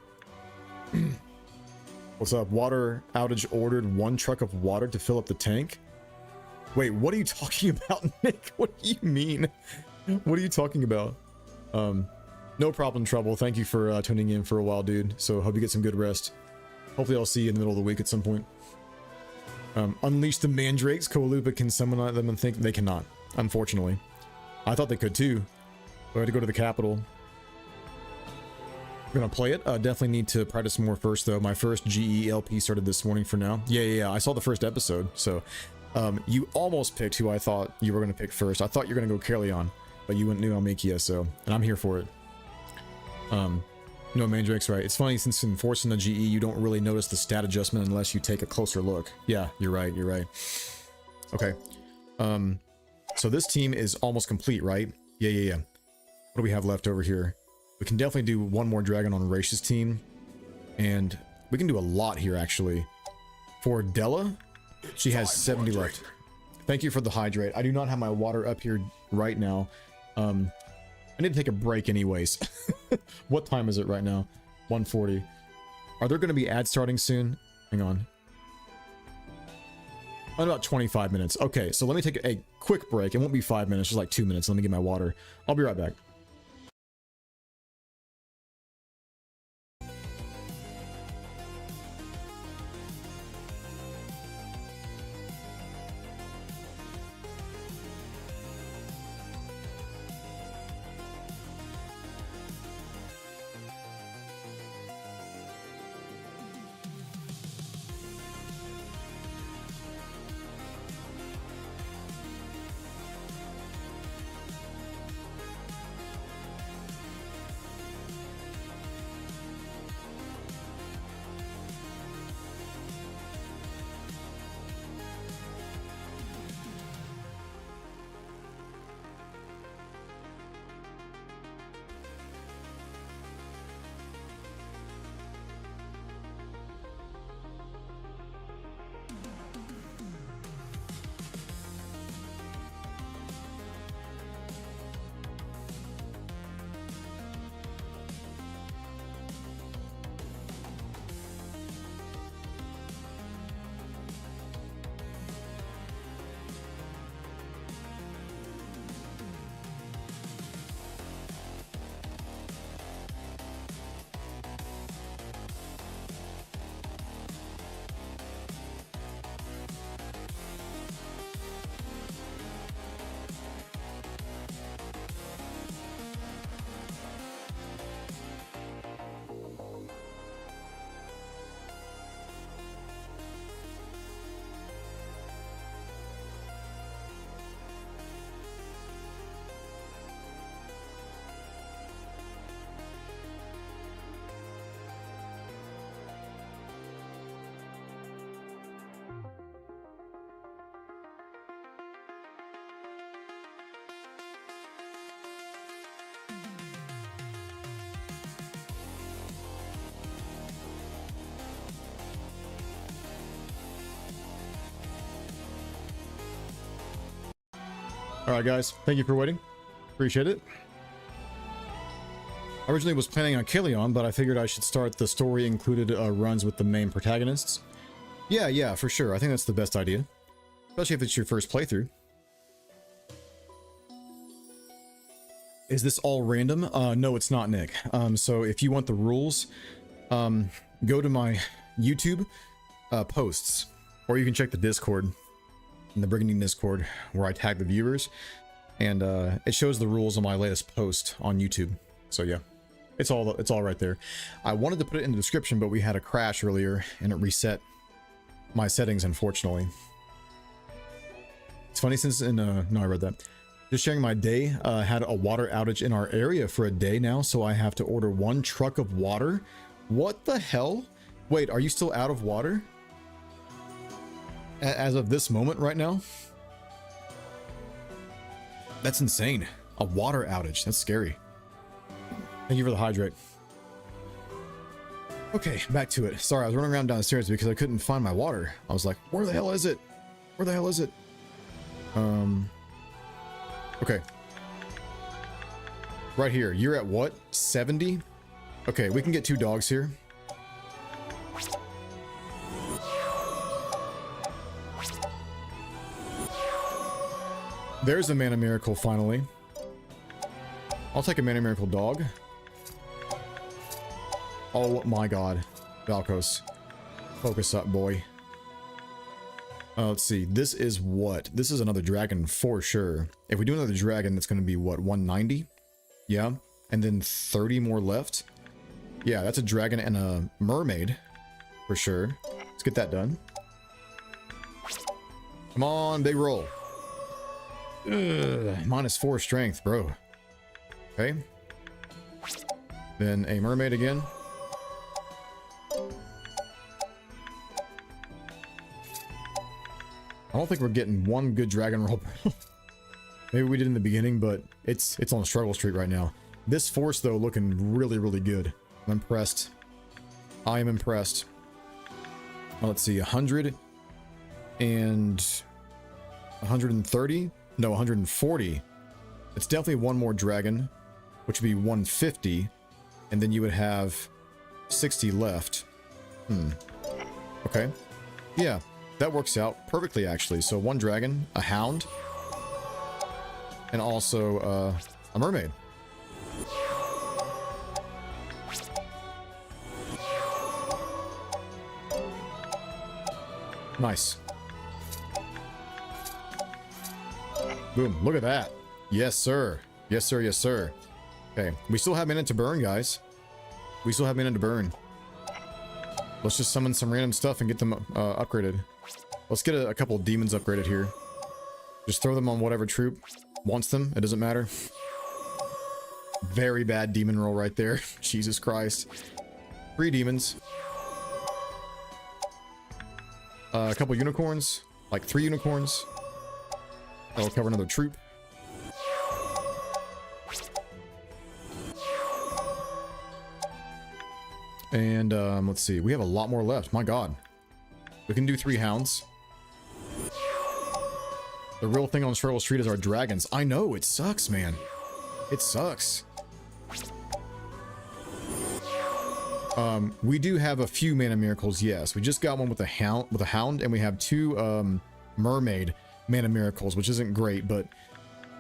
What's up? Water outage ordered 1 truck of water to fill up the tank. Wait, what are you talking about, Nick? What do you mean? What are you talking about? No problem, Trouble. Thank you for tuning in for a while, dude. So hope you get some good rest. Hopefully I'll see you in the middle of the week at some point. Unleash the mandrakes. Koalupa can summon them and think they cannot, unfortunately. I thought they could too. I had to go to the capital. We're gonna play it. Definitely need to practice more first, though. My first GELP started this morning for now. Yeah. I saw the first episode. So, you almost picked who I thought you were gonna pick first. I thought you were gonna go Carleon. but you wouldn't know Almikia, so, and I'm here for it. No, Mandrake's right. It's funny, since enforcing the GE, you don't really notice the stat adjustment unless you take a closer look. Yeah, you're right, you're right. Okay. So this team is almost complete, right? Yeah. What do we have left over here? We can definitely do one more dragon on Raish's team. And we can do a lot here, actually. For Della, she has 70 left. Thank you for the hydrate. I do not have my water up here right now. I need to take a break anyways. What time is it right now? 1:40. Are there going to be ads starting soon? Hang on. In about 25 minutes. Okay, so let me take a quick break. It won't be 5 minutes, just like 2 minutes. Let me get my water. I'll be right back. All right, guys. Thank you for waiting. Appreciate it. I originally was planning on Killion, but I figured I should start the story included runs with the main protagonists. Yeah, for sure. I think that's the best idea. Especially if it's your first playthrough. Is this all random? No, it's not, Nick. So if you want the rules, go to my YouTube posts, or you can check the Discord, in the Brigandine Discord, where I tag the viewers, and it shows the rules on my latest post on YouTube. So yeah, it's all right there. I wanted to put it in the description, but we had a crash earlier, and it reset my settings, unfortunately. It's funny since no, I read that. Just sharing my day, had a water outage in our area for a day now, so I have to order 1 truck of water. What the hell? Wait, are you still out of water? As of this moment right now? That's insane. A water outage. That's scary. Thank you for the hydrate. Okay, back to it. Sorry, I was running around downstairs because I couldn't find my water. I was like, where the hell is it? Where the hell is it? Okay. Right here. You're at what? 70? Okay, we can get 2 dogs here. There's a Mana Miracle, finally. I'll take a Mana Miracle dog. Oh my god. Valkos. Focus up, boy. Let's see. This is what? This is another dragon for sure. If we do another dragon, that's going to be what? 190? Yeah. And then 30 more left. Yeah, that's a dragon and a mermaid for sure. Let's get that done. Come on, big roll. -4 strength, bro. Okay. Then a mermaid again. I don't think we're getting one good dragon roll. Maybe we did in the beginning, but it's on a struggle streak right now. This force, though, looking really, really good. I'm impressed. I am impressed. Well, let's see, 100 and 130? No, 140. It's definitely one more dragon, which would be 150. And then you would have 60 left. Okay. Yeah, that works out perfectly, actually. So one dragon, a hound, and also a mermaid. Nice. Boom, look at that. Yes, sir. Yes, sir. Yes, sir. Okay, we still have minute to burn, guys. We still have minute to burn. Let's just summon some random stuff and get them upgraded. Let's get a couple of demons upgraded here. Just throw them on whatever troop wants them. It doesn't matter. Very bad demon roll right there. Jesus Christ. 3 demons. A couple unicorns. Like 3 unicorns. That'll cover another troop. And let's see. We have a lot more left. My God. We can do 3 hounds. The real thing on Struggle Street is our dragons. I know, it sucks, man. It sucks. We do have a few mana miracles, yes. We just got one with a hound, and we have 2 mermaid mana miracles, which isn't great, but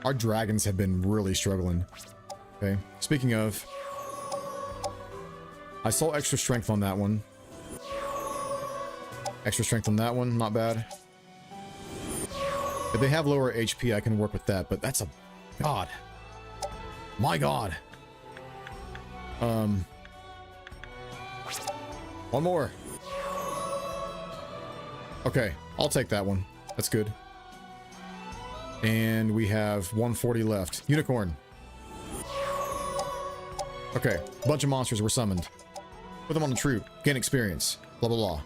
our dragons have been really struggling. Okay. Speaking of, I saw extra strength on that one. Extra strength on that one, not bad. If they have lower HP, I can work with that, but that's a... God. My God. One more. Okay, I'll take that one. That's good. And we have 140 left. Unicorn. Okay, a bunch of monsters were summoned. Put them on the troop. Gain experience. Blah, blah, blah.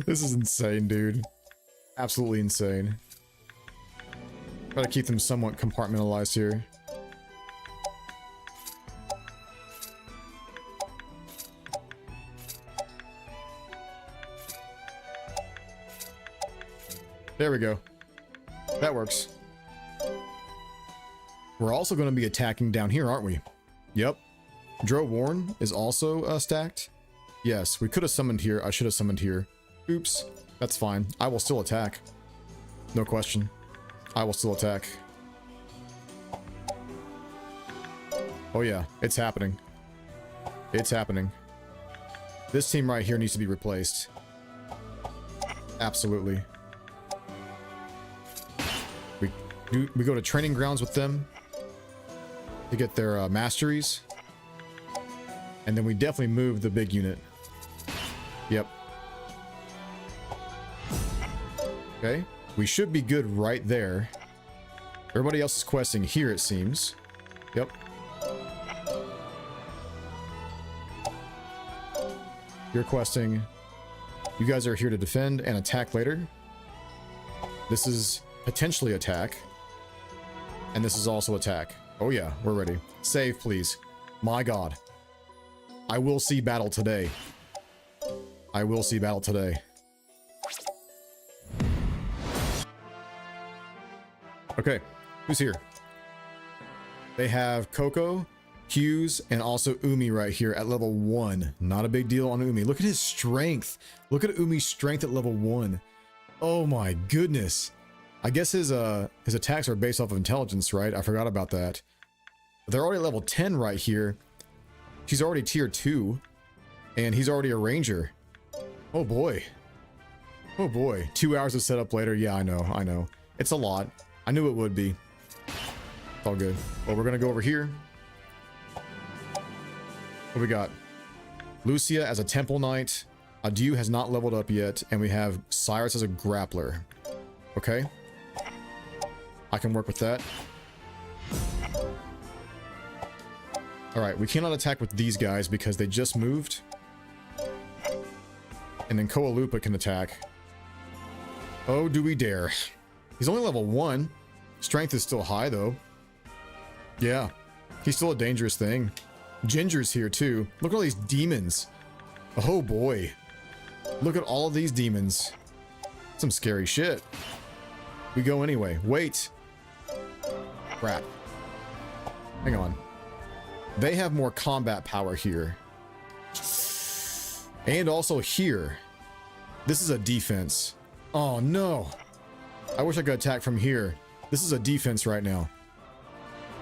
This is insane, dude. Absolutely insane. Try to keep them somewhat compartmentalized here. There we go. That works. We're also going to be attacking down here, aren't we? Yep. Dro Warren is also stacked. Yes, we could have summoned here. I should have summoned here. Oops. That's fine. I will still attack. No question. I will still attack. Oh yeah, it's happening. It's happening. This team right here needs to be replaced. Absolutely. We go to training grounds with them to get their masteries. And then we definitely move the big unit. Yep. Okay. We should be good right there. Everybody else is questing here, it seems. Yep. You're questing. You guys are here to defend and attack later. This is potentially attack. And this is also attack. Oh yeah, we're ready. Save, please. My God. I will see battle today. I will see battle today. Okay, who's here? They have Coco, Hughes, and also Umi right here at level 1. Not a big deal on Umi. Look at his strength. Look at Umi's strength at level 1. Oh my goodness. I guess his attacks are based off of intelligence, right? I forgot about that. They're already level 10 right here. She's already tier 2. And he's already a ranger. Oh boy. Oh boy. 2 hours of setup later. Yeah, I know. I know. It's a lot. I knew it would be. It's all good. Well, we're going to go over here. What we got? Lucia as a temple knight. Adieu has not leveled up yet, and we have Cyrus as a grappler. Okay. I can work with that. Alright, we cannot attack with these guys because they just moved. And then Koalupa can attack. Oh, do we dare. He's only level 1. Strength is still high, though. Yeah. He's still a dangerous thing. Ginger's here, too. Look at all these demons. Oh, boy. Look at all of these demons. Some scary shit. We go anyway. Wait. Crap. Hang on. They have more combat power here. And also here. This is a defense. Oh, no. I wish I could attack from here. This is a defense right now.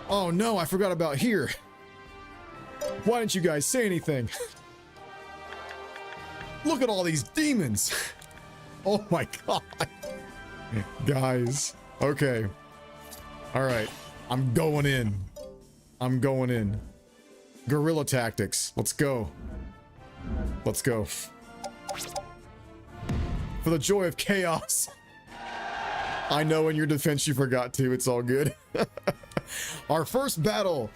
Oh, no. I forgot about here. Why didn't you guys say anything? Look at all these demons. Oh, my God. Guys. Okay. All right. I'm going in. I'm going in. Guerrilla tactics. Let's go. Let's go. For the joy of chaos. I know in your defense you forgot to. It's all good. Our first battle.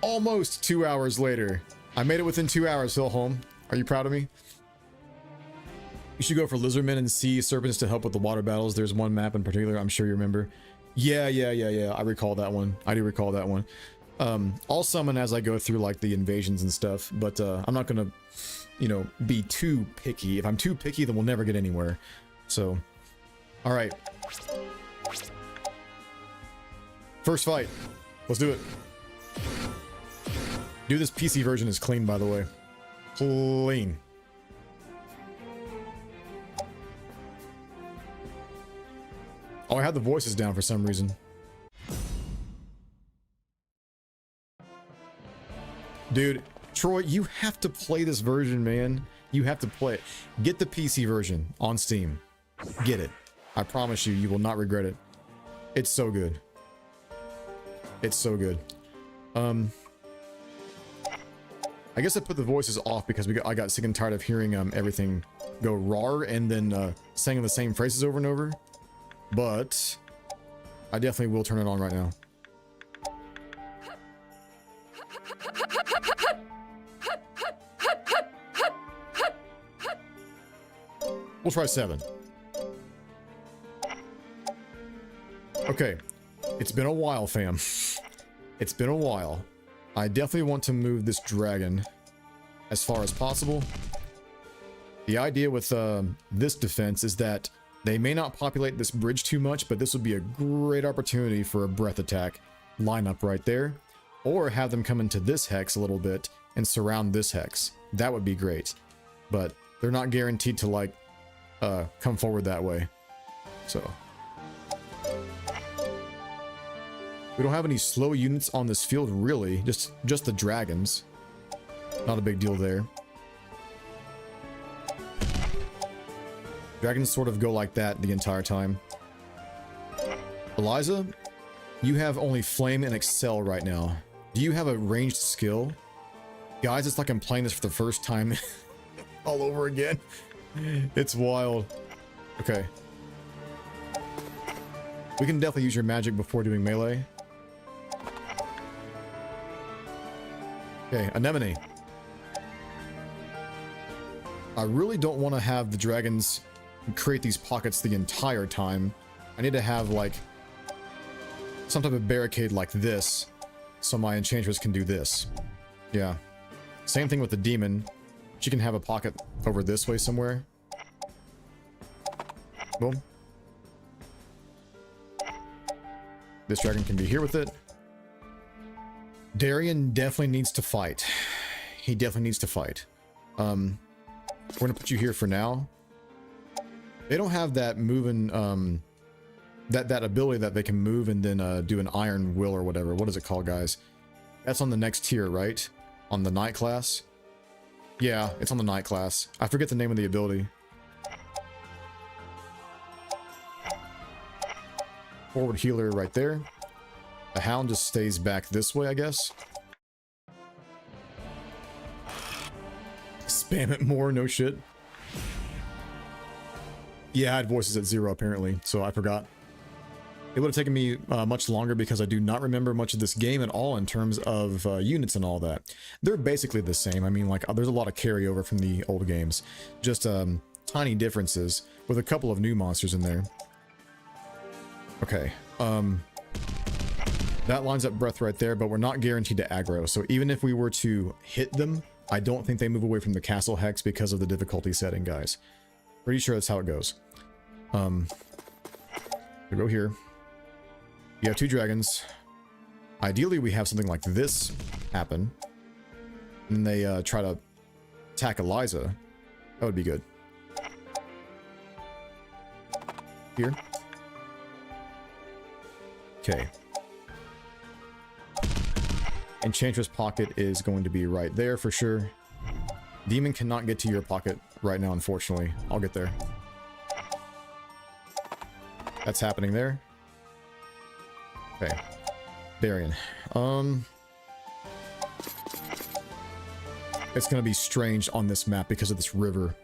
Almost 2 hours later. I made it within 2 hours, Hillholm. Are you proud of me? You should go for lizardmen and sea serpents to help with the water battles. There's one map in particular, I'm sure you remember. Yeah. I recall that one. I do recall that one. I'll summon as I go through like the invasions and stuff, but I'm not gonna, you know, be too picky. If I'm too picky, then we'll never get anywhere. So, all right. First fight. Let's do it. Dude, this PC version is clean, by the way. Clean. Oh, I had the voices down for some reason. Dude, Troy, you have to play this version, man. You have to play it. Get the PC version on Steam. Get it. I promise you, you will not regret it. It's so good. It's so good. I guess I put the voices off because I got sick and tired of hearing everything go rawr and then saying the same phrases over and over. But I definitely will turn it on right now. We'll try 7. Okay. It's been a while, fam. It's been a while. I definitely want to move this dragon as far as possible. The idea with this defense is that they may not populate this bridge too much, but this would be a great opportunity for a breath attack lineup right there. Or have them come into this hex a little bit and surround this hex. That would be great. But they're not guaranteed to like come forward that way. So we don't have any slow units on this field really, just the dragons. Not a big deal there. Dragons sort of go like that the entire time. Eliza, you have only Flame and Excel right now. Do you have a ranged skill? Guys, it's like I'm playing this for the first time all over again. It's wild. Okay. We can definitely use your magic before doing melee. Okay, Anemone. I really don't want to have the dragons create these pockets the entire time. I need to have like some type of barricade like this so my enchantress can do this. Yeah. Same thing with the demon. She can have a pocket over this way somewhere. Boom. This dragon can be here with it. Darian definitely needs to fight. He definitely needs to fight. We're gonna put you here for now. They don't have that moving, that ability that they can move and then do an iron will or whatever. What is it called, guys? That's on the next tier, right? On the night class? Yeah, it's on the night class. I forget the name of the ability. Forward healer right there. The hound just stays back this way, I guess. Spam it more, no shit. Yeah, I had voices at 0 apparently, so I forgot. It would have taken me much longer because I do not remember much of this game at all in terms of units and all that. They're basically the same. I mean, like, there's a lot of carryover from the old games. Just tiny differences with a couple of new monsters in there. Okay. That lines up breath right there, but we're not guaranteed to aggro. So even if we were to hit them, I don't think they move away from the castle hex because of the difficulty setting, guys. Pretty sure that's how it goes. We go here. You have 2 dragons. Ideally, we have something like this happen. And they try to attack Eliza. That would be good. Here. Okay. Enchantress pocket is going to be right there for sure. Demon cannot get to your pocket right now, unfortunately. I'll get there. That's happening there. Okay. Darian. It's gonna be strange on this map because of this river.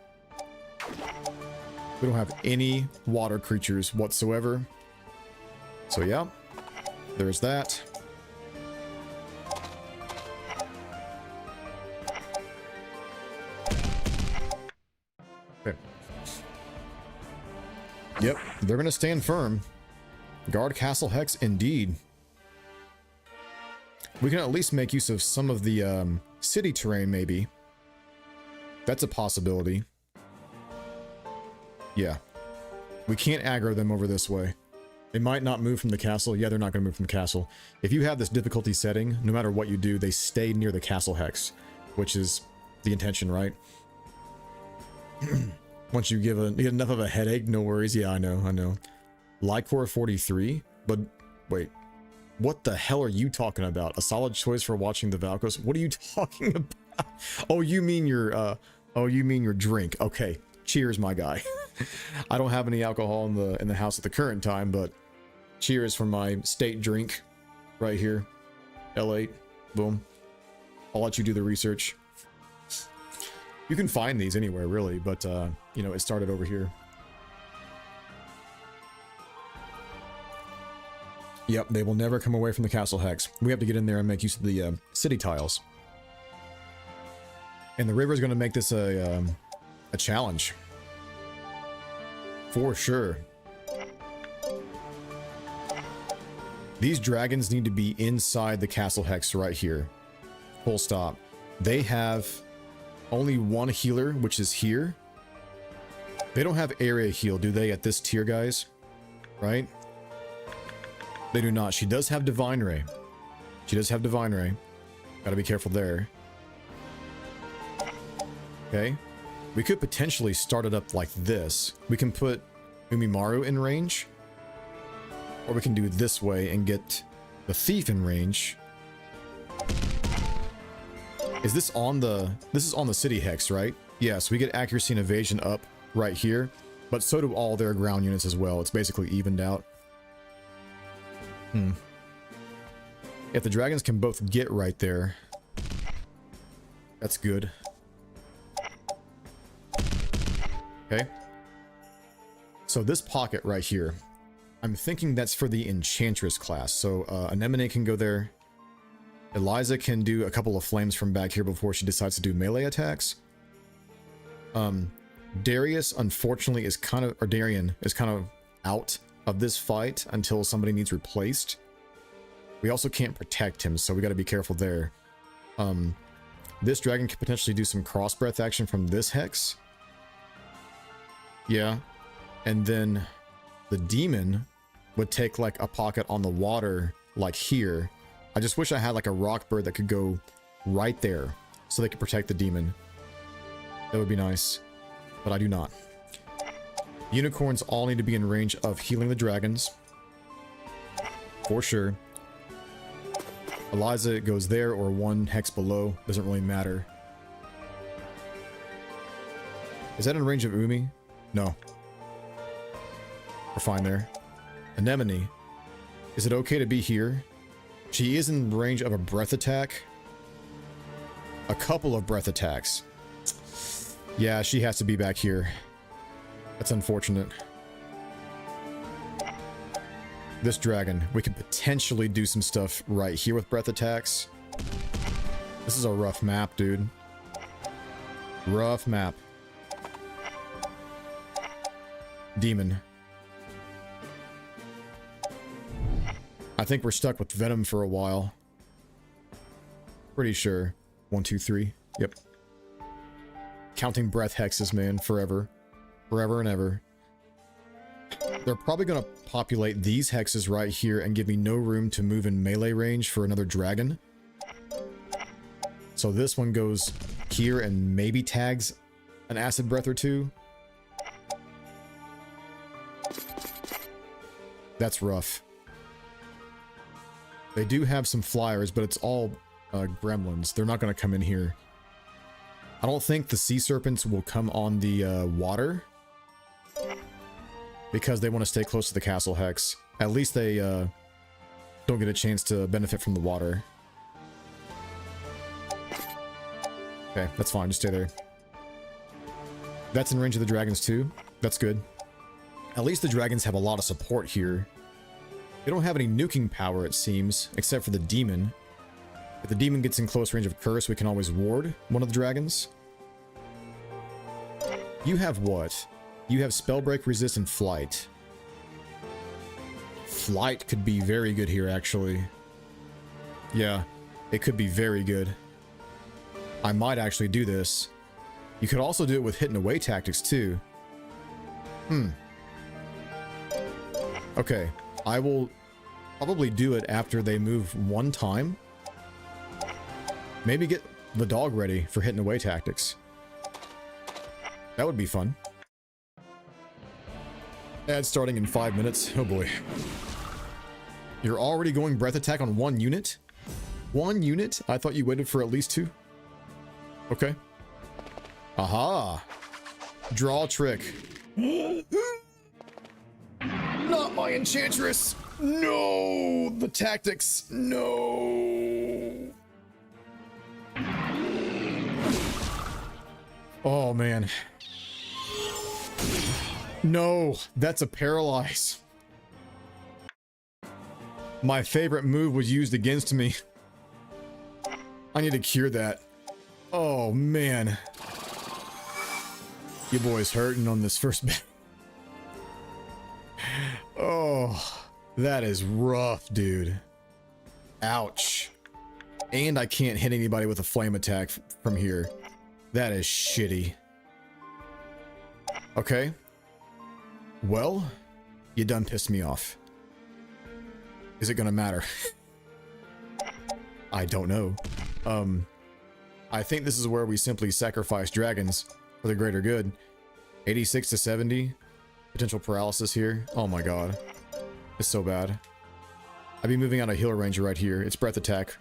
We don't have any water creatures whatsoever. So yeah, there's that. Okay. Yep, they're gonna stand firm. Guard Castle Hex, indeed. We can at least make use of some of the city terrain, maybe. That's a possibility. Yeah. We can't aggro them over this way. They might not move from the castle. Yeah, they're not going to move from the castle. If you have this difficulty setting, no matter what you do, they stay near the castle hex, which is the intention, right? Once you get enough of a headache, no worries. Yeah, I know. Lycor 43, but wait, what the hell are you talking about? A solid choice for watching the Valkos? What are you talking about? Oh, you mean your drink? Okay, cheers, my guy. I don't have any alcohol in the house at the current time, but cheers for my state drink right here. L8, boom. I'll let you do the research. You can find these anywhere, really, but you know, it started over here. Yep, they will never come away from the castle hex. We have to get in there and make use of the city tiles. And the river is going to make this a challenge. For sure. These dragons need to be inside the castle hex right here. Full stop. They have only one healer, which is here. They don't have area heal, do they, at this tier, guys? Right? They do not. She does have Divine Ray. Gotta be careful there. Okay. We could potentially start it up like this. We can put Umimaru in range. Or we can do it this way and get the Thief in range. Is this on the... This is on the city hex, right? Yeah, so we get accuracy and evasion up right here. But so do all their ground units as well. It's basically evened out. If the dragons can both get right there, that's good. Okay. So this pocket right here, I'm thinking that's for the Enchantress class. So Anemone can go there. Eliza can do a couple of flames from back here before she decides to do melee attacks. Darius, unfortunately, is kind of, or Darian is kind of out of this fight until somebody needs replaced. We also can't protect him, so we got to be careful there. This dragon could potentially do some cross breath action from this hex. Yeah. And then the demon would take like a pocket on the water like here. I just wish I had like a rock bird that could go right there so they could protect the demon. That would be nice, but I do not. Unicorns all need to be in range of healing the dragons. For sure. Eliza goes there or one hex below. Doesn't really matter. Is that in range of Umi? No. We're fine there. Anemone. Is it okay to be here? She is in range of a breath attack. A couple of breath attacks. Yeah, she has to be back here. That's unfortunate. This dragon, we could potentially do some stuff right here with breath attacks. This is a rough map, dude. Rough map. Demon. I think we're stuck with Venom for a while. Pretty sure. 1, 2, 3. Yep. Counting breath hexes, man, forever. Forever and ever. They're probably going to populate these hexes right here and give me no room to move in melee range for another dragon. So this one goes here and maybe tags an acid breath or two. That's rough. They do have some flyers, but it's all gremlins. They're not going to come in here. I don't think the sea serpents will come on the water because they want to stay close to the castle hex. At least they don't get a chance to benefit from the water. Okay, that's fine. Just stay there. That's in range of the dragons too. That's good. At least the dragons have a lot of support here. They don't have any nuking power, it seems, except for the demon. If the demon gets in close range of curse, we can always ward one of the dragons. You have what? You have spellbreak, resist, and flight. Flight could be very good here, actually. Yeah, it could be very good. I might actually do this. You could also do it with hit and away tactics, too. Okay, I will probably do it after they move one time. Maybe get the dog ready for hit and away tactics. That would be fun. Ad starting in 5 minutes. Oh boy. You're already going breath attack on 1 unit? 1 unit? I thought you waited for at least 2. Okay. Aha! Draw trick. Not my enchantress! No! The tactics! No! Oh, man. No, that's a paralyze. My favorite move was used against me. I need to cure that. Oh, man. Your boy's hurting on this first bit. Oh, that is rough, dude. Ouch. And I can't hit anybody with a flame attack from here. That is shitty. Okay. Well, you done pissed me off. Is it gonna matter? I don't know. I think this is where we simply sacrifice dragons for the greater good. 86 to 70. Potential paralysis here. Oh my god. It's so bad. I'd be moving out a heal ranger right here. It's breath attack.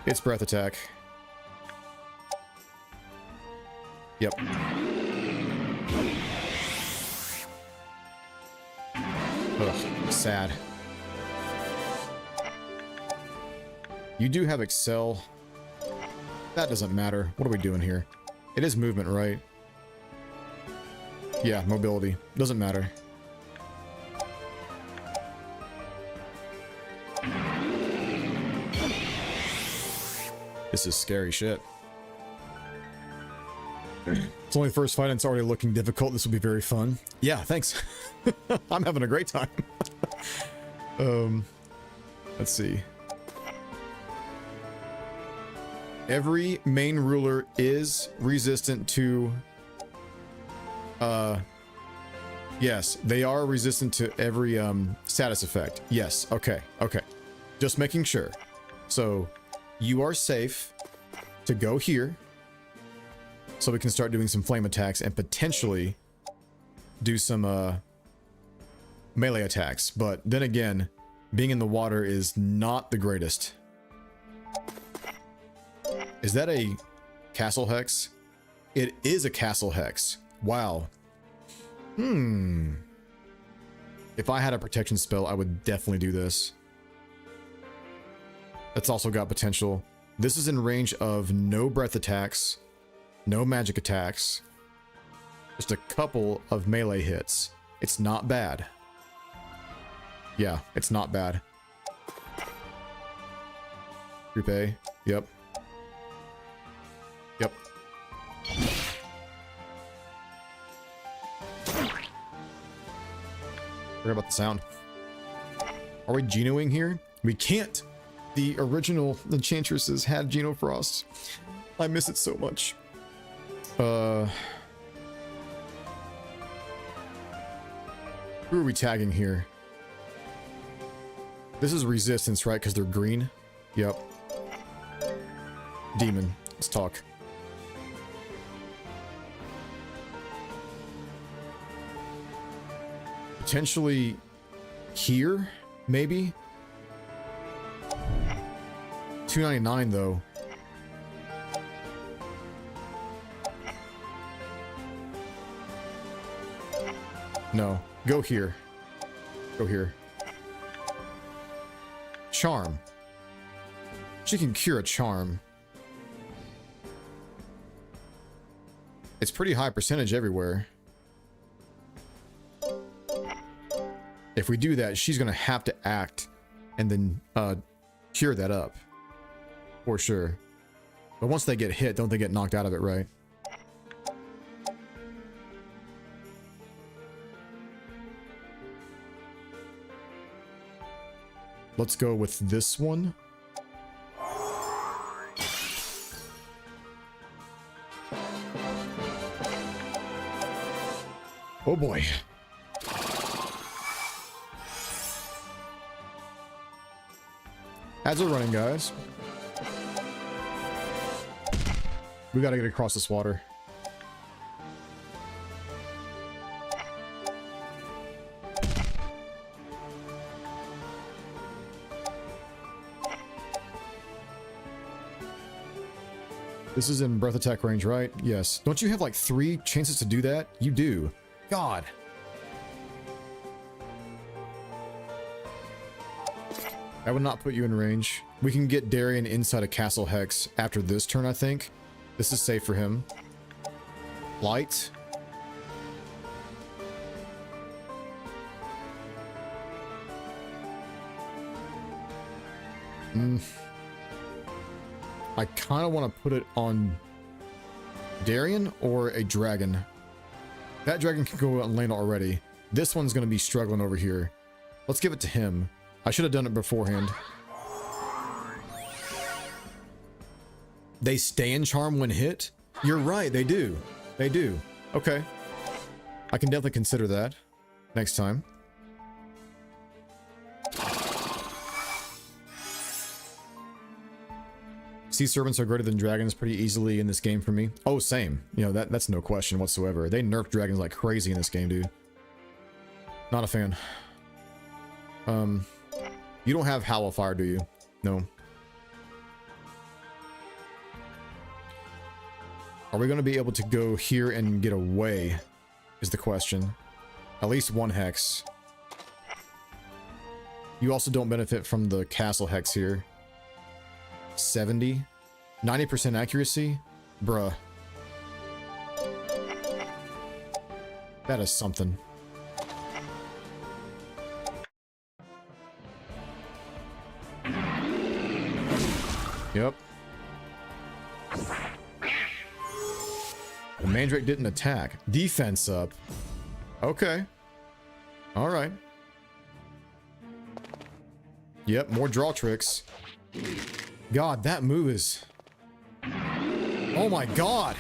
It's breath attack. Yep. Ugh, sad. You do have Excel. That doesn't matter. What are we doing here? It is movement, right? Yeah, mobility. Doesn't matter. This is scary shit. It's only the first fight and it's already looking difficult. This will be very fun. Yeah, thanks. I'm having a great time. Let's see. Every main ruler is resistant to... yes, they are resistant to every status effect. Yes, okay, okay. Just making sure. So, you are safe to go here. So we can start doing some flame attacks and potentially do some melee attacks. But then again, being in the water is not the greatest. Is that a castle hex? It is a castle hex. Wow. If I had a protection spell, I would definitely do this. That's also got potential. This is in range of no breath attacks, no magic attacks. Just a couple of melee hits. It's not bad. Yeah, it's not bad. Group A. Yep. Yep. Forgot about the sound. Are we genoing here? We can't. The original enchantresses had Geno Frost. I miss it so much. Who are we tagging here? This is resistance, right? Because they're green. Yep. Demon. Let's talk. Potentially here, maybe. 299 though. No, go here. Go here. Charm. She can cure a charm. It's pretty high percentage everywhere. If we do that, she's gonna have to act and then cure that up. For sure. But once they get hit, don't they get knocked out of it, right? Let's go with this one. Oh boy. Ads are running, guys. We gotta get across this water. This is in breath attack range, right? Yes. Don't you have like 3 chances to do that? You do. God. I would not put you in range. We can get Darian inside a castle hex after this turn, I think. This is safe for him. Light. I kind of want to put it on Darian or a dragon. That dragon can go out and land already. This one's going to be struggling over here. Let's give it to him. I should have done it beforehand. They stay in charm when hit? You're right, they do. They do. Okay. I can definitely consider that next time. Sea serpents are greater than dragons pretty easily in this game for me. Oh, same. You know, that's no question whatsoever. They nerf dragons like crazy in this game, dude. Not a fan. You don't have Howl of Fire, do you? No. Are we going to be able to go here and get away? Is the question. At least one hex. You also don't benefit from the castle hex here. 70? 90% accuracy? Bruh. That is something. Yep. The Mandrake didn't attack. Defense up. Okay. Alright. Yep, more draw tricks. God, that move is... Oh my god!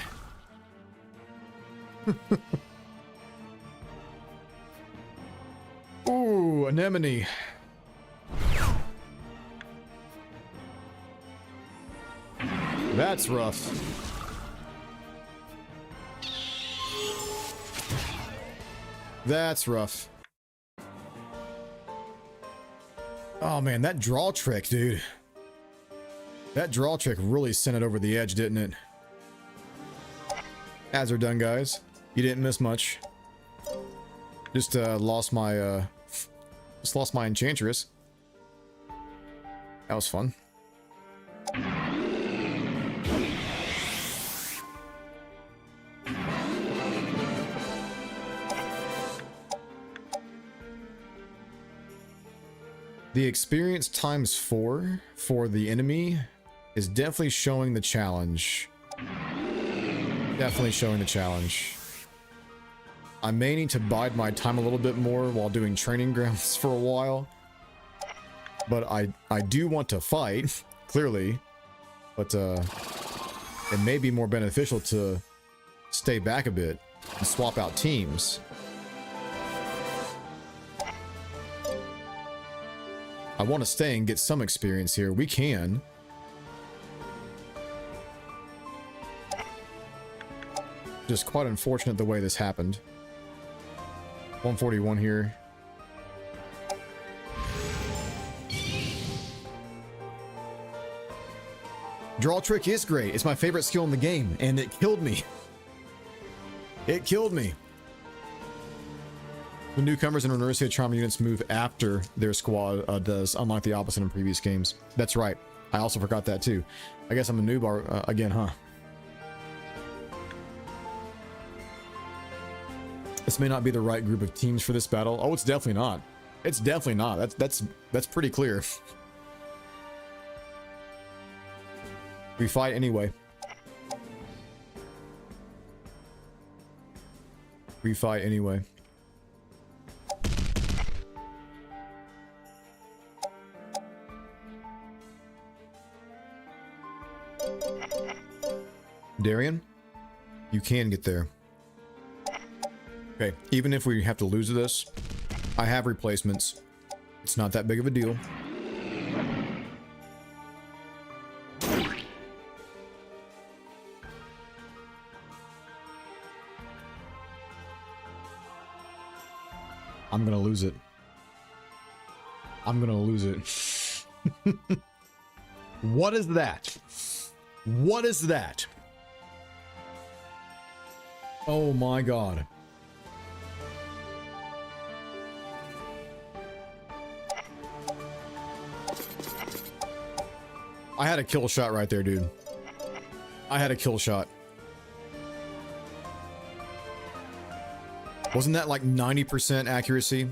Ooh, anemone. That's rough. That's rough. Oh man, that draw trick, dude. That draw trick really sent it over the edge, didn't it? Ads are done, guys. You didn't miss much. Just lost my enchantress. That was fun. The experience times 4 for the enemy is definitely showing the challenge. Definitely showing the challenge. I may need to bide my time a little bit more while doing training grounds for a while. But I do want to fight, clearly. But it may be more beneficial to stay back a bit and swap out teams. I want to stay and get some experience here. We can. Just quite unfortunate the way this happened. 141 here. Draw trick is great. It's my favorite skill in the game, and it killed me. It killed me. The newcomers in Runersia trauma units move after their squad does, unlike the opposite in previous games. That's right. I also forgot that too. I guess I'm a noob again, huh? This may not be the right group of teams for this battle. Oh, it's definitely not. It's definitely not. That's pretty clear. We fight anyway. We fight anyway. Darian, you can get there. Okay, even if we have to lose this, I have replacements. It's not that big of a deal. I'm gonna lose it. I'm gonna lose it. What is that? What is that? Oh my god. I had a kill shot right there, dude. I had a kill shot. Wasn't that like 90% accuracy?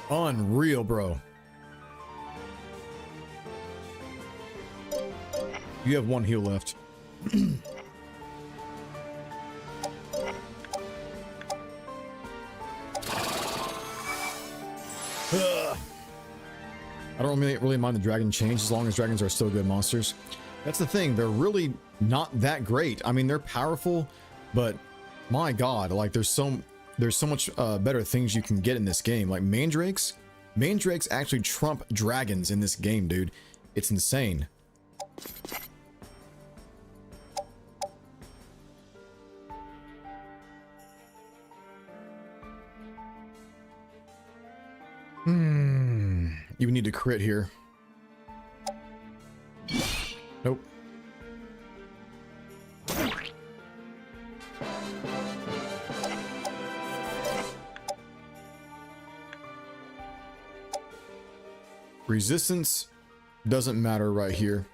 Unreal, bro. You have one heal left. I don't really mind the dragon change as long as dragons are still good monsters. That's the thing, they're really not that great. I mean, they're powerful, but my god, like there's so much better things you can get in this game. Like mandrakes actually trump dragons in this game, dude. It's insane. You need to crit here. Nope. Resistance doesn't matter right here.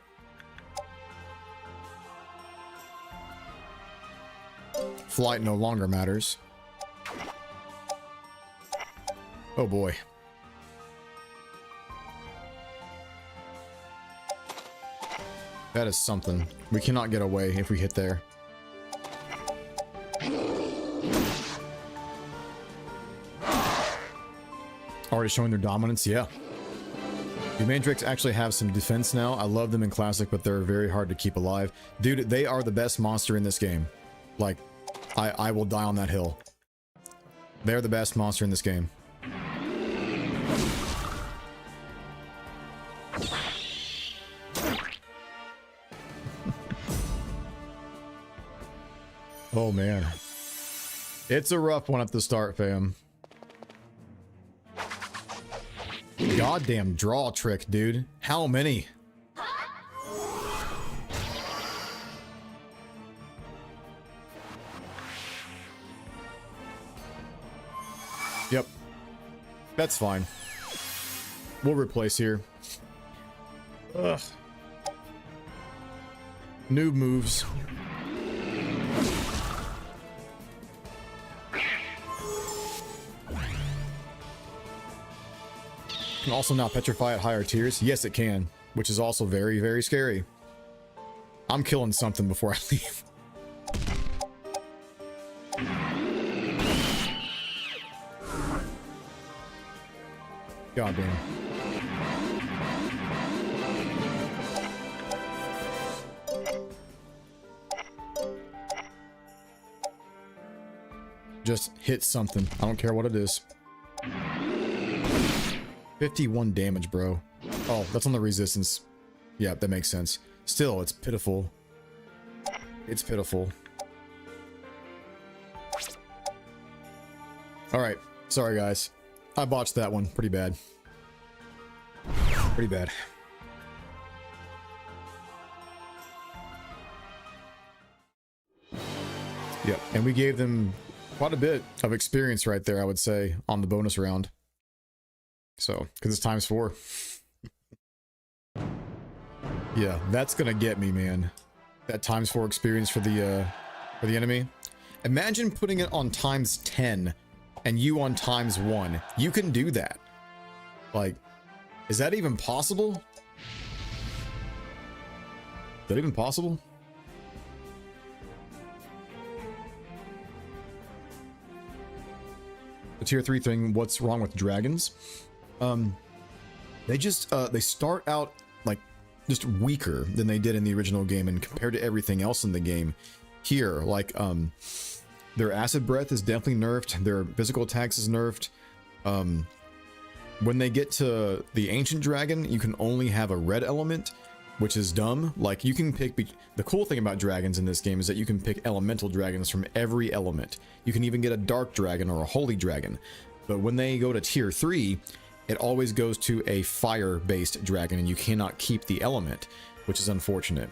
Flight no longer matters. Oh boy. That is something. We cannot get away if we hit there. Already showing their dominance, yeah. The mandrakes actually have some defense now. I love them in Classic, but they're very hard to keep alive. Dude, they are the best monster in this game. Like, I will die on that hill. They're the best monster in this game. Oh man, it's a rough one at the start, fam. Goddamn draw trick, dude. How many? Yep, that's fine. We'll replace here. Ugh. Noob moves. can also now petrify at higher tiers. Yes, it can, which is also very, very scary. I'm killing something before I leave. God damn. Just hit something. I don't care what it is. 51 damage, bro. Oh, that's on the resistance. Yeah, that makes sense. Still, it's pitiful. It's pitiful. Alright. Sorry, guys. I botched that one. Pretty bad. Pretty bad. Yep. And we gave them quite a bit of experience right there, I would say, on the bonus round. So, because it's ×4. Yeah, that's gonna get me, man. That ×4 experience for the enemy. Imagine putting it on ×10 and you on ×1. You can do that. Like, is that even possible? Is that even possible? The tier 3 thing, what's wrong with dragons? They just they start out like just weaker than they did in the original game, and compared to everything else in the game here, like their acid breath is definitely nerfed, their physical attacks is nerfed. When they get to the ancient dragon, you can only have a red element, which is dumb. Like, you can pick the cool thing about dragons in this game is that you can pick elemental dragons from every element. You can even get a dark dragon or a holy dragon. But when they go to tier 3, it always goes to a fire-based dragon, and you cannot keep the element, which is unfortunate.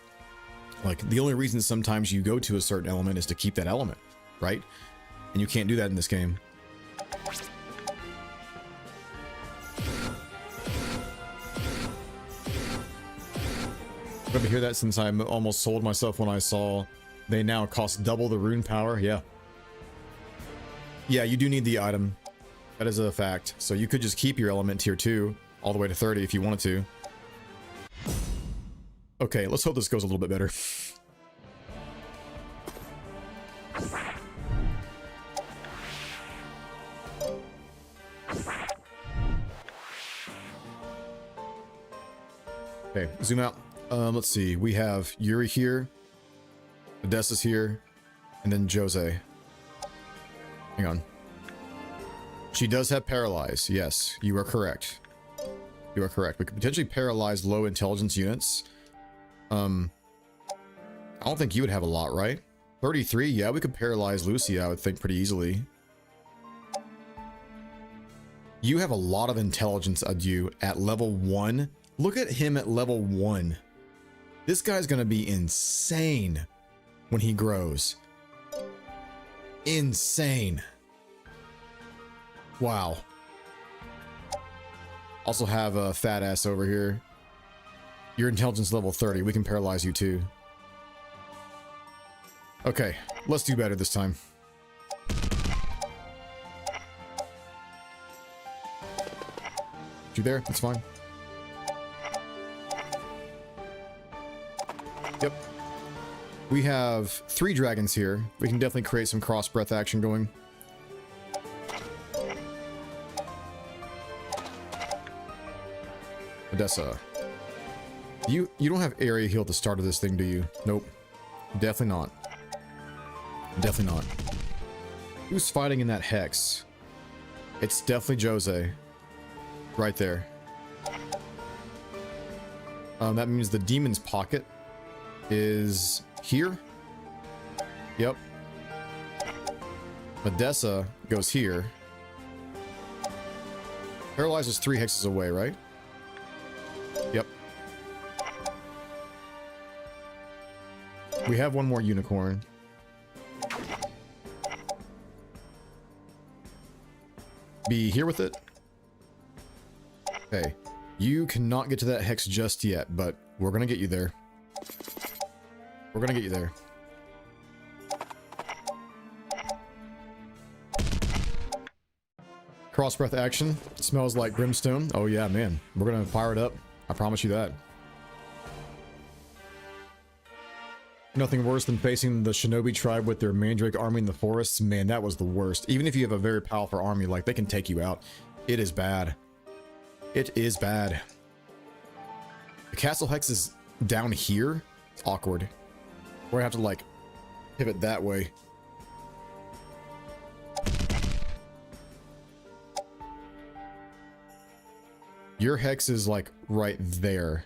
Like, the only reason sometimes you go to a certain element is to keep that element, right? And you can't do that in this game. Glad to hear that, since I almost sold myself when I saw they now cost double the rune power. Yeah. Yeah, you do need the item. That is a fact. So you could just keep your element tier 2 all the way to 30 if you wanted to. Okay, let's hope this goes a little bit better. Okay, zoom out. Let's see. We have Yuri here, Odessa's here, and then Jose. Hang on. She does have paralyze. Yes, you are correct. You are correct. We could potentially paralyze low intelligence units. I don't think you would have a lot, right? 33, yeah, we could paralyze Lucia, I would think, pretty easily. You have a lot of intelligence, Adieu, at level 1. Look at him at level 1. This guy's gonna be insane when he grows. Insane. Wow. Also have a fat ass over here. Your intelligence level 30. We can paralyze you too. Okay, let's do better this time. You there? That's fine. Yep. We have 3 dragons here. We can definitely create some cross breath action going. Odessa. You don't have area heal at the start of this thing, do you? Nope. Definitely not. Definitely not. Who's fighting in that hex? It's definitely Jose. Right there. That means the demon's pocket is here. Yep. Odessa goes here. Paralyzed is 3 hexes away, right? Yep. We have one more unicorn. Be here with it. Okay. You cannot get to that hex just yet, but we're gonna get you there. We're gonna get you there. Cross breath action. Smells like brimstone. Oh yeah, man. We're gonna fire it up. I promise you that. Nothing worse than facing the shinobi tribe with their mandrake army in the forests. Man, that was the worst. Even if you have a very powerful army, like, they can take you out. It is bad. It is bad. The castle hex is down here. It's awkward. We're gonna have to, like, pivot that way. Your hex is, like, right there,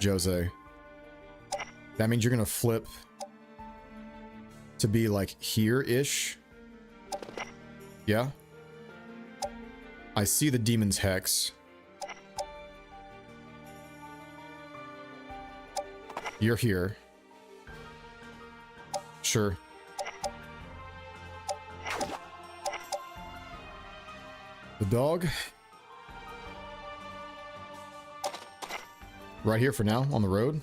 Jose. That means you're gonna flip to be like here-ish. Yeah. I see the demon's hex. You're here. Sure. The dog. Right here for now, on the road.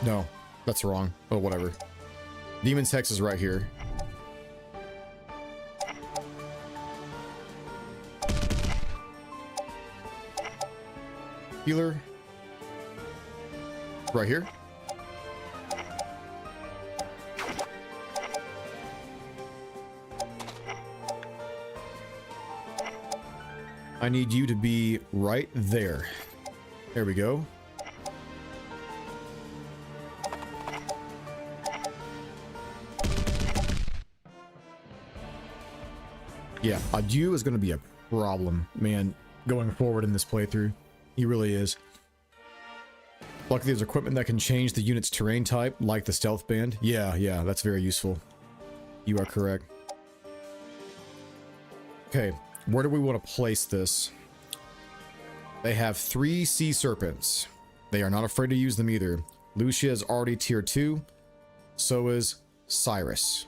No, that's wrong. Oh, whatever. Demon's hex is right here. Healer. Right here. I need you to be right there. There we go. Yeah, Adieu is going to be a problem, man, going forward in this playthrough. He really is. Luckily, there's equipment that can change the unit's terrain type, like the stealth band. Yeah, that's very useful. You are correct. Okay, where do we want to place this? They have 3 sea serpents. They are not afraid to use them either. Lucia is already tier 2. So is Cyrus.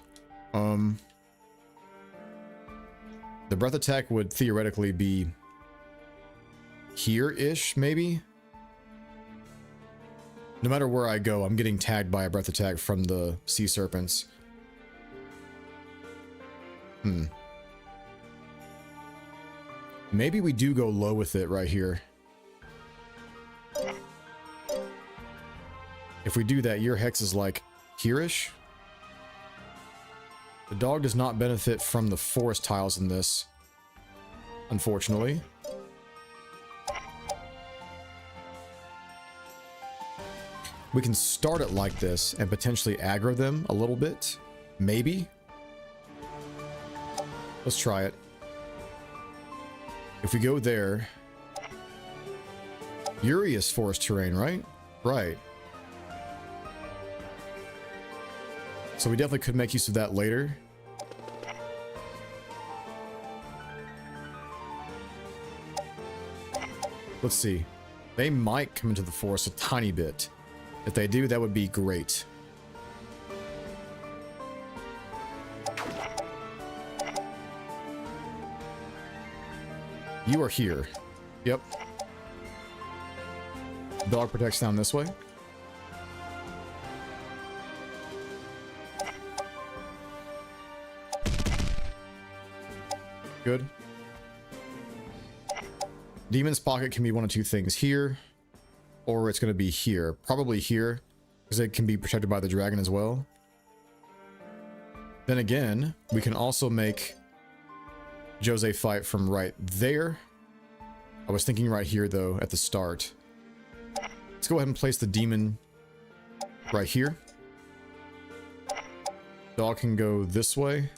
The breath attack would theoretically be here-ish, maybe? No matter where I go, I'm getting tagged by a breath attack from the sea serpents. Maybe we do go low with it right here. If we do that, your hex is like here-ish. The dog does not benefit from the forest tiles in this, unfortunately. We can start it like this and potentially aggro them a little bit. Maybe. Let's try it. If we go there... Yuri is forest terrain, right? Right. So we definitely could make use of that later. Let's see. They might come into the forest a tiny bit. If they do, that would be great. You are here. Yep. Dog protects down this way. Good. Demon's Pocket can be one of 2 things. Here, or it's going to be here. Probably here, because it can be protected by the dragon as well. Then again, we can also make Jose fight from right there. I was thinking right here, though, at the start. Let's go ahead and place the demon right here. Dog can go this way.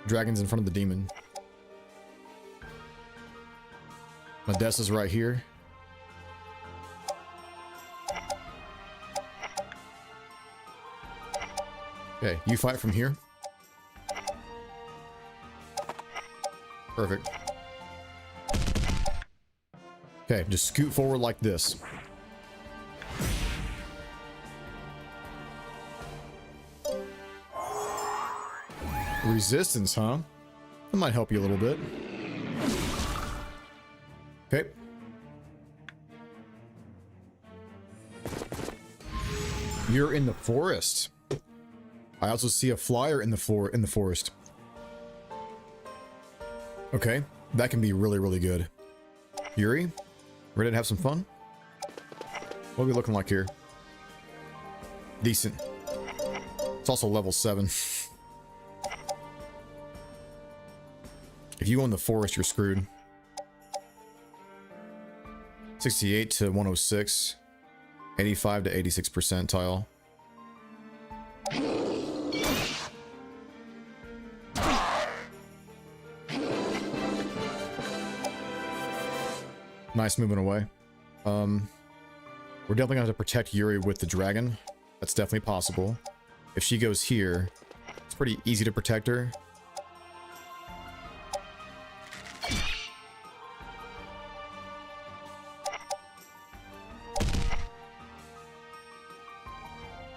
Dragon's in front of the demon. Modesta's right here. Okay, you fight from here. Perfect. Okay, just scoot forward like this. Resistance, huh? That might help you a little bit. Okay. You're in the forest. I also see a flyer in the forest. Okay, that can be really, really good. Yuri, ready to have some fun? What are we looking like here? Decent. It's also level 7. If you own the forest, you're screwed. 68 to 106. 85 to 86 percentile. Nice moving away. We're definitely gonna have to protect Yuri with the dragon. That's definitely possible. If she goes here, it's pretty easy to protect her.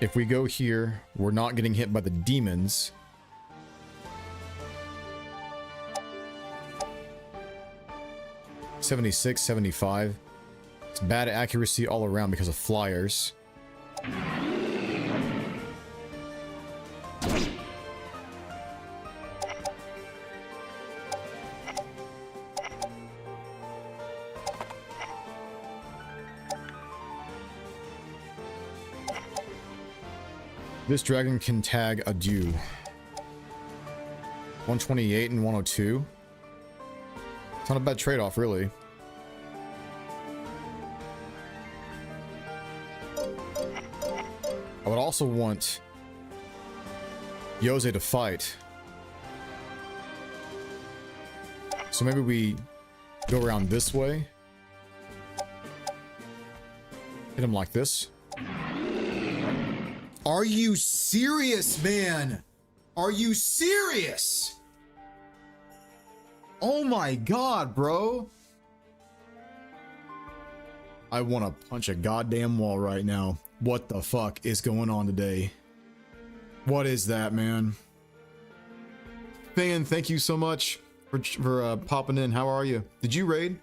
If we go here, we're not getting hit by the demons. $76, $75. It's bad accuracy all around because of flyers. This dragon can tag a dew. 128 and 102. It's not a bad trade-off, really. I would also want Yose to fight. So maybe we go around this way. Hit him like this. Are you serious, man? Are you serious? Oh my god, bro. I want to punch a goddamn wall right now. What the fuck is going on today? What is that, man? Fan, thank you so much for popping in. How are you? Did you raid?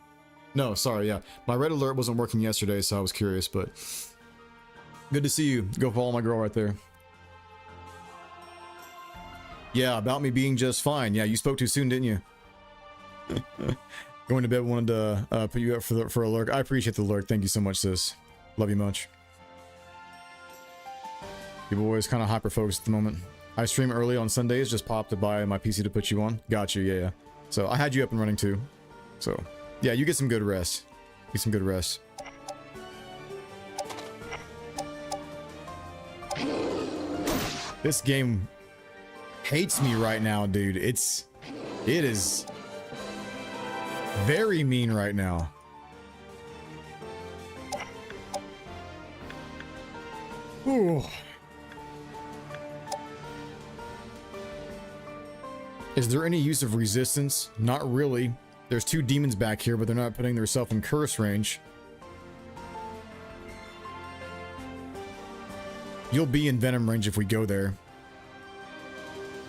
No, sorry, yeah. My red alert wasn't working yesterday, so I was curious, but good to see you. Go follow my girl right there. Yeah, about me being just fine. Yeah, you spoke too soon, didn't you? Going to bed, wanted to put you up for a lurk. I appreciate the lurk. Thank you so much, sis. Love you much. People always kind of hyper focused at the moment. I stream early on Sundays. Just popped to buy my PC to put you on. Got you. Yeah. So I had you up and running too. So yeah, you get some good rest. Get some good rest. This game hates me right now, dude. It is very mean right now. Ooh. Is there any use of resistance? Not really. There's two demons back here, but they're not putting themselves in curse range. You'll be in venom range if we go there.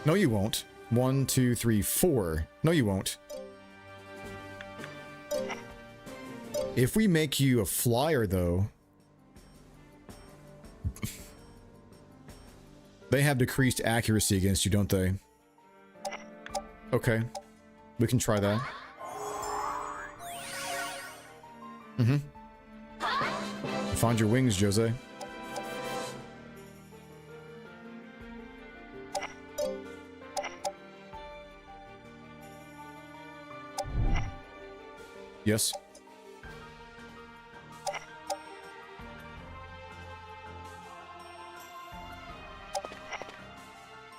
No, you won't. 1, 2, 3, 4. No, you won't. If we make you a flyer, though, they have decreased accuracy against you, don't they? Okay. We can try that. Find your wings, Jose. Yes.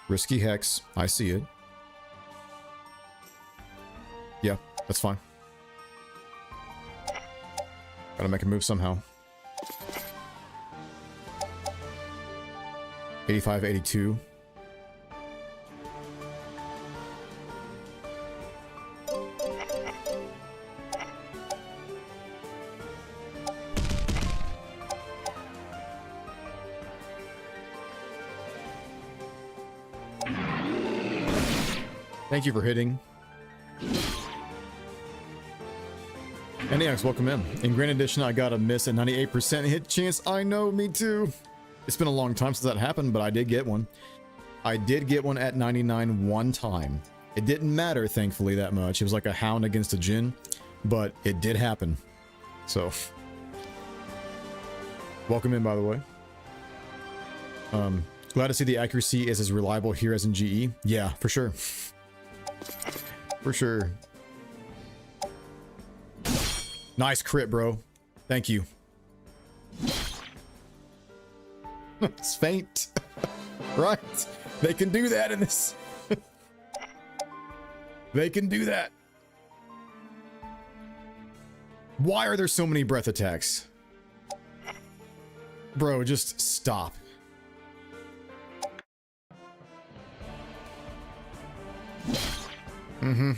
Risky hex. I see it. Yeah, that's fine. Gotta make a move somehow. 85, 82. Thank you for hitting. NEX, welcome in. In Grand Edition, I got a miss at 98% hit chance. I know, me too. It's been a long time since that happened, but I did get one. I did get one at 99 one time. It didn't matter, thankfully, that much. It was like a hound against a djinn, but it did happen. So, welcome in, by the way. Glad to see the accuracy is as reliable here as in GE. Yeah, for sure. For sure. Nice crit, bro. Thank you. It's faint. Right. They can do that in this. They can do that. Why are there so many breath attacks? Bro, just stop. Mm-hmm.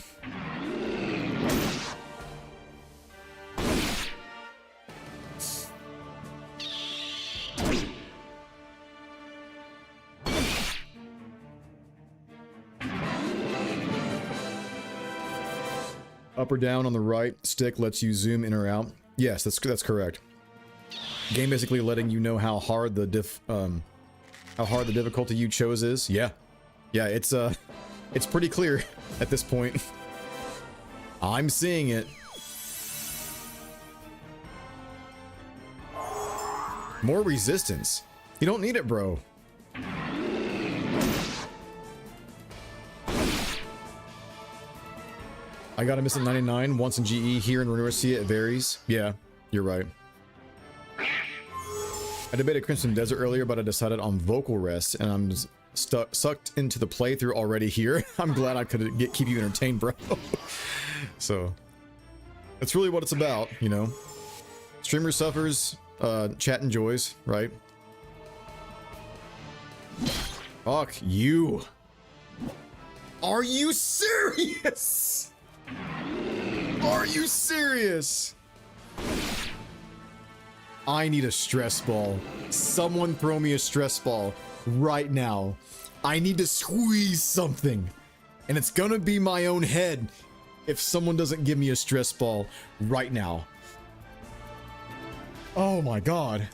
Up or down on the right stick lets you zoom in or out. Yes, that's correct. Game basically letting you know how hard the difficulty you chose is. Yeah. Yeah, it's pretty clear at this point. I'm seeing it. More resistance. You don't need it, bro. I got a miss at 99 once in GE. Here in Runersia it varies. Yeah, you're right. I debated Crimson Desert earlier, but I decided on Vocal Rest, and I'm sucked into the playthrough already here. I'm glad I could keep you entertained, bro. So, that's really what it's about, you know. Streamer suffers, chat enjoys, right? Fuck you. Are you serious? Are you serious? I need a stress ball. Someone throw me a stress ball right now. I need to squeeze something. And it's gonna be my own head if someone doesn't give me a stress ball right now. Oh my god.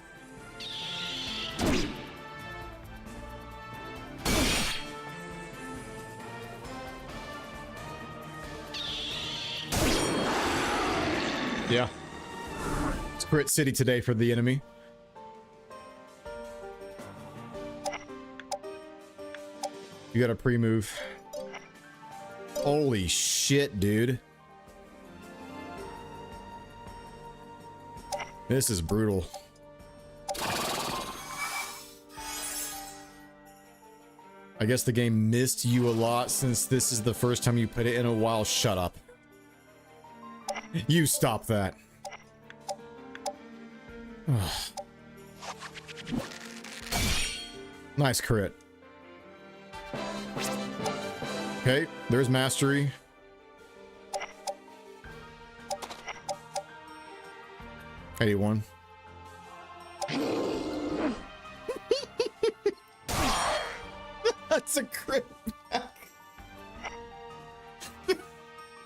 Yeah. It's crit city today for the enemy. You got a pre-move. Holy shit, dude. This is brutal. I guess the game missed you a lot since this is the first time you played it in a while. Shut up. You stop that. Nice crit. Okay, there's mastery. $81. That's a crit back.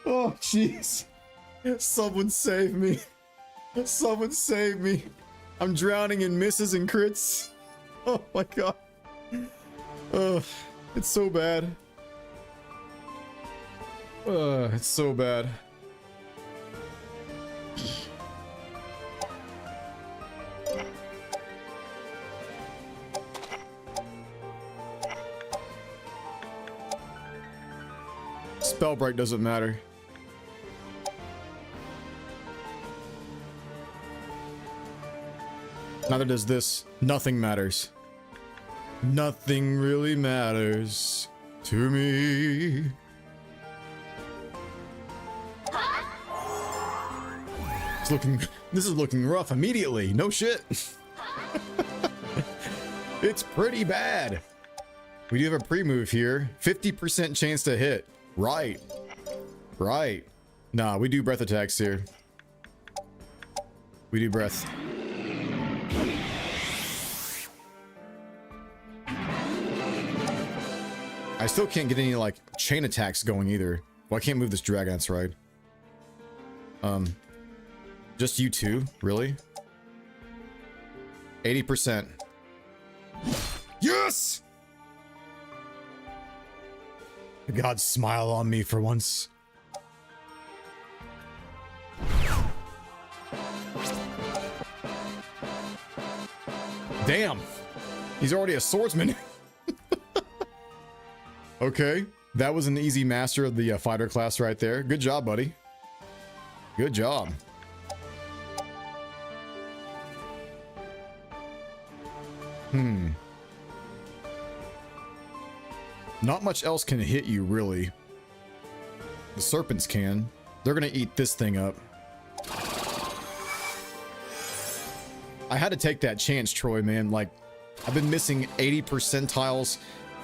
Oh, jeez. Someone save me. Someone save me. I'm drowning in misses and crits. Oh my god. It's so bad. It's so bad. Spell break doesn't matter. Neither does this. Nothing matters. Nothing really matters to me. This is looking rough immediately. No shit. It's pretty bad. We do have a pre-move here. 50% chance to hit. Right. Right. Nah, we do breath attacks here. We do breath. I still can't get any, like, chain attacks going either. Well, I can't move this dragon, that's right. Just you two? Really? 80%. Yes! God, smile on me for once. Damn. He's already a swordsman. Okay. That was an easy master of the fighter class right there. Good job, buddy. Good job. Not much else can hit you, really. The serpents can. They're gonna eat this thing up. I had to take that chance, Troy, man. Like, I've been missing 80 percentiles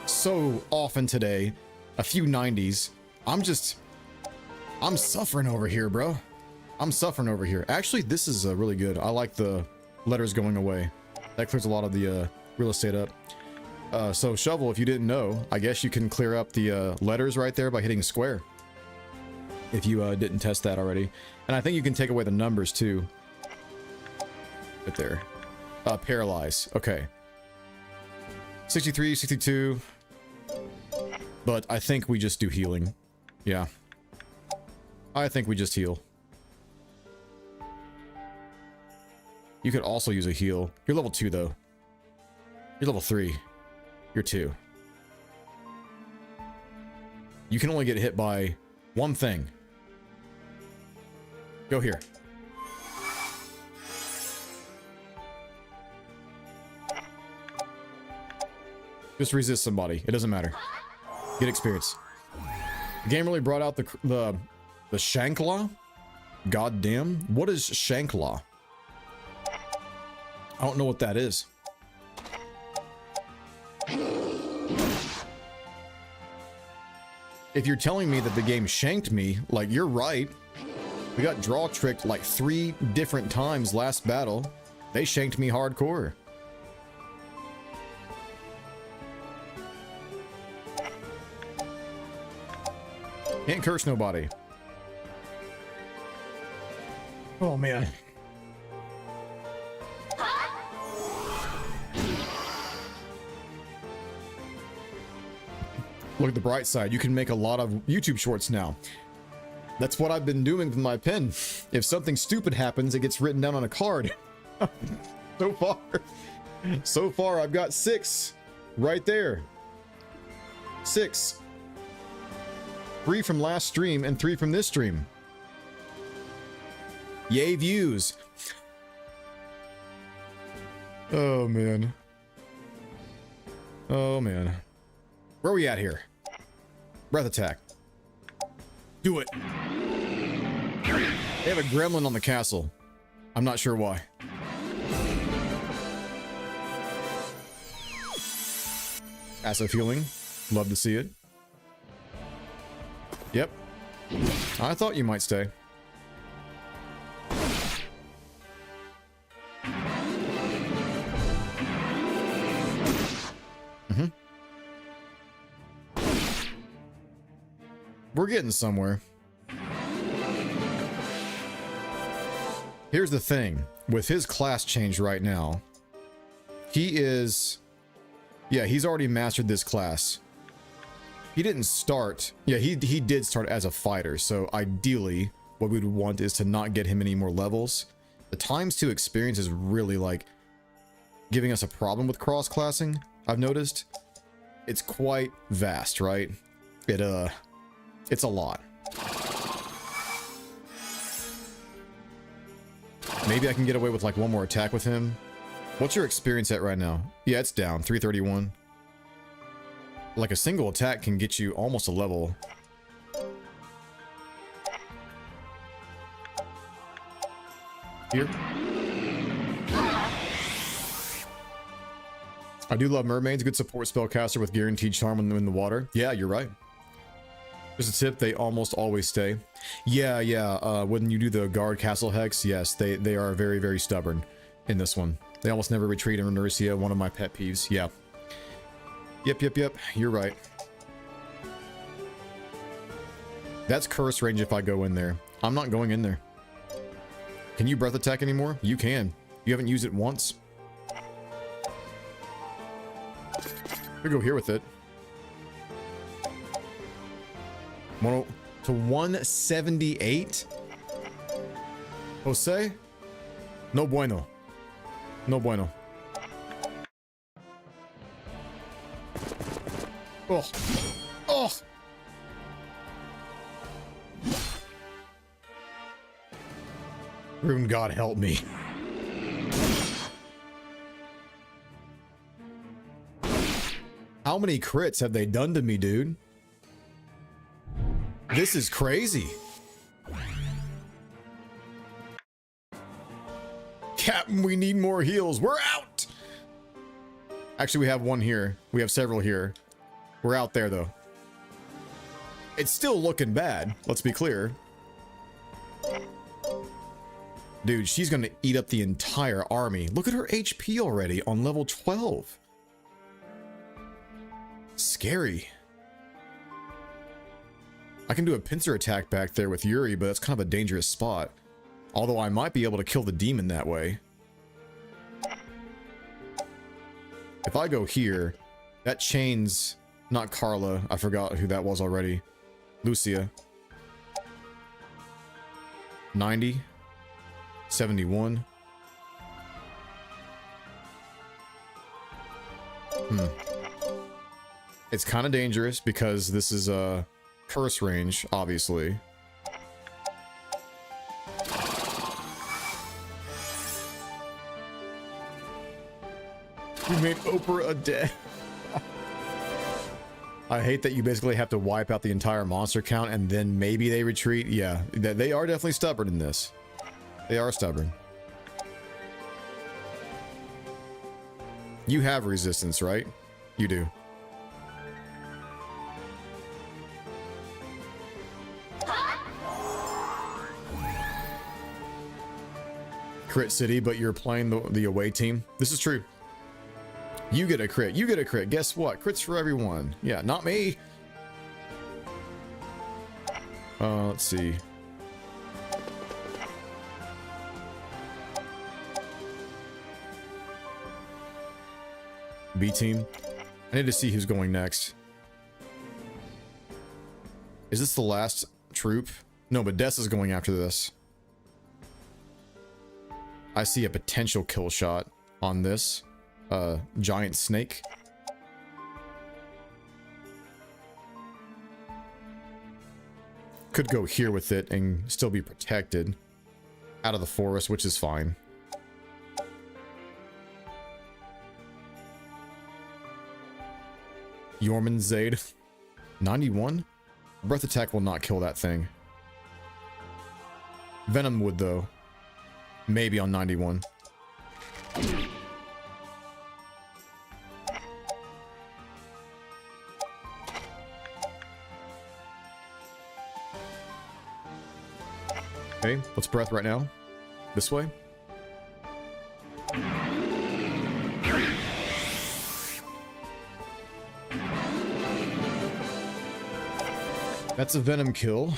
so often today. A few 90s. I'm suffering over here, bro. I'm suffering over here. Actually, this is really good. I like the letters going away. That clears a lot of the real estate up. So Shovel, if you didn't know, I guess you can clear up the letters right there by hitting square. If you didn't test that already. And I think you can take away the numbers too. Right there. Paralyze. Okay. 63, 62. But I think we just do healing. Yeah. I think we just heal. You could also use a heal. You're level 2 though. You're level 3. You're 2. You can only get hit by one thing. Go here. Just resist somebody. It doesn't matter. Get experience. The game really brought out the Shankla. God damn. What is Shankla? I don't know what that is. If you're telling me that the game shanked me, like, you're right. We got draw tricked like 3 different times last battle. They shanked me hardcore. Can't curse nobody. Oh man. Look at the bright side. You can make a lot of YouTube shorts now. That's what I've been doing with my pen. If something stupid happens, it gets written down on a card. So far, I've got 6 right there. 6. 3 from last stream and 3 from this stream. Yay, views. Oh, man. Oh, man. Where are we at here? Breath attack. Do it. They have a gremlin on the castle. I'm not sure why. Passive healing. Love to see it. Yep. I thought you might stay. We're getting somewhere. Here's the thing. With his class change right now, he is... Yeah, he's already mastered this class. He didn't start... Yeah, he did start as a fighter, so ideally, what we'd want is to not get him any more levels. The times to experience is really, like, giving us a problem with cross-classing, I've noticed. It's quite vast, right? It's a lot. Maybe I can get away with like one more attack with him. What's your experience at right now? Yeah, it's down. 331. Like a single attack can get you almost a level. Here. I do love mermaids. Good support spellcaster with guaranteed charm when in the water. Yeah, you're right. There's a tip, they almost always stay. Yeah, when you do the guard castle hex, yes, they are very, very stubborn in this one. They almost never retreat in Runersia, one of my pet peeves, yeah. Yep, you're right. That's curse range if I go in there. I'm not going in there. Can you breath attack anymore? You can. You haven't used it once. We'll go here with it. Mono to 178. Jose? No bueno. No bueno. Oh. Oh. Rune God help me. How many crits have they done to me, dude? This is crazy. Captain, we need more heals. We're out. Actually, we have one here. We have several here. We're out there, though. It's still looking bad. Let's be clear. Dude, she's gonna eat up the entire army. Look at her HP already on level 12. Scary. I can do a pincer attack back there with Yuri, but that's kind of a dangerous spot. Although I might be able to kill the demon that way. If I go here, that chains... Not Carla. I forgot who that was already. Lucia. 90. 71. It's kind of dangerous because this is a curse range, obviously. You made Oprah a dead. I hate that you basically have to wipe out the entire monster count and then maybe they retreat. Yeah, they are definitely stubborn in this. They are stubborn. You have resistance, right? You do. Crit City, but you're playing the away team. This is true. You get a crit. You get a crit. Guess what? Crits for everyone. Yeah, not me. Let's see. B team. I need to see who's going next. Is this the last troop? No, but Des is going after this. I see a potential kill shot on this. Giant snake. Could go here with it and still be protected out of the forest, which is fine. Yorman Zaid. 91? Breath attack will not kill that thing. Venom would, though. Maybe on 91. Okay, let's breath right now. This way. That's a venom kill.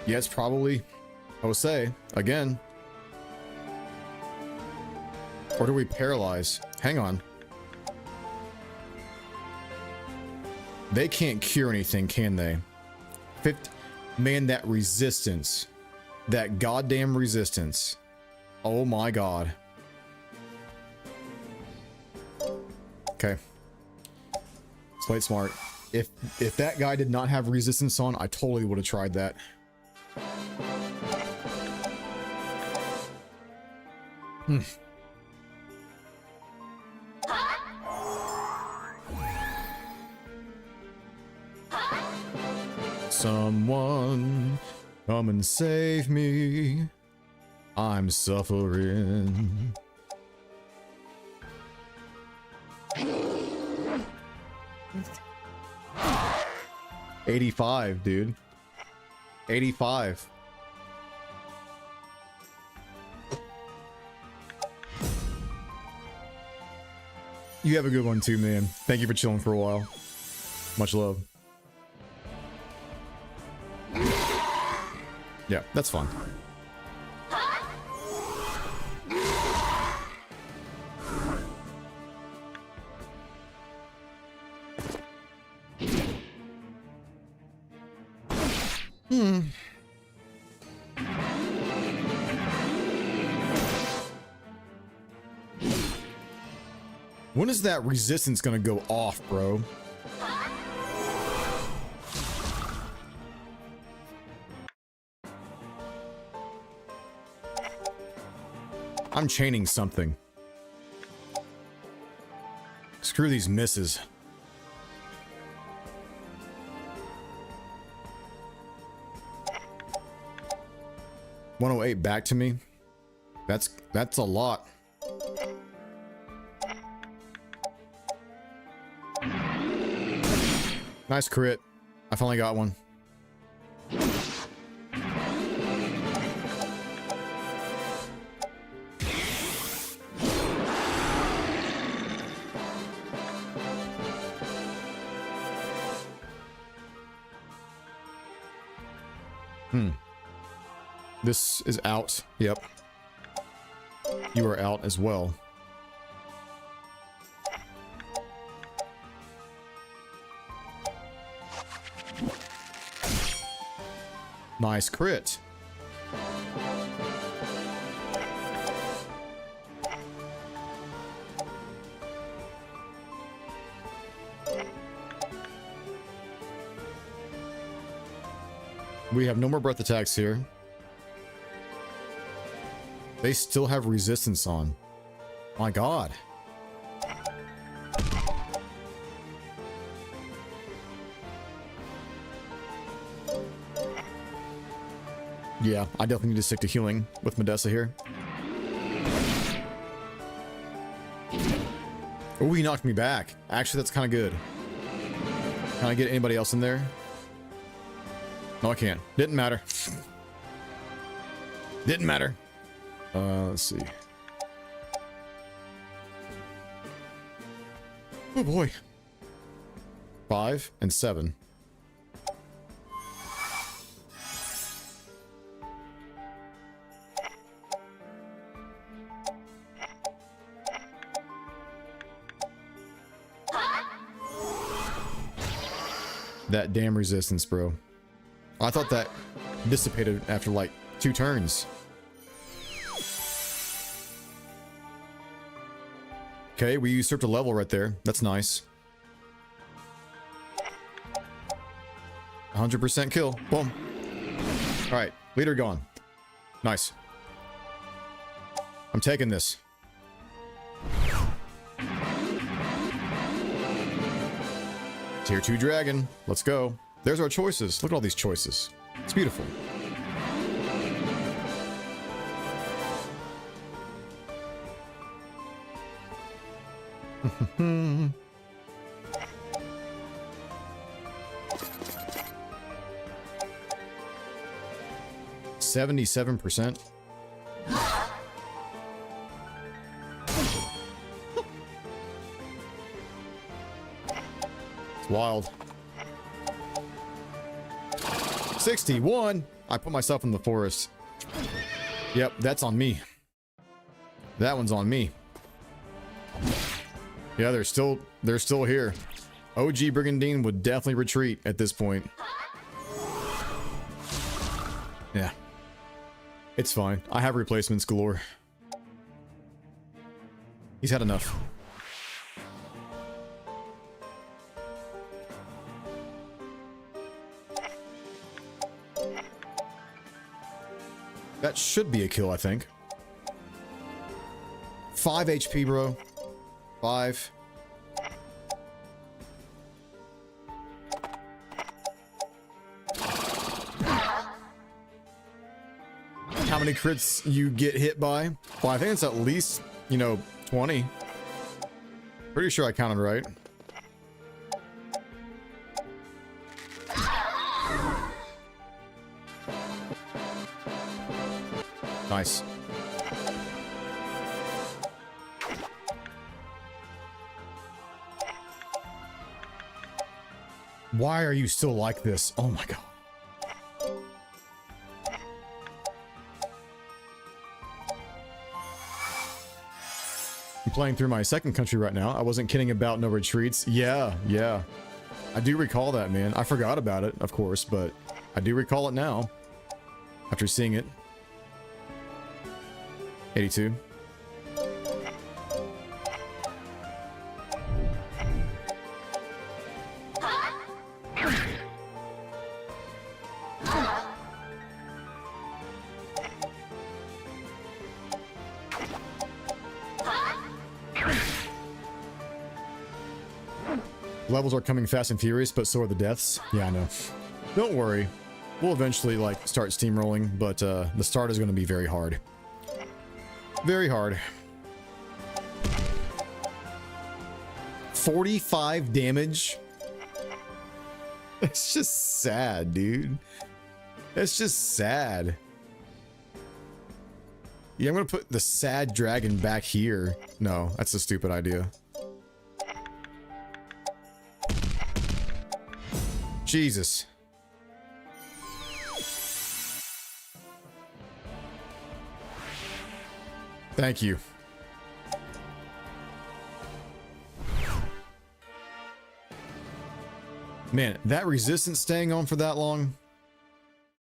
Yes, probably Jose again. Or do we paralyze? Hang on. They can't cure anything, can they? Man, that resistance. That goddamn resistance. Oh my god. Okay. Play it smart. If that guy did not have resistance on, I totally would have tried that. Someone come and save me. I'm suffering. $85, dude. 85. You have a good one too, man. Thank you for chilling for a while. Much love. Yeah, that's fun. When is that resistance gonna go off, bro? I'm chaining something. Screw these misses. $108 back to me. That's a lot. Nice crit. I finally got one. This is out. Yep. You are out as well. Nice crit. We have no more breath attacks here. They still have resistance on. My God. Yeah, I definitely need to stick to healing with Medessa here. Oh, he knocked me back. Actually, that's kind of good. Can I get anybody else in there? No, I can't. Didn't matter. Didn't matter. Let's see. Oh boy. 5 and 7. That damn resistance, bro. I thought that dissipated after like 2 turns. Okay, we usurped a level right there. That's nice. 100% kill. Boom. Alright, leader gone. Nice. I'm taking this. Tier 2 dragon. Let's go. There's our choices. Look at all these choices. It's beautiful. $77%. It's wild. 61. I put myself in the forest. Yep, that's on me. That one's on me. Yeah, they're still here. OG Brigandine would definitely retreat at this point. Yeah. It's fine. I have replacements galore. He's had enough. That should be a kill, I think. 5 HP, bro. 5. How many crits you get hit by? Well, I think it's at least, 20. Pretty sure I counted right. Nice. Why are you still like this? Oh my god. I'm playing through my second country right now. I wasn't kidding about no retreats. Yeah. I do recall that, man. I forgot about it, of course, but I do recall it now after seeing it. 82. Levels are coming fast and furious, but so are the deaths. Yeah, I know. Don't worry. We'll eventually, like, start steamrolling, but the start is going to be very hard. Very hard. 45 damage? It's just sad, dude. It's just sad. Yeah, I'm going to put the sad dragon back here. No, that's a stupid idea. Jesus. Thank you. Man, that resistance staying on for that long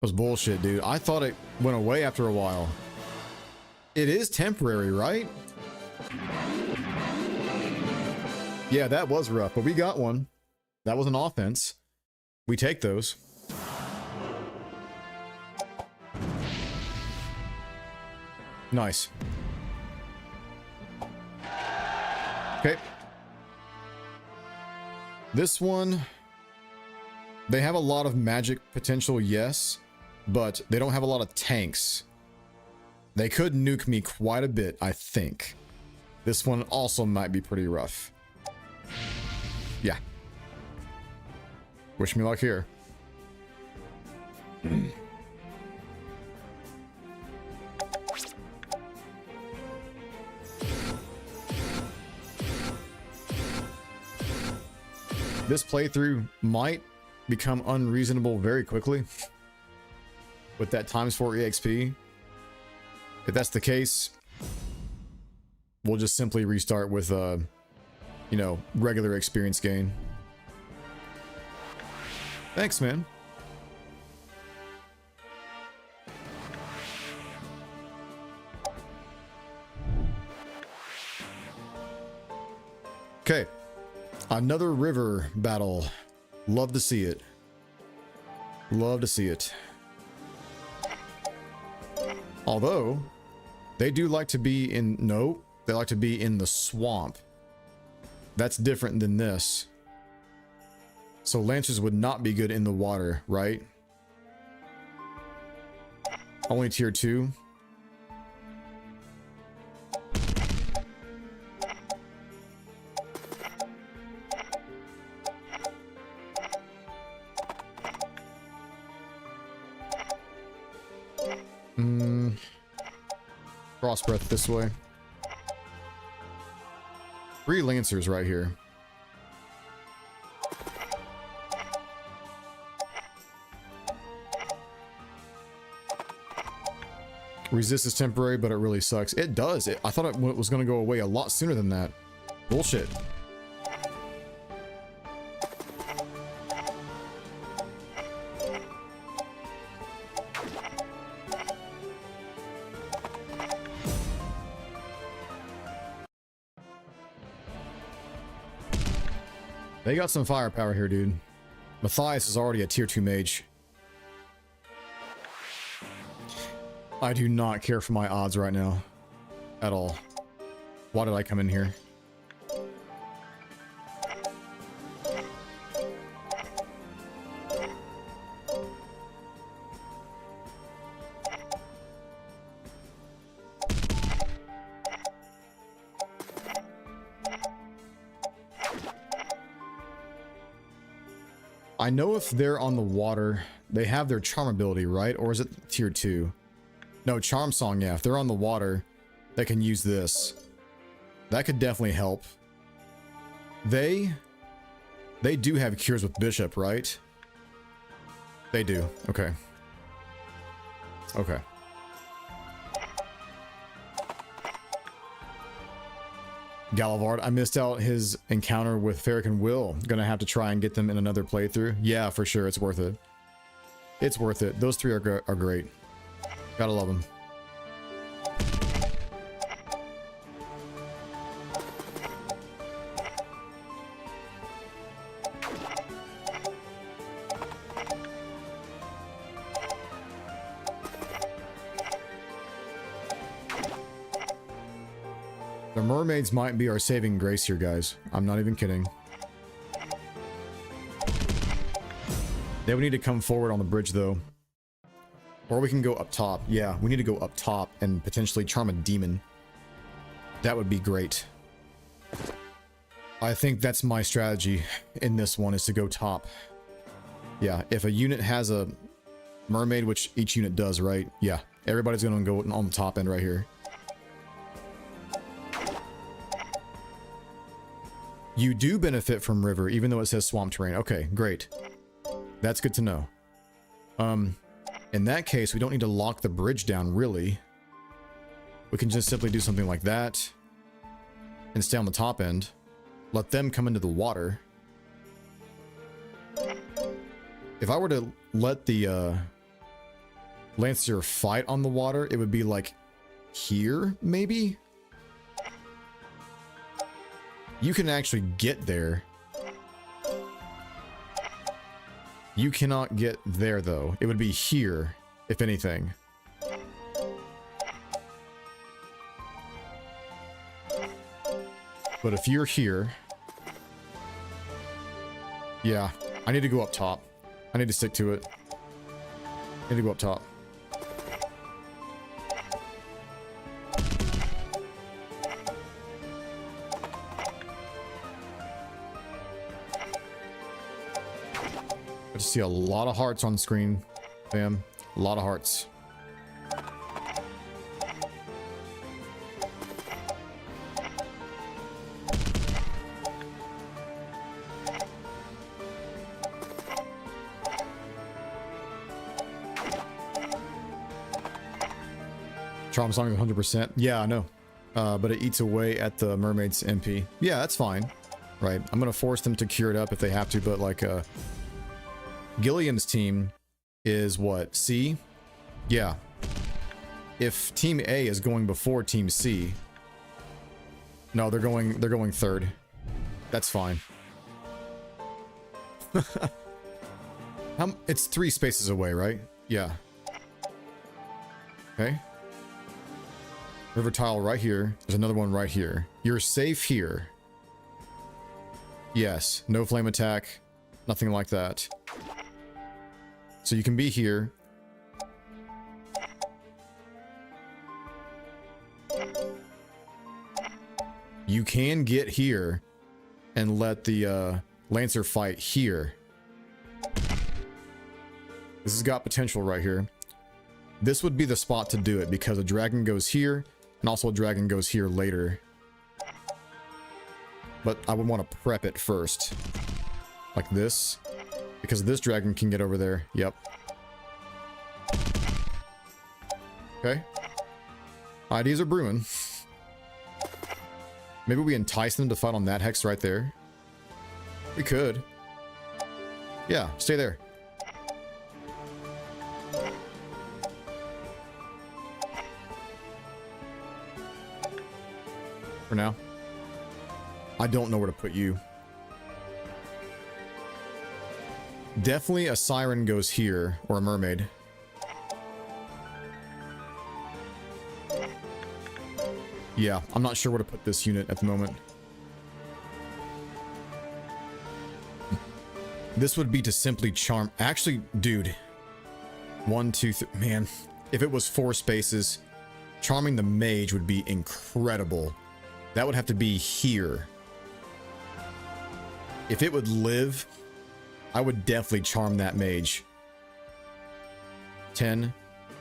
was bullshit, dude. I thought it went away after a while. It is temporary, right? Yeah, that was rough, but we got one. That was an offense. We take those. Nice. Okay. This one, they have a lot of magic potential, yes, but they don't have a lot of tanks. They could nuke me quite a bit, I think. This one also might be pretty rough. Yeah. Wish me luck here. This playthrough might become unreasonable very quickly with that ×4 EXP. If that's the case, we'll just simply restart with you know, regular experience gain. Thanks, man. Okay. Another river battle. Love to see it. Love to see it. Although, they do like to be in... No, they like to be in the swamp. That's different than this. So Lancers would not be good in the water, right? Only tier 2. Frost breath this way. 3 Lancers right here. Resist is temporary, but it really sucks. It does. I thought it was going to go away a lot sooner than that. Bullshit. They got some firepower here, dude. Matthias is already a tier 2 mage. I do not care for my odds right now. At all. Why did I come in here? I know if they're on the water, they have their charm ability, right? Or is it tier 2? No, charm song, yeah. If they're on the water, they can use this. That could definitely help. They They do have cures with Bishop, right? They do. Okay. Okay. Galivard, I missed out his encounter with Ferric and Will. Gonna have to try and get them in another playthrough. Yeah, for sure. It's worth it. It's worth it. Those three are great. Gotta love them. The mermaids might be our saving grace here, guys. I'm not even kidding. They would need to come forward on the bridge, though. Or we can go up top. Yeah, we need to go up top and potentially charm a demon. That would be great. I think that's my strategy in this one, is to go top. Yeah, if a unit has a mermaid, which each unit does, right? Yeah, everybody's going to go on the top end right here. You do benefit from river, even though it says swamp terrain. Okay, great. That's good to know. In that case, we don't need to lock the bridge down, really. We can just simply do something like that and stay on the top end. Let them come into the water. If I were to let the Lancer fight on the water, it would be like here, maybe? You can actually get there. You cannot get there, though. It would be here, if anything. But if you're here... Yeah, I need to go up top. I need to stick to it. I need to go up top. I just see a lot of hearts on screen, fam. A lot of hearts. Charm Song is 100%. Yeah, I know. But it eats away at the mermaid's MP. Yeah, that's fine. Right. I'm going to force them to cure it up if they have to, but like, Gillian's team is what? C? Yeah. If Team A is going before Team C... No, they're going third. That's fine. It's 3 spaces away, right? Yeah. Okay. River tile right here. There's another one right here. You're safe here. Yes. No flame attack. Nothing like that. So you can be here. You can get here and let the Lancer fight here. This has got potential right here. This would be the spot to do it because a dragon goes here and also a dragon goes here later. But I would want to prep it first. Like this. Because this dragon can get over there. Yep. Okay. Ideas are brewing. Maybe we entice them to fight on that hex right there. We could. Yeah, stay there. For now. I don't know where to put you. Definitely a siren goes here, or a mermaid. Yeah, I'm not sure where to put this unit at the moment. This would be to simply charm... Actually, dude. 1, 2, 3... Man, if it was 4 spaces, charming the mage would be incredible. That would have to be here. If it would live... I would definitely charm that mage. 10.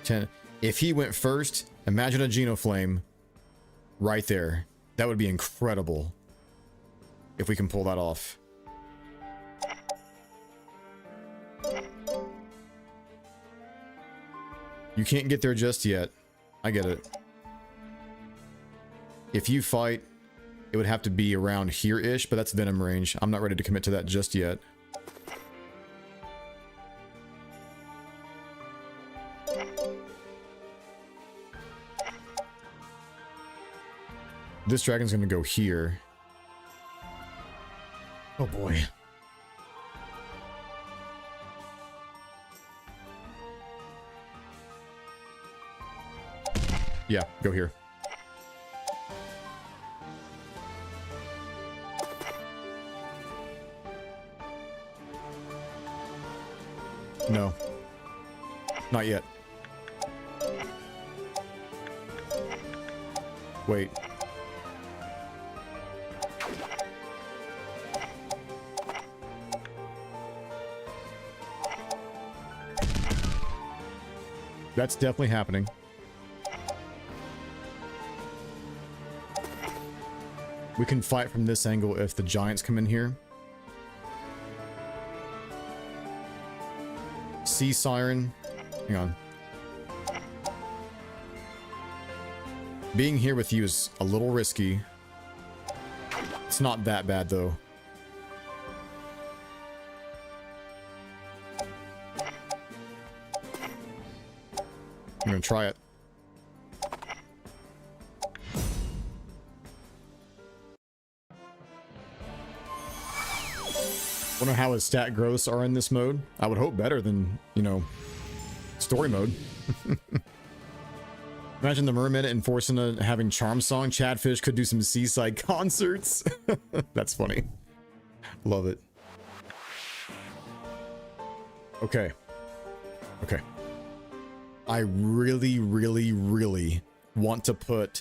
10. If he went first, imagine a Genoflame right there. That would be incredible. If we can pull that off. You can't get there just yet. I get it. If you fight, it would have to be around here-ish, but that's Venom range. I'm not ready to commit to that just yet. This dragon's gonna go here. Oh boy. Yeah, go here. No. Not yet. Wait. That's definitely happening. We can fight from this angle if the giants come in here. Sea Siren. Hang on. Being here with you is a little risky. It's not that bad though. I'm gonna try it. Wonder how his stat growths are in this mode. I would hope better than, you know, story mode. Imagine the mermaid and Fortuna having Charm Song. Chadfish could do some seaside concerts. That's funny. Love it. Okay. Okay. I really, really, really want to put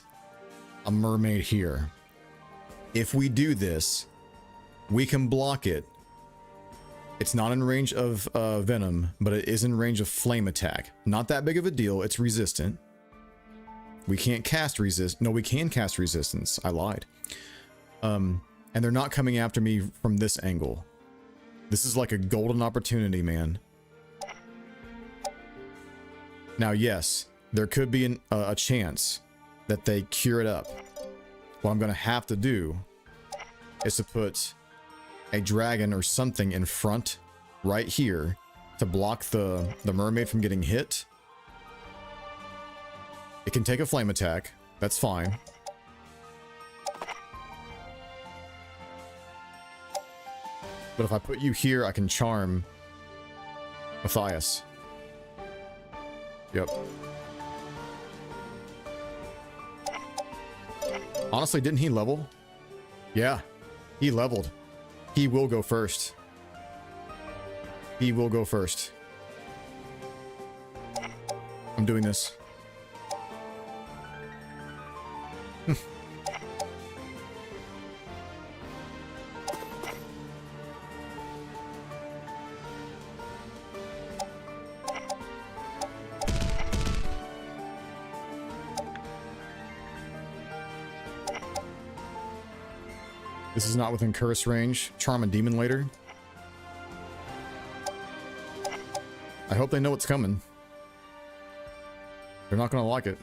a mermaid here. If we do this, we can block it. It's not in range of Venom, but it is in range of Flame Attack. Not that big of a deal. It's resistant. We can't cast resist. No, we can cast resistance. I lied. And they're not coming after me from this angle. This is like a golden opportunity, man. Now, yes, there could be a chance that they cure it up. What I'm going to have to do is to put a dragon or something in front right here to block the mermaid from getting hit. It can take a flame attack. That's fine. But if I put you here, I can charm Matthias. Yep. Honestly, didn't he level? Yeah, he leveled. He will go first. He will go first. I'm doing this. This is not within curse range. Charm a demon later. I hope they know what's coming. They're not gonna like it.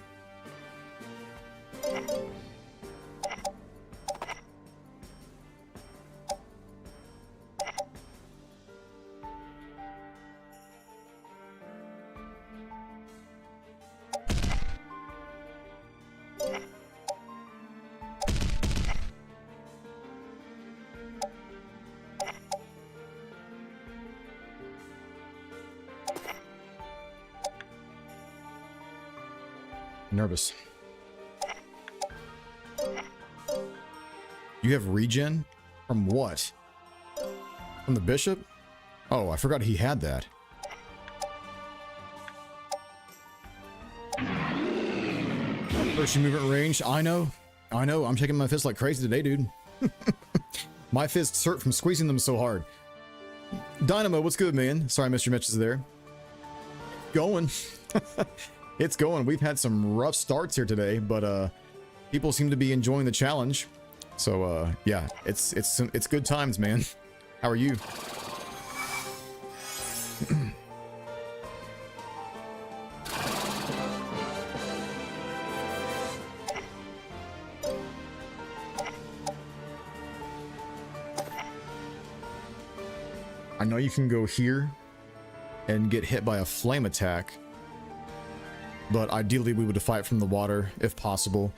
Nervous. You have regen? From what? From the bishop? Oh, I forgot he had that. First movement range. I know. I'm shaking my fist like crazy today, dude. My fists hurt from squeezing them so hard. Dynamo, what's good, man? Sorry I missed your messages there. Going. It's going. We've had some rough starts here today, but people seem to be enjoying the challenge. So yeah, it's good times, man. How are you? know you can go here and get hit by a flame attack, but ideally we would fight from the water if possible.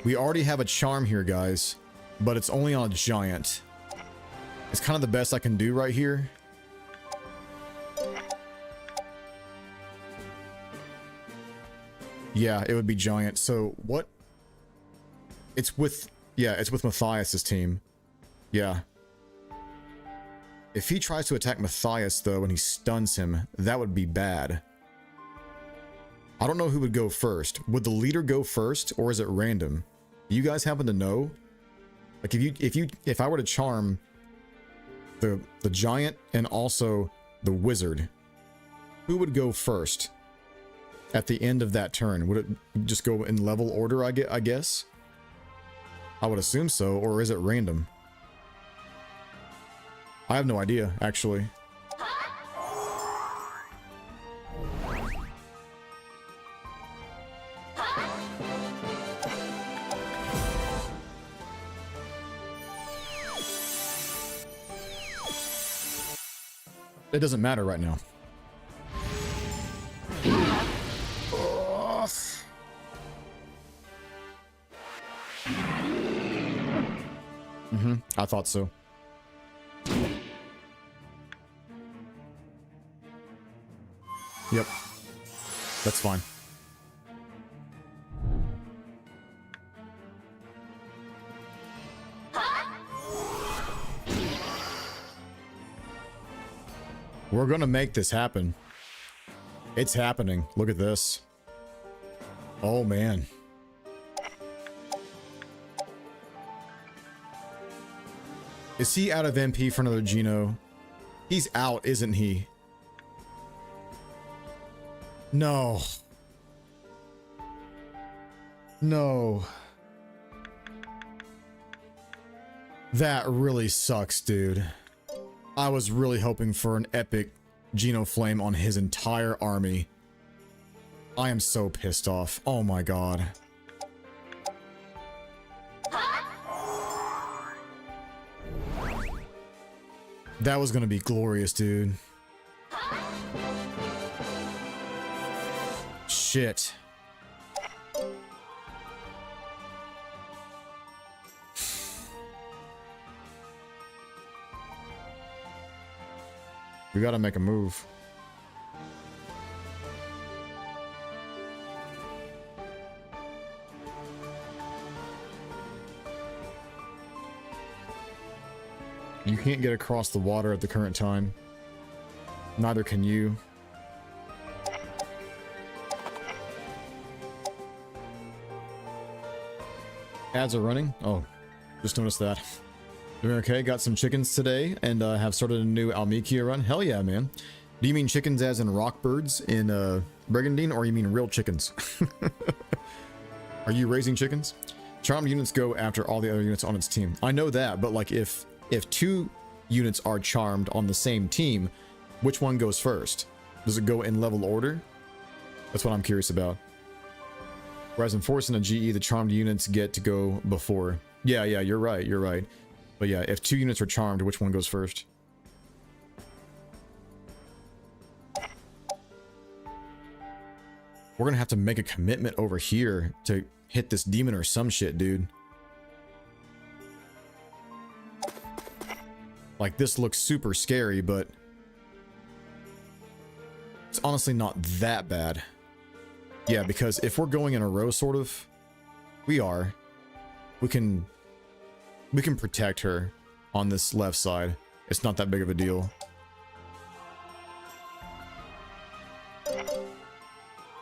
We already have a charm here, guys, but it's only on a giant. It's kind of the best I can do right here. Yeah, it would be giant. So what? It's with, yeah, it's with Matthias's team. Yeah. If he tries to attack Matthias, though, and he stuns him, that would be bad. I don't know who would go first. Would the leader go first, or is it random? You guys happen to know? Like, if I were to charm the giant and also the wizard, who would go first at the end of that turn? Would it just go in level order, I guess? I would assume so, or is it random? I have no idea, actually. It doesn't matter right now. I thought so. Yep. That's fine. We're gonna make this happen. It's happening. Look at this. Oh, man. Is he out of MP for another Geno? He's out, isn't he? No. No. That really sucks, dude. I was really hoping for an epic Geno Flame on his entire army. I am so pissed off. Oh my god. That was gonna be glorious, dude. Shit. We gotta make a move. You can't get across the water at the current time. Neither can you. Ads are running? Oh, just noticed that. Doing okay, got some chickens today, and have started a new Almikia run. Hell yeah, man. Do you mean chickens as in rock birds in Brigandine, or you mean real chickens? Are you raising chickens? Charmed units go after all the other units on its team. I know that, but like if two units are charmed on the same team, which one goes first? Does it go in level order? That's what I'm curious about. Whereas in Force and a GE, the charmed units get to go before. Yeah, you're right, you're right. But yeah, if two units are charmed, which one goes first? We're gonna have to make a commitment over here to hit this demon or some shit, dude. Like, this looks super scary, but it's honestly not that bad. Yeah, because if we're going in a row, sort of, we can protect her on this left side. It's not that big of a deal.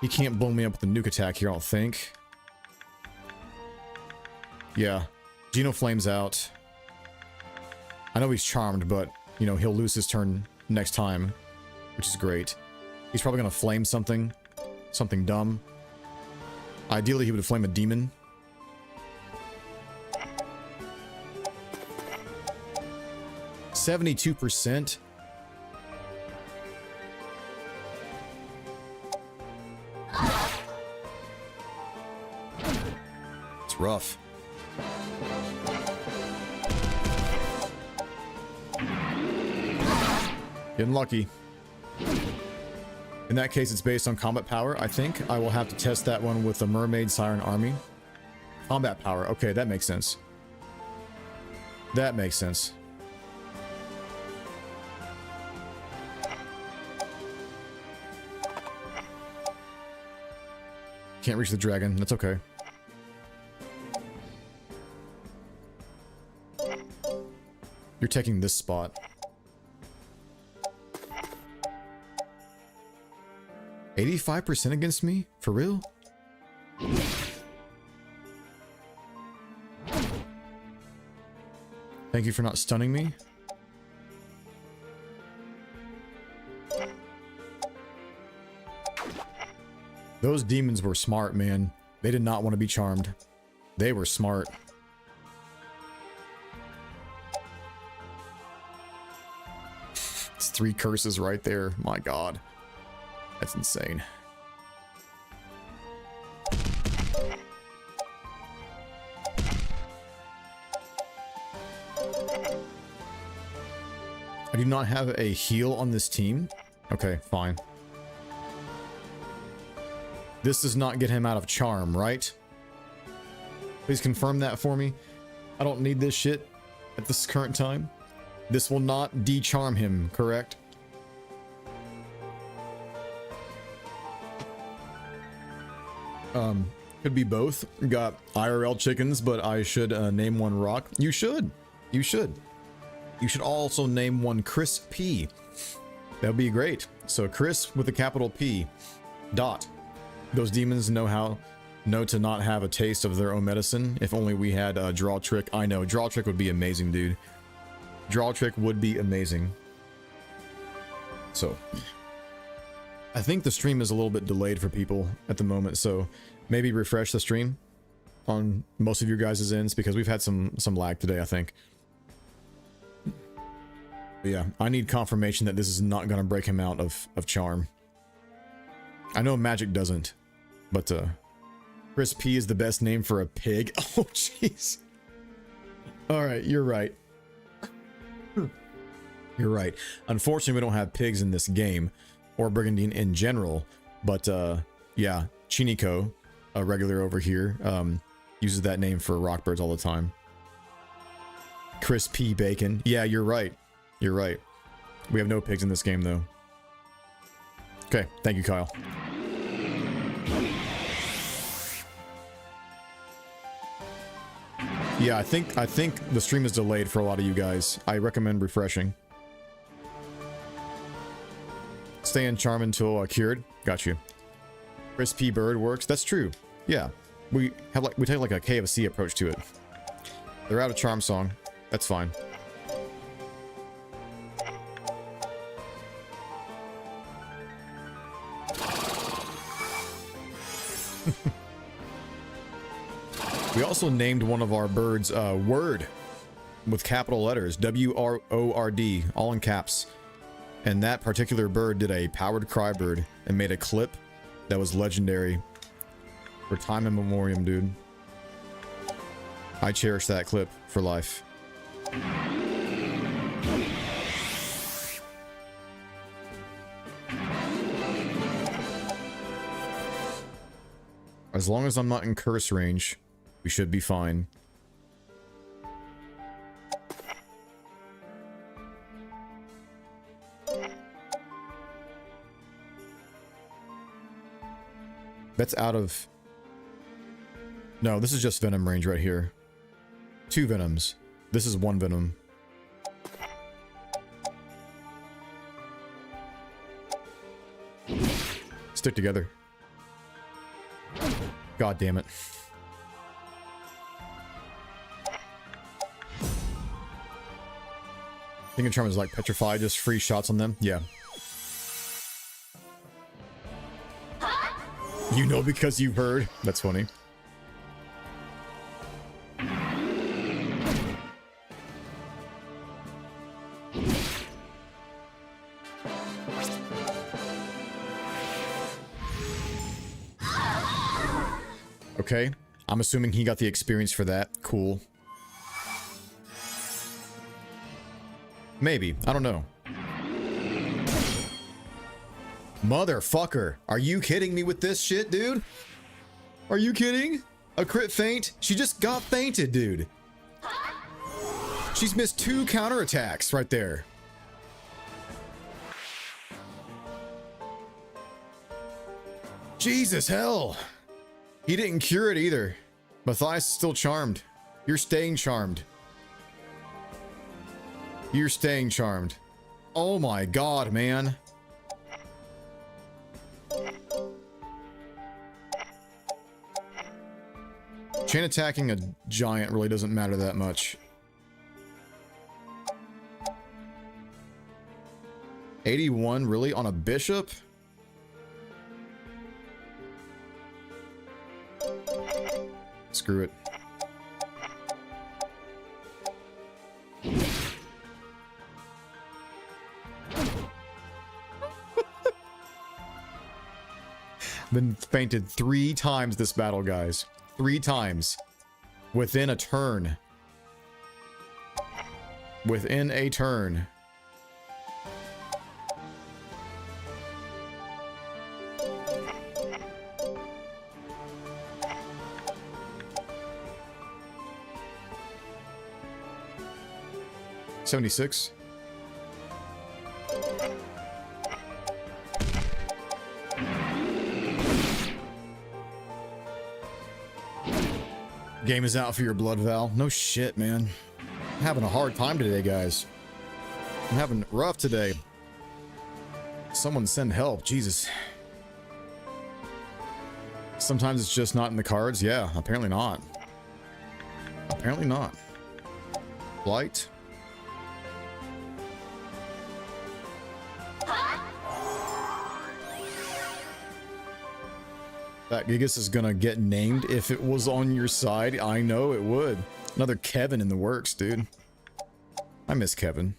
He can't blow me up with the nuke attack here, I don't think. Yeah, Geno Flame's out. I know he's charmed, but, you know, he'll lose his turn next time, which is great. He's probably gonna flame something dumb. Ideally, he would flame a demon. %. It's rough. Getting lucky. In that case, it's based on combat power. I think I will have to test that one with the Mermaid Siren Army. Combat power. Okay, that makes sense. That makes sense. Can't reach the dragon. That's okay. You're taking this spot. 85% against me? For real? Thank you for not stunning me. Those demons were smart, man. They did not want to be charmed. They were smart. It's 3 curses right there. My god. That's insane. I do not have a heal on this team. Okay, fine. This does not get him out of charm, right? Please confirm that for me. I don't need this shit at this current time. This will not de-charm him, correct? Could be both. Got IRL chickens, but I should name one Rock. You should. You should. You should also name one Chris P. That would be great. So Chris with a capital P. Dot. Those demons know to not have a taste of their own medicine. If only we had a draw trick. I know, draw trick would be amazing, dude. Draw trick would be amazing. So, I think the stream is a little bit delayed for people at the moment, so maybe refresh the stream on most of your guys' ends because we've had some lag today, I think. But yeah, I need confirmation that this is not going to break him out of charm. I know magic doesn't, but Chris P is the best name for a pig. Oh, jeez. All right, you're right. You're right. Unfortunately, we don't have pigs in this game, or Brigandine in general, but yeah, Chiniko, a regular over here, uses that name for rockbirds all the time. Chris P. Bacon. Yeah, you're right. You're right. We have no pigs in this game, though. Okay, thank you, Kyle. Yeah, I think the stream is delayed for a lot of you guys. I recommend refreshing. Stay in charm until cured. Got you. Chris P. Bird works. That's true. Yeah, we take like a KFC approach to it. They're out of charm song. That's fine. We also named one of our birds Word with capital letters, W-R-O-R-D, all in caps. And that particular bird did a powered cry bird and made a clip that was legendary for time immemorial, dude. I cherish that clip for life. As long as I'm not in curse range, we should be fine. That's out of... No, this is just venom range right here. 2 venoms. This is 1 venom. Stick together. God damn it. Thinking Charm is like petrified, just free shots on them. Yeah. You know because you've heard. That's funny. Okay. I'm assuming he got the experience for that. Cool. Maybe. I don't know. Motherfucker. Are you kidding me with this shit, dude? Are you kidding? A crit feint? She just got feinted, dude. She's missed 2 counterattacks right there. Jesus hell. He didn't cure it either. Matthias is still charmed. You're staying charmed. You're staying charmed. Oh my god, man. Chain attacking a giant really doesn't matter that much. 81 really on a bishop? Screw it. Been fainted 3 times this battle, guys. 3 times. Within a turn. Within a turn. $76. Game is out for your blood, Val. No shit, man. I'm having a hard time today, guys. I'm having it rough today. Someone send help. Jesus. Sometimes it's just not in the cards. Yeah, apparently not. Apparently not. Blight. That Gigas is gonna get named if it was on your side. I know it would. Another Kevin in the works, dude. I miss Kevin.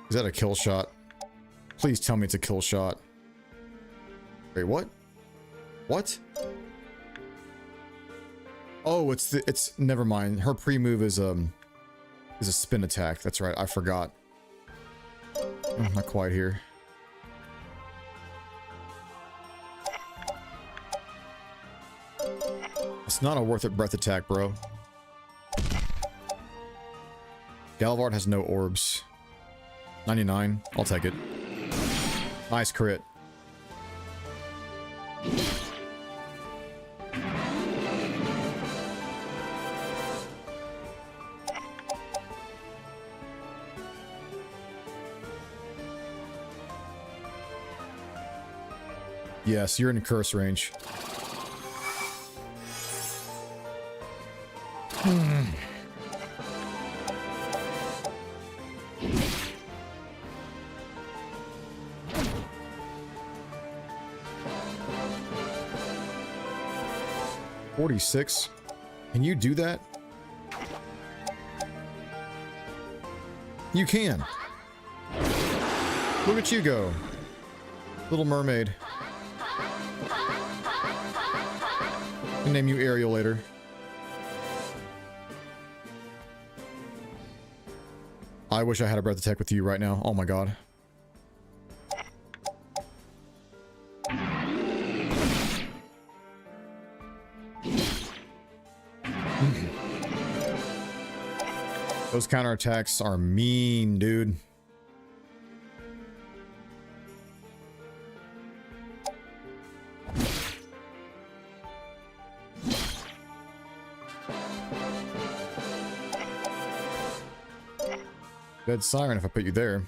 Is that a kill shot? Please tell me it's a kill shot. Wait, what? What? Oh, it's never mind. Her pre-move is a spin attack. That's right. I forgot. I'm not quite here. It's not a worth it breath attack, bro. Galvard has no orbs. 99. I'll take it. Nice crit. Yes, you're in curse range. $46. Can you do that? You can. Look at you go. Little Mermaid. I'll name you Ariel later. I wish I had a breath attack with you right now. Oh my god. Those counterattacks are mean, dude. Dead Siren if I put you there.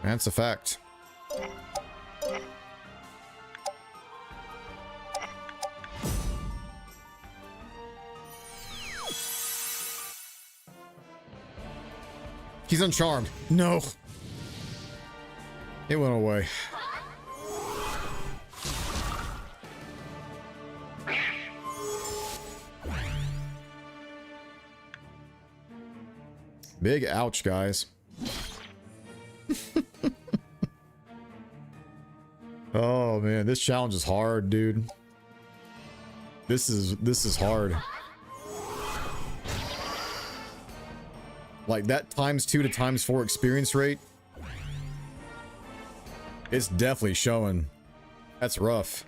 That's a fact. He's uncharmed. No. It went away. Big ouch, guys. Oh man, this challenge is hard, dude. This is hard. Like that ×2 to ×4 experience rate. It's definitely showing. That's rough.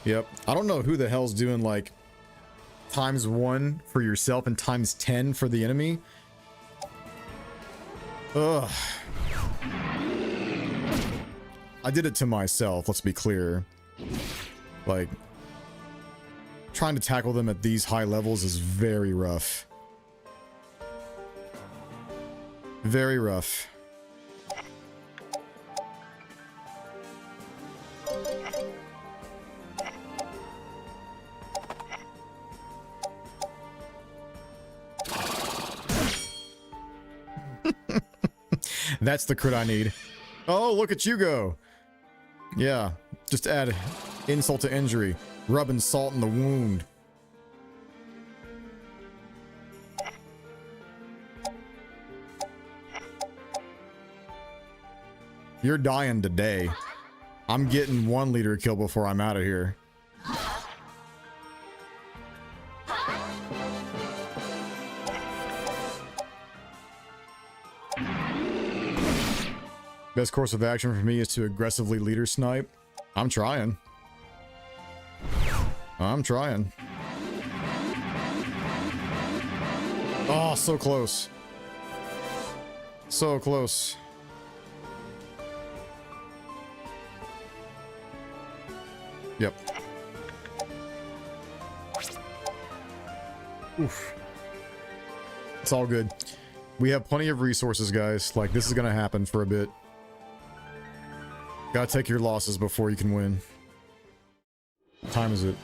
Yep. I don't know who the hell's doing like ×1 for yourself and ×10 for the enemy. Ugh. I did it to myself, let's be clear. Like, trying to tackle them at these high levels is very rough. Very rough. That's the crit I need. Oh, look at you go. Yeah, just add insult to injury. Rubbing salt in the wound. You're dying today. I'm getting 1 leader kill before I'm out of here. Best course of action for me is to aggressively leader snipe. I'm trying. I'm trying. Oh, so close. So close. Yep. Oof. It's all good. We have plenty of resources, guys. Like, this is gonna happen for a bit. Gotta take your losses before you can win. What time is it?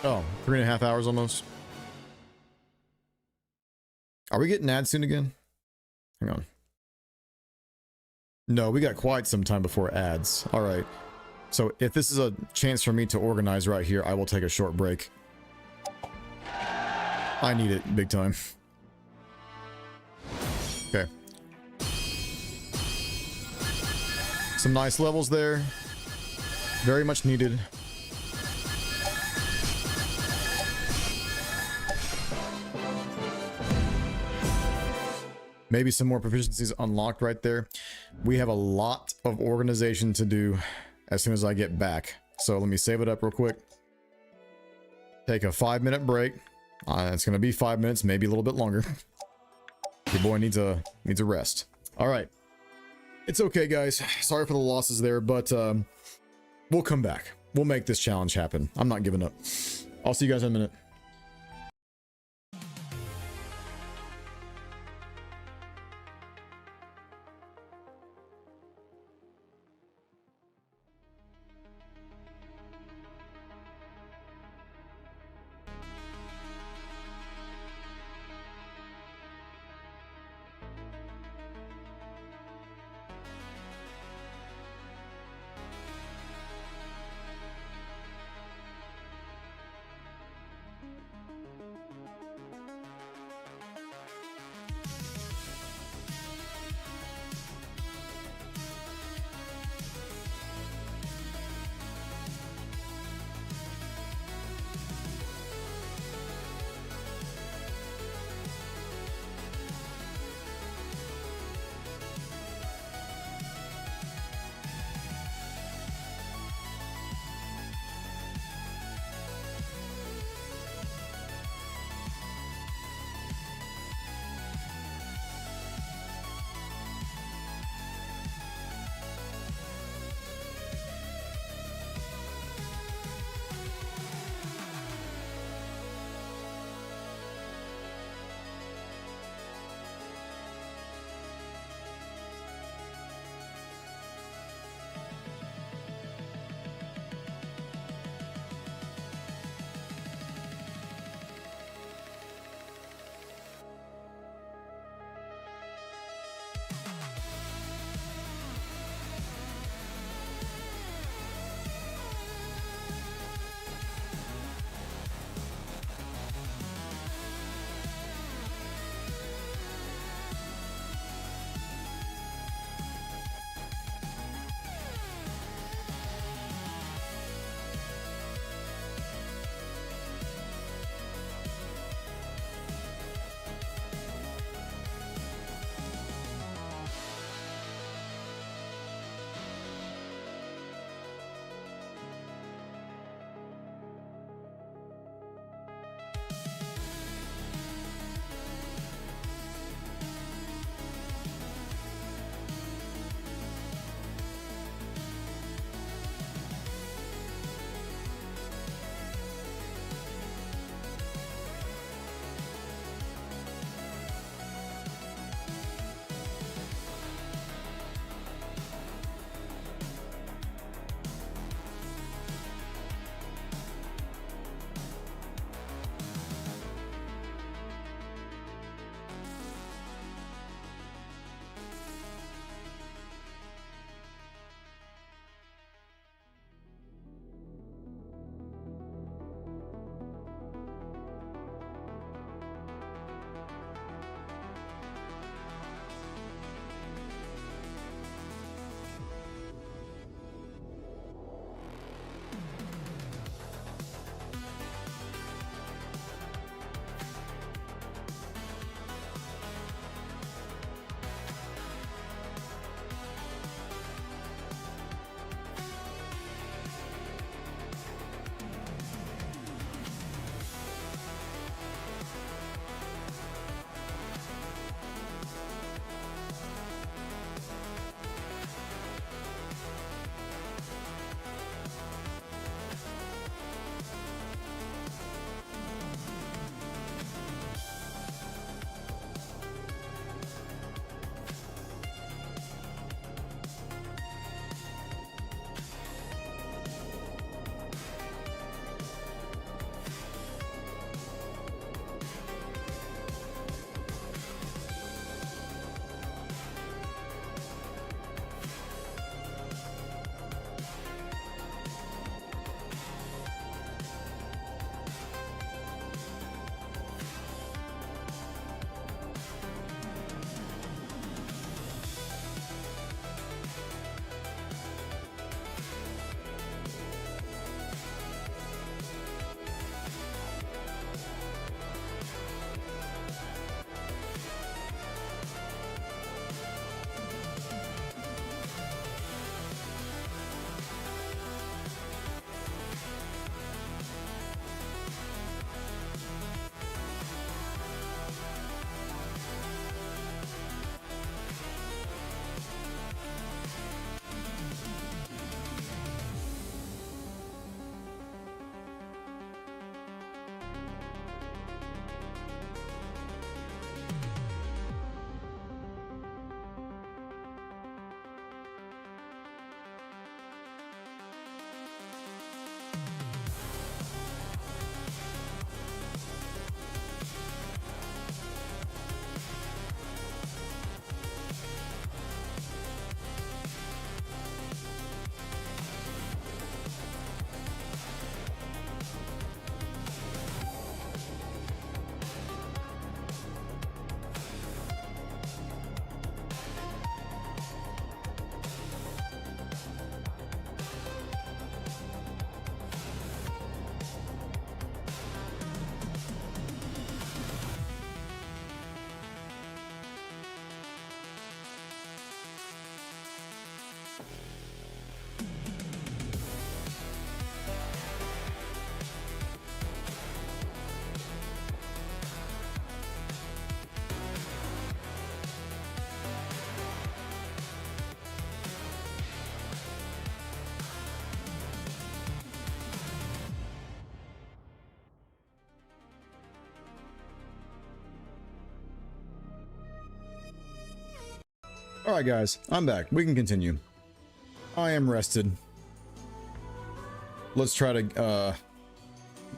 Oh, 3.5 hours almost. Are we getting ads soon again? Hang on. No, we got quite some time before ads. All right. So if this is a chance for me to organize right here, I will take a short break. I need it big time. Okay. Some nice levels there. Very much needed. Maybe some more proficiencies unlocked right there. We have a lot of organization to do as soon as I get back. So let me save it up real quick. Take a 5-minute break. It's going to be 5 minutes, maybe a little bit longer. Your boy needs a rest. All right. It's okay, guys. Sorry for the losses there, but we'll come back. We'll make this challenge happen. I'm not giving up. I'll see you guys in a minute. All right, guys, I'm back. We can continue. I am rested. Let's try to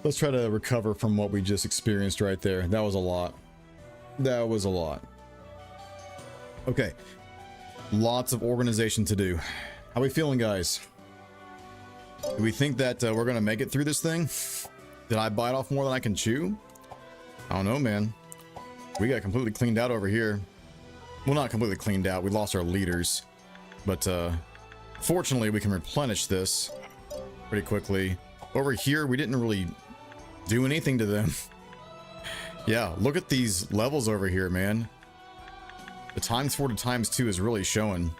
recover from what we just experienced right there. That was a lot. That was a lot. Okay. Lots of organization to do. How we feeling, guys? Do we think that we're gonna make it through this thing? Did I bite off more than I can chew? I don't know, man. We got completely cleaned out over here. Well, not completely cleaned out. We lost our leaders. But fortunately, we can replenish this pretty quickly. Over here, we didn't really do anything to them. Yeah, look at these levels over here, man. The ×4 to ×2 is really showing.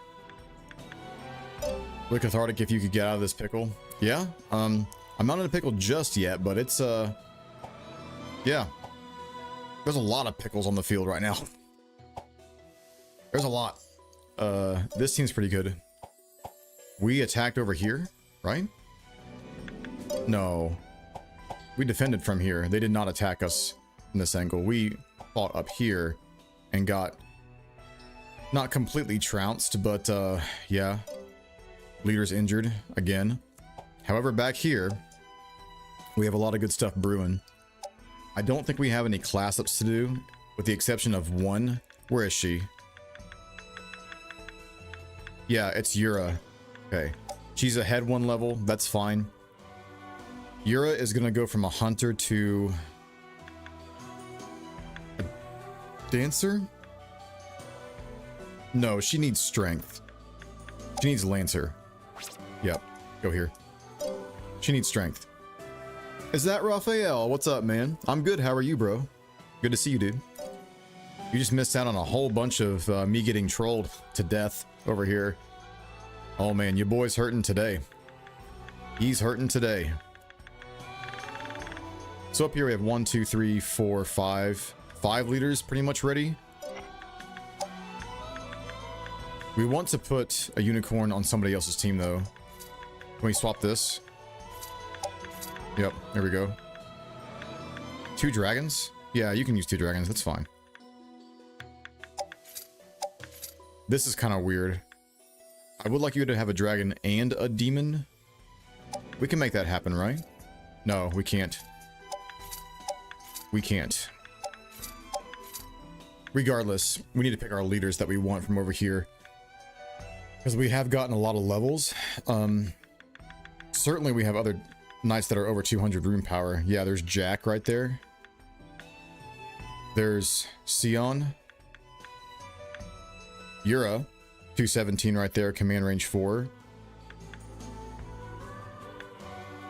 Look, Cathartic, if you could get out of this pickle. Yeah, I'm not in a pickle just yet, but it's, yeah. There's a lot of pickles on the field right now. There's a lot. This seems pretty good. We attacked over here, right? No. We defended from here. They did not attack us in this angle. We fought up here and got not completely trounced, but yeah. Leaders injured again. However, back here, we have a lot of good stuff brewing. I don't think we have any class ups to do, with the exception of one. Where is she? Yeah, it's Yura. Okay. She's ahead one level. That's fine. Yura is going to go from a hunter to a dancer? No, she needs strength. She needs lancer. Yep. Go here. She needs strength. Is that Raphael? What's up, man? I'm good. How are you, bro? Good to see you, dude. You just missed out on a whole bunch of me getting trolled to death over here. Oh, man. Your boy's hurting today. He's hurting today. So up here we have 1, 2, 3, 4, 5. 5 leaders pretty much ready. We want to put a unicorn on somebody else's team, though. Can we swap this? Yep, there we go. 2 dragons? Yeah, you can use 2 dragons. That's fine. This is kind of weird. I would like you to have a dragon and a demon. We can make that happen, right? No, we can't. We can't. Regardless, we need to pick our leaders that we want from over here. Because we have gotten a lot of levels. Certainly we have other knights that are over 200 rune power. Yeah, there's Jack right there. There's Sion. Yura, 217 right there, command range 4.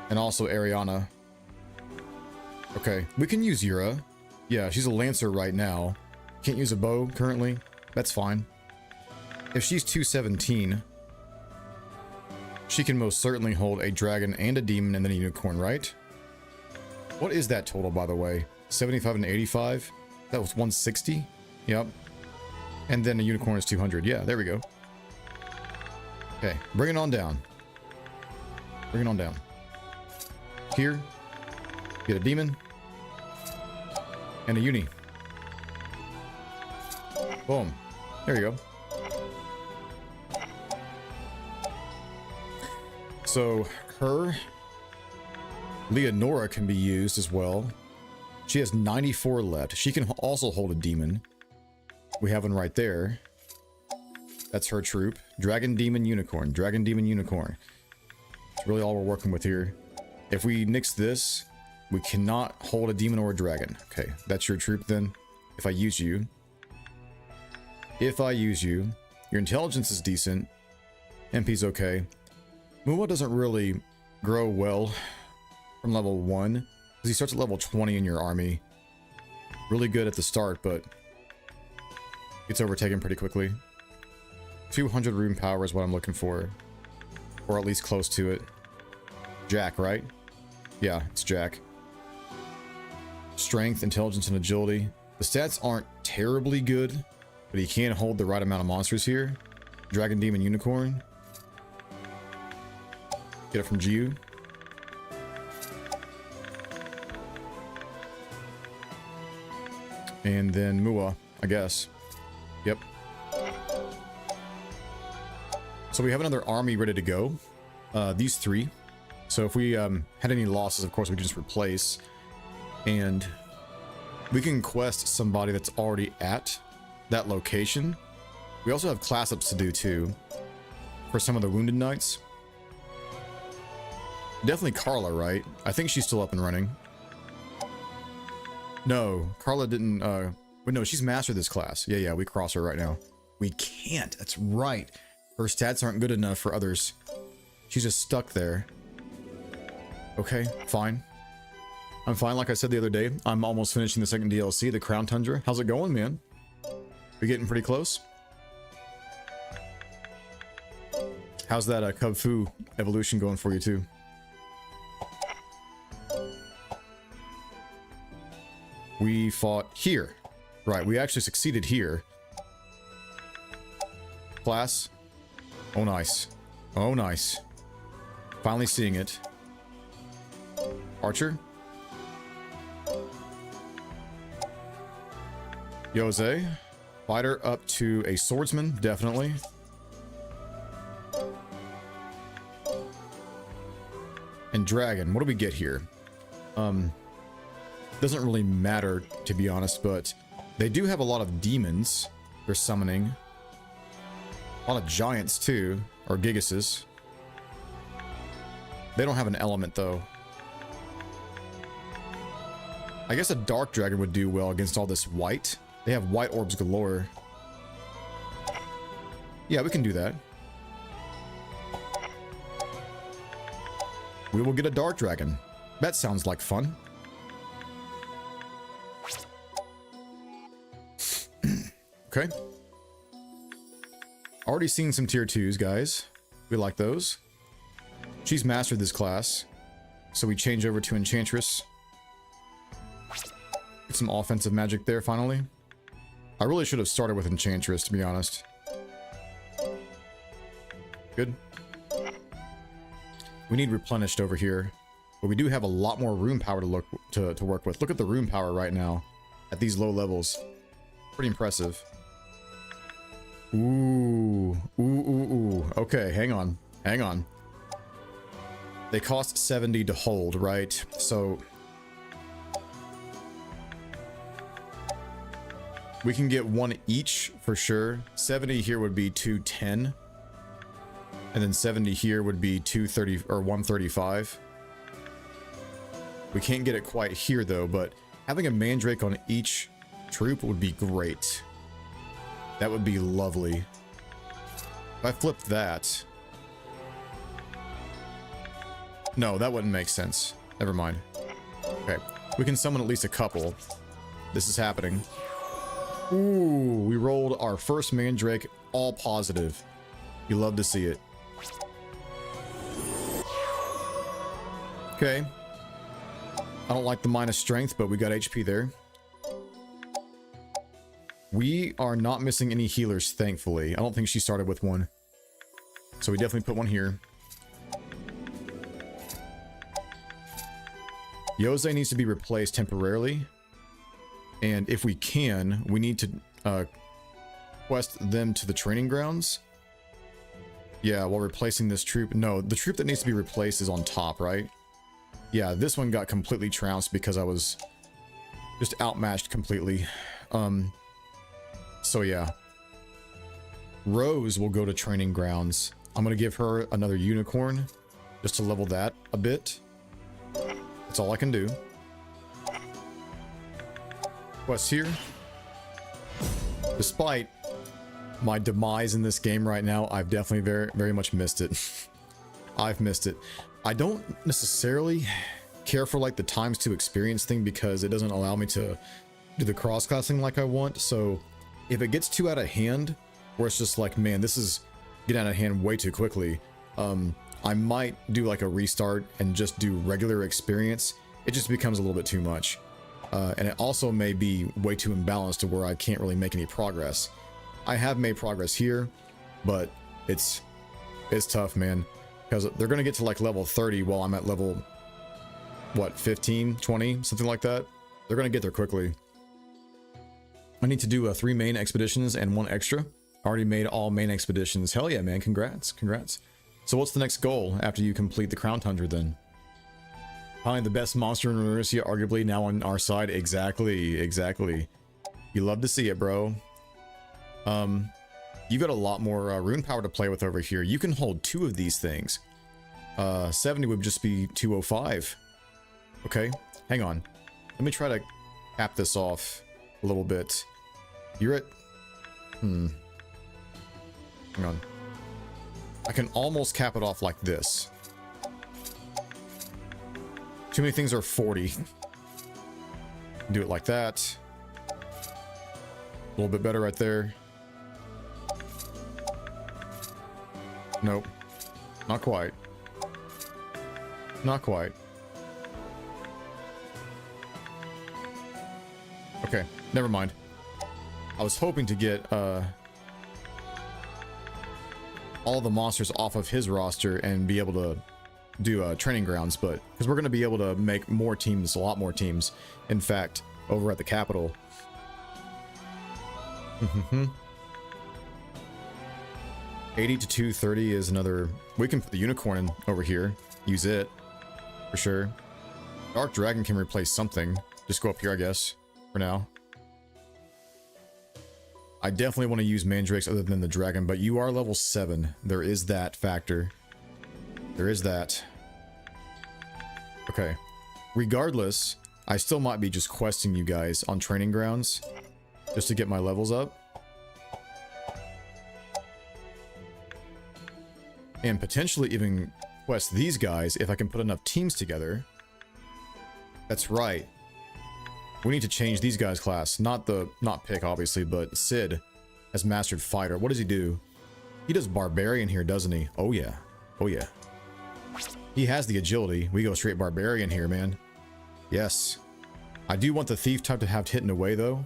And also Ariana. Okay, we can use Yura. Yeah, she's a lancer right now. Can't use a bow currently. That's fine. If she's 217, she can most certainly hold a dragon and a demon and then a unicorn, right? What is that total, by the way? 75 and 85? That was 160? Yep. And then a unicorn is 200. Yeah, there we go. Okay, bring it on down. Bring it on down. Here, get a demon and a uni. Boom. There you go. So her Leonora can be used as well. She has 94 left. She can also hold a demon. We have one right there. That's her troop. Dragon, demon, unicorn. Dragon, demon, unicorn. That's really all we're working with here. If we nix this, we cannot hold a demon or a dragon. Okay, that's your troop then. If I use you. If I use you. Your intelligence is decent. MP's okay. Muwa doesn't really grow well from level 1. Because he starts at level 20 in your army. Really good at the start, but gets overtaken pretty quickly. 200 rune power is what I'm looking for. Or at least close to it. Jack, right? Yeah, it's Jack. Strength, intelligence, and agility. The stats aren't terribly good, but he can hold the right amount of monsters here. Dragon, demon, unicorn. Get it from Jiu. And then Muwa, I guess. Yep. So we have another army ready to go. These 3. So if we had any losses, of course, we can just replace. And we can quest somebody that's already at that location. We also have class ups to do too for some of the wounded knights. Definitely Carla, right? I think she's still up and running. No, Carla didn't, but no, she's mastered this class. Yeah, we cross her right now. We can't, that's right. Her stats aren't good enough for others. She's just stuck there. Okay, fine. I'm fine, like I said the other day. I'm almost finishing the second DLC, the Crown Tundra. How's it going, man? We getting pretty close? How's that Kung Fu evolution going for you too? We fought here. Right, we actually succeeded here. Class. Oh, nice. Oh, nice. Finally seeing it. Archer. Jose. Fighter up to a swordsman, definitely. And dragon. What do we get here? Doesn't really matter, to be honest, but they do have a lot of demons they're summoning. A lot of giants too, or gigases. They don't have an element though. I guess a dark dragon would do well against all this white. They have white orbs galore. Yeah, we can do that. We will get a dark dragon. That sounds like fun. Okay. Already seen some tier 2s, guys. We like those. She's mastered this class. So we change over to Enchantress. Get some offensive magic there, finally. I really should have started with Enchantress, to be honest. Good. We need replenished over here. But we do have a lot more rune power to work with. Look at the rune power right now. At these low levels. Pretty impressive. Ooh. Okay, hang on. Hang on. They cost 70 to hold, right? So we can get one each for sure. 70 here would be 210. And then 70 here would be 230 or 135. We can't get it quite here though, but having a mandrake on each troop would be great. That would be lovely. If I flipped that... No, that wouldn't make sense. Never mind. Okay. We can summon at least a couple. This is happening. Ooh, we rolled our first mandrake, all positive. You love to see it. Okay. I don't like the minus strength, but we got HP there. We are not missing any healers, thankfully. I don't think she started with one. So we definitely put one here. Jose needs to be replaced temporarily. And if we can, we need to quest them to the training grounds. Yeah, while replacing this troop. No, the troop that needs to be replaced is on top, right? Yeah, this one got completely trounced because I was just outmatched completely. So yeah. Rose will go to training grounds. I'm gonna give her another unicorn just to level that a bit. That's all I can do. Quest here. Despite my demise in this game right now, I've definitely very much missed it. I've missed it. I don't necessarily care for like the times 2 experience thing because it doesn't allow me to do the cross-classing like I want. So if it gets too out of hand, where it's just like, man, this is getting out of hand way too quickly, I might do like a restart and just do regular experience. It just becomes a little bit too much. And it also may be way too imbalanced to where I can't really make any progress. I have made progress here, but it's tough, man. Because they're going to get to like level 30 while I'm at level, what, 15, 20, something like that. They're going to get there quickly. I need to do 3 main expeditions and 1 extra. Already made all main expeditions. Hell yeah, man. Congrats. Congrats. So what's the next goal after you complete the Crown Tundra then? Find the best monster in Runersia, arguably now on our side. Exactly. Exactly. You love to see it, bro. You've got a lot more rune power to play with over here. You can hold 2 of these things. 70 would just be 205. Okay, hang on. Let me try to cap this off a little bit. You're at... Hang on. I can almost cap it off like this. Too many things are 40. Do it like that. A little bit better right there. Nope. Not quite. Not quite. Okay, never mind. I was hoping to get all the monsters off of his roster and be able to do training grounds, but because we're going to be able to make more teams, a lot more teams, in fact, over at the capital. 80 to 230 is another. We can put the unicorn in over here, use it for sure. Dark dragon can replace something. Just go up here, I guess, for now. I definitely want to use mandrakes other than the dragon, but you are level 7. There is that factor. There is that. Okay. Regardless, I still might be just questing you guys on training grounds just to get my levels up. And potentially even quest these guys if I can put enough teams together. That's right. We need to change these guys' class. Not Pick, obviously, but Sid has mastered fighter. What does he do? He does barbarian here, doesn't he? Oh yeah. Oh yeah. He has the agility. We go straight barbarian here, man. Yes. I do want the thief type to have hidden away, though.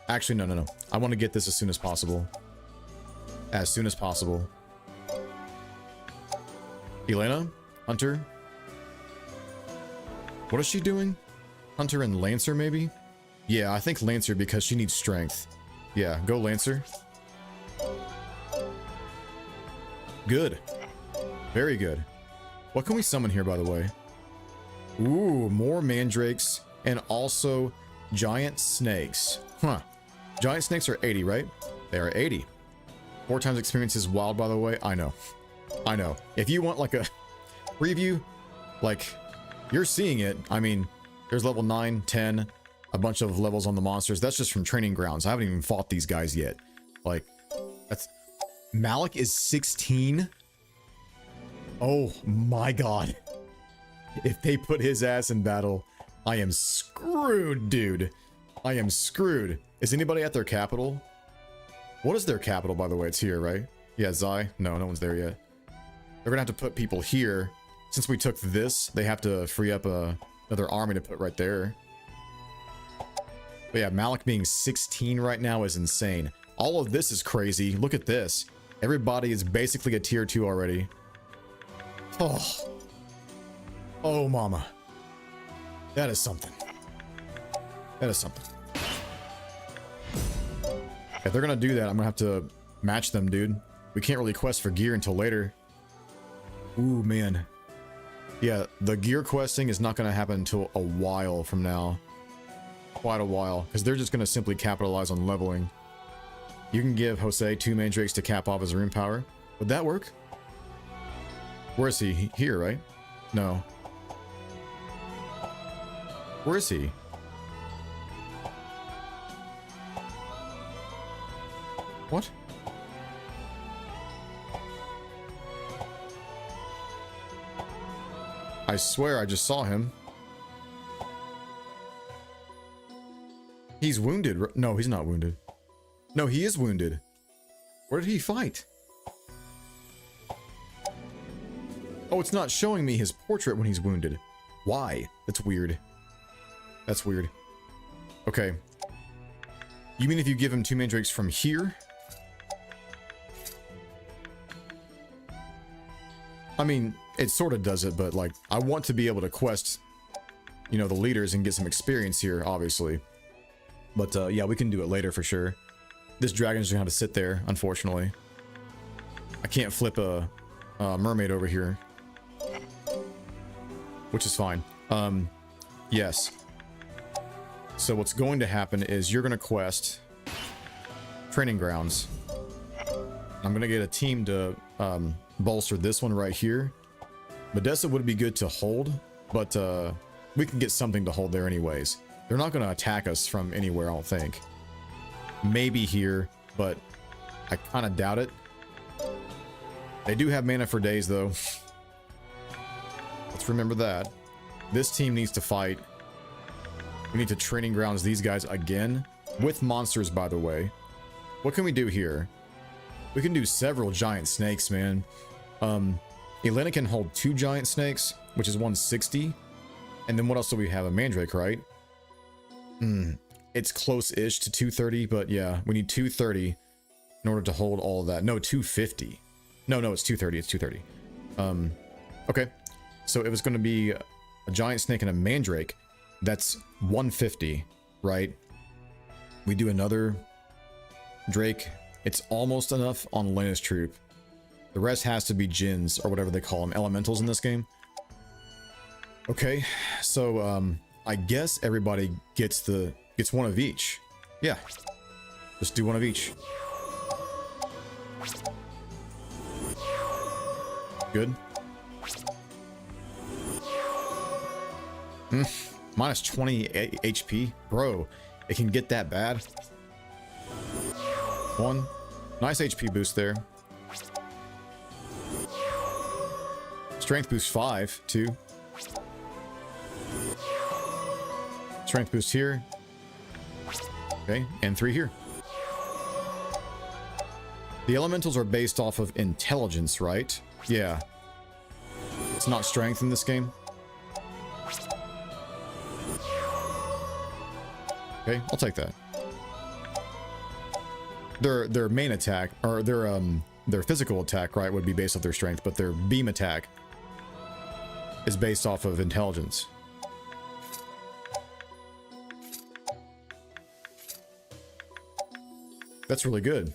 Actually, no. I want to get this as soon as possible. As soon as possible. Elena? Hunter? What is she doing? Hunter and Lancer, maybe? Yeah, I think Lancer because she needs strength. Yeah, go Lancer. Good. Very good. What can we summon here, by the way? Ooh, more mandrakes and also giant snakes. Huh. Giant snakes are 80, right? They are 80. 4 times experience is wild, by the way. I know. I know. If you want like a preview, like you're seeing it. I mean, there's level 9, 10, a bunch of levels on the monsters. That's just from training grounds. I haven't even fought these guys yet. Like, that's... Malik is 16. Oh my god. If they put his ass in battle, I am screwed, dude. I am screwed. Is anybody at their capital? What is their capital, by the way? It's here, right? Yeah, Zai? No, no one's there yet. They're gonna have to put people here. Since we took this, they have to free up another army to put right there. But yeah, Malik being 16 right now is insane. All of this is crazy. Look at this. Everybody is basically a tier 2 already. Oh. Oh, mama. That is something. That is something. If they're gonna do that, I'm gonna have to match them, dude. We can't really quest for gear until later. Ooh, man. Yeah, the gear questing is not gonna happen until a while from now. Quite a while, because they're just gonna simply capitalize on leveling. You can give Jose 2 mandrakes to cap off his rune power. Would that work? Where is he? Here, right? No. Where is he? What? I swear I just saw him. He's wounded. No, he's not wounded. No, he is wounded. Where did he fight? Oh, it's not showing me his portrait when he's wounded. Why? That's weird. That's weird. Okay. You mean if you give him 2 mandrakes from here? I mean, it sort of does it, but like, I want to be able to quest, you know, the leaders and get some experience here, obviously. But yeah, we can do it later for sure. this dragon is gonna have to sit there, unfortunately. I can't flip a mermaid over here, which is fine. Yes. So what's going to happen is you're gonna quest training grounds. I'm gonna get a team to bolster this one right here. Modessa would be good to hold, but we can get something to hold there anyways. They're not gonna attack us from anywhere, I don't think. Maybe here, but I kind of doubt it. They do have mana for days, though. Let's remember that. This team needs to fight. We need to training grounds these guys again. With monsters, by the way. What can we do here? We can do several giant snakes, man. Elena can hold 2 giant snakes, which is 160. And then what else do we have? A mandrake, right? It's close-ish to 230, but yeah, we need 230 in order to hold all of that. No, 250. No, it's 230. It's 230. Okay. So it was going to be a giant snake and a mandrake. That's 150, right? We do another drake. It's almost enough on Lena's troop. The rest has to be djinns, or whatever they call them, elementals in this game. Okay, so I guess everybody gets one of each. Yeah, just do one of each. Good. Minus 20 HP, bro. It can get that bad. 1 nice HP boost there. Strength boost 5 too. Strength boost here. Okay, and 3 here. The elementals are based off of intelligence, right? Yeah. It's not strength in this game. Okay, I'll take that. Their main attack, or their physical attack, right, would be based off their strength, but their beam attack is based off of intelligence. That's really good.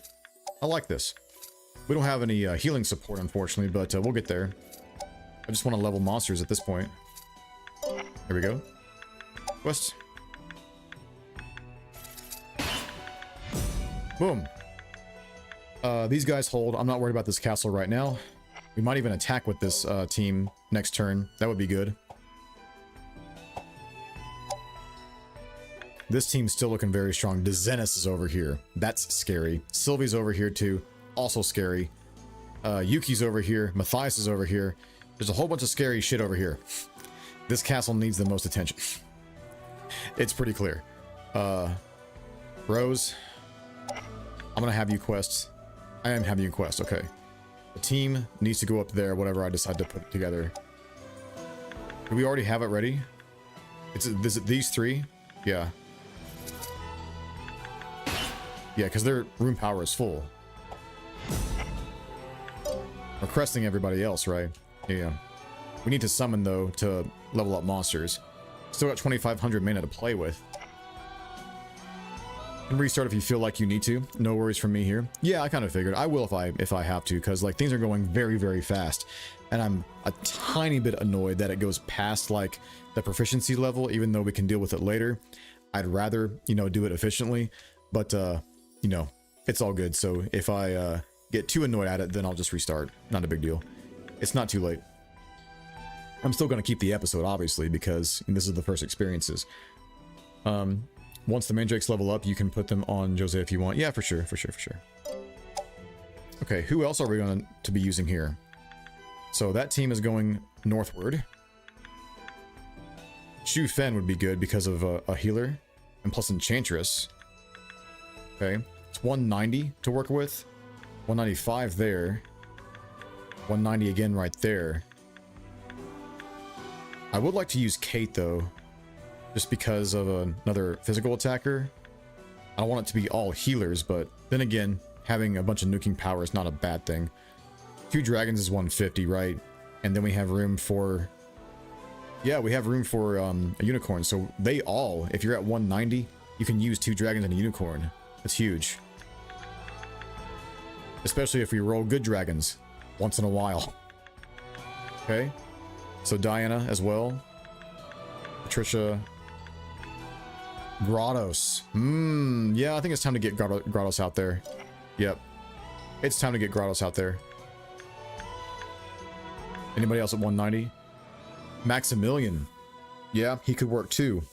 I like this. We don't have any healing support, unfortunately, but we'll get there. I just want to level monsters at this point. Here we go. Quest. Boom. These guys hold. I'm not worried about this castle right now. We might even attack with this team next turn. That would be good. This team's still looking very strong. Dezenis is over here. That's scary. Sylvie's over here too. Also scary. Yuki's over here. Matthias is over here. There's a whole bunch of scary shit over here. This castle needs the most attention. It's pretty clear. Rose, I'm gonna have you quest. I am having you quest, okay. The team needs to go up there, whatever I decide to put together. Do we already have it ready? Is it these 3? Yeah. Yeah, because their room power is full. We're cresting everybody else, right? Yeah. We need to summon, though, to level up monsters. Still got 2,500 mana to play with. And restart if you feel like you need to. No worries from me here. Yeah, I kind of figured. I will if I have to, because like things are going very, very fast. And I'm a tiny bit annoyed that it goes past like the proficiency level, even though we can deal with it later. I'd rather, you know, do it efficiently. But, you know, it's all good. So if I get too annoyed at it, then I'll just restart. Not a big deal. It's not too late. I'm still going to keep the episode, obviously, because this is the first experiences. Once the mandrakes level up, you can put them on Jose if you want. Yeah, for sure. Okay, who else are we going to be using here? So that team is going northward. Shu Fen would be good because of a healer and plus Enchantress. Okay, it's 190 to work with. 195 there. 190 again right there. I would like to use Kate though, just because of another physical attacker. I don't want it to be all healers, but then again, having a bunch of nuking power is not a bad thing. 2 dragons is 150, right? And then we have room for... Yeah, we have room for a unicorn. So they all, if you're at 190, you can use 2 dragons and a unicorn. That's huge. especially if we roll good dragons once in a while. Okay, so Diana as well. Patricia. Grottos. Yeah, I think it's time to get Grottos out there. Yep. It's time to get Grottos out there. Anybody else at 190? Maximilian. Yeah, he could work too.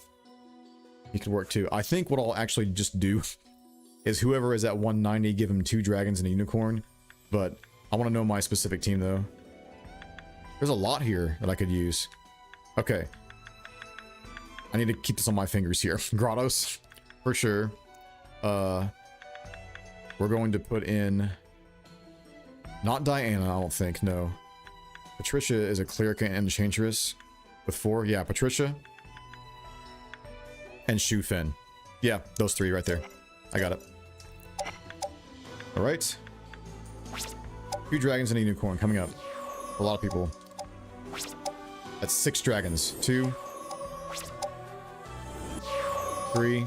He could work too. I think what I'll actually just do is whoever is at 190, give him 2 dragons and a unicorn. But I want to know my specific team though. There's a lot here that I could use. Okay. I need to keep this on my fingers here. Grottos, for sure. We're going to put in... Not Diana, I don't think, no. Patricia is a cleric and enchantress with 4. Yeah, Patricia. And Shu Fen. Yeah, those 3 right there. I got it. Alright. 2 dragons and a unicorn coming up. A lot of people. That's 6 dragons. 2... 3,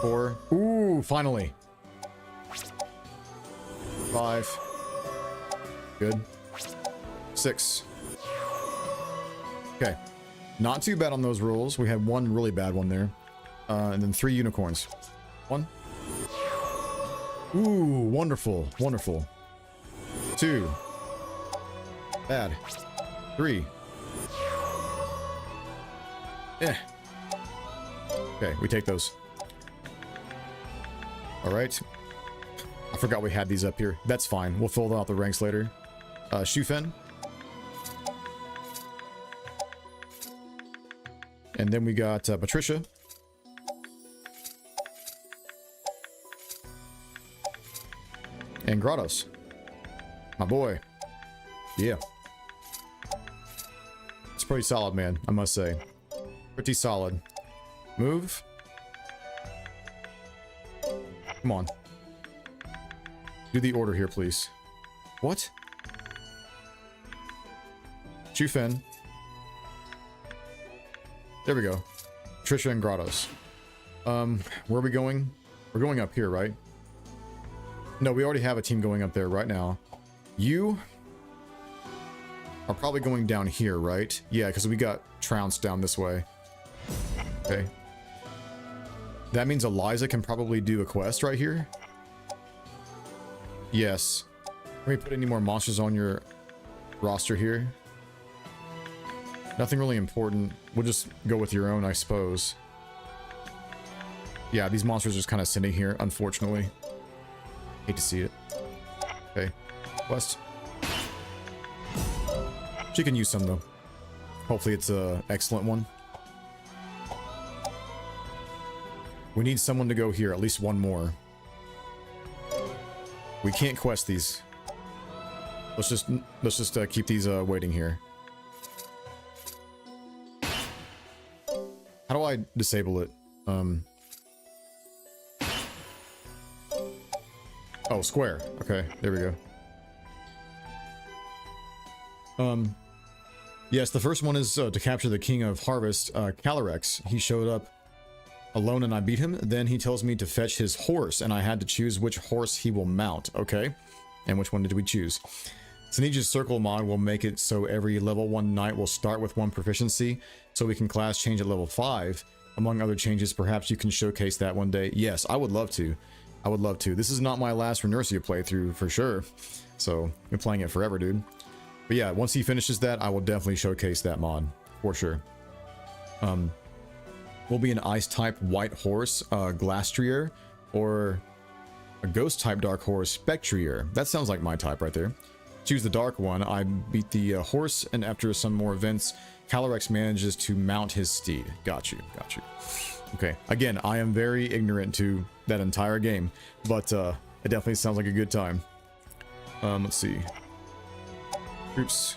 4. Ooh, finally. 5. Good. 6. Okay. Not too bad on those rolls. We had 1 really bad one there. And then 3 unicorns. 1. Ooh, wonderful. Wonderful. 2. Bad. 3. Eh. Okay, we take those. Alright. I forgot we had these up here. That's fine. We'll fill out the ranks later. Shu Fen. And then we got Patricia. And Grottos. My boy. Yeah. It's pretty solid, man, I must say. Pretty solid. Move. Come on. Do the order here, please. What? Shu Fen. There we go. Trisha and Grottos. Where are we going? We're going up here, right? No, we already have a team going up there right now. You are probably going down here, right? Yeah, because we got trounced down this way. Okay. That means Eliza can probably do a quest right here. Yes. Can we put any more monsters on your roster here? Nothing really important. We'll just go with your own, I suppose. Yeah, these monsters are just kind of sitting here, unfortunately. Hate to see it. Okay. Quest. She can use some, though. Hopefully it's an excellent one. We need someone to go here, at least one more. We can't quest these. Let's just keep these waiting here. How do I disable it? Oh, square. Okay, there we go. Yes, the first one is to capture the King of Harvest, Calyrex. He showed up alone and I beat him. Then he tells me to fetch his horse and I had to choose which horse he will mount. Okay. And which one did we choose? Sinija's circle mod will make it so every level 1 knight will start with 1 proficiency, so we can class change at level 5. Among other changes, perhaps you can showcase that one day. Yes, I would love to. I would love to. This is not my last Runersia playthrough for sure. So, I've been playing it forever, dude. But yeah, once he finishes that, I will definitely showcase that mod. For sure. Will be an ice-type white horse, Glastrier, or a ghost-type dark horse, Spectrier. That sounds like my type right there. Choose the dark one. I beat the horse, and after some more events, Calyrex manages to mount his steed. Got you, got you. Okay, again, I am very ignorant to that entire game, but it definitely sounds like a good time. Let's see. Groups.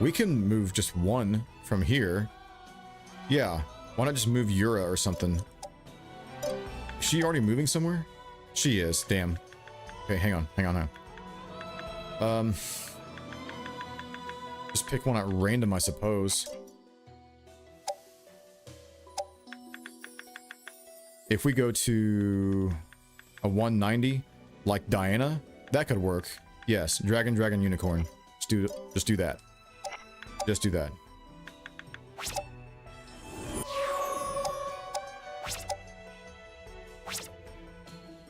We can move just 1 from here. Yeah, why not just move Yura or something? Is she already moving somewhere? She is, damn. Okay, hang on. Just pick one at random, I suppose. If we go to A 190, like Diana? That could work. Yes, dragon, dragon, unicorn. Just do that. Just do that.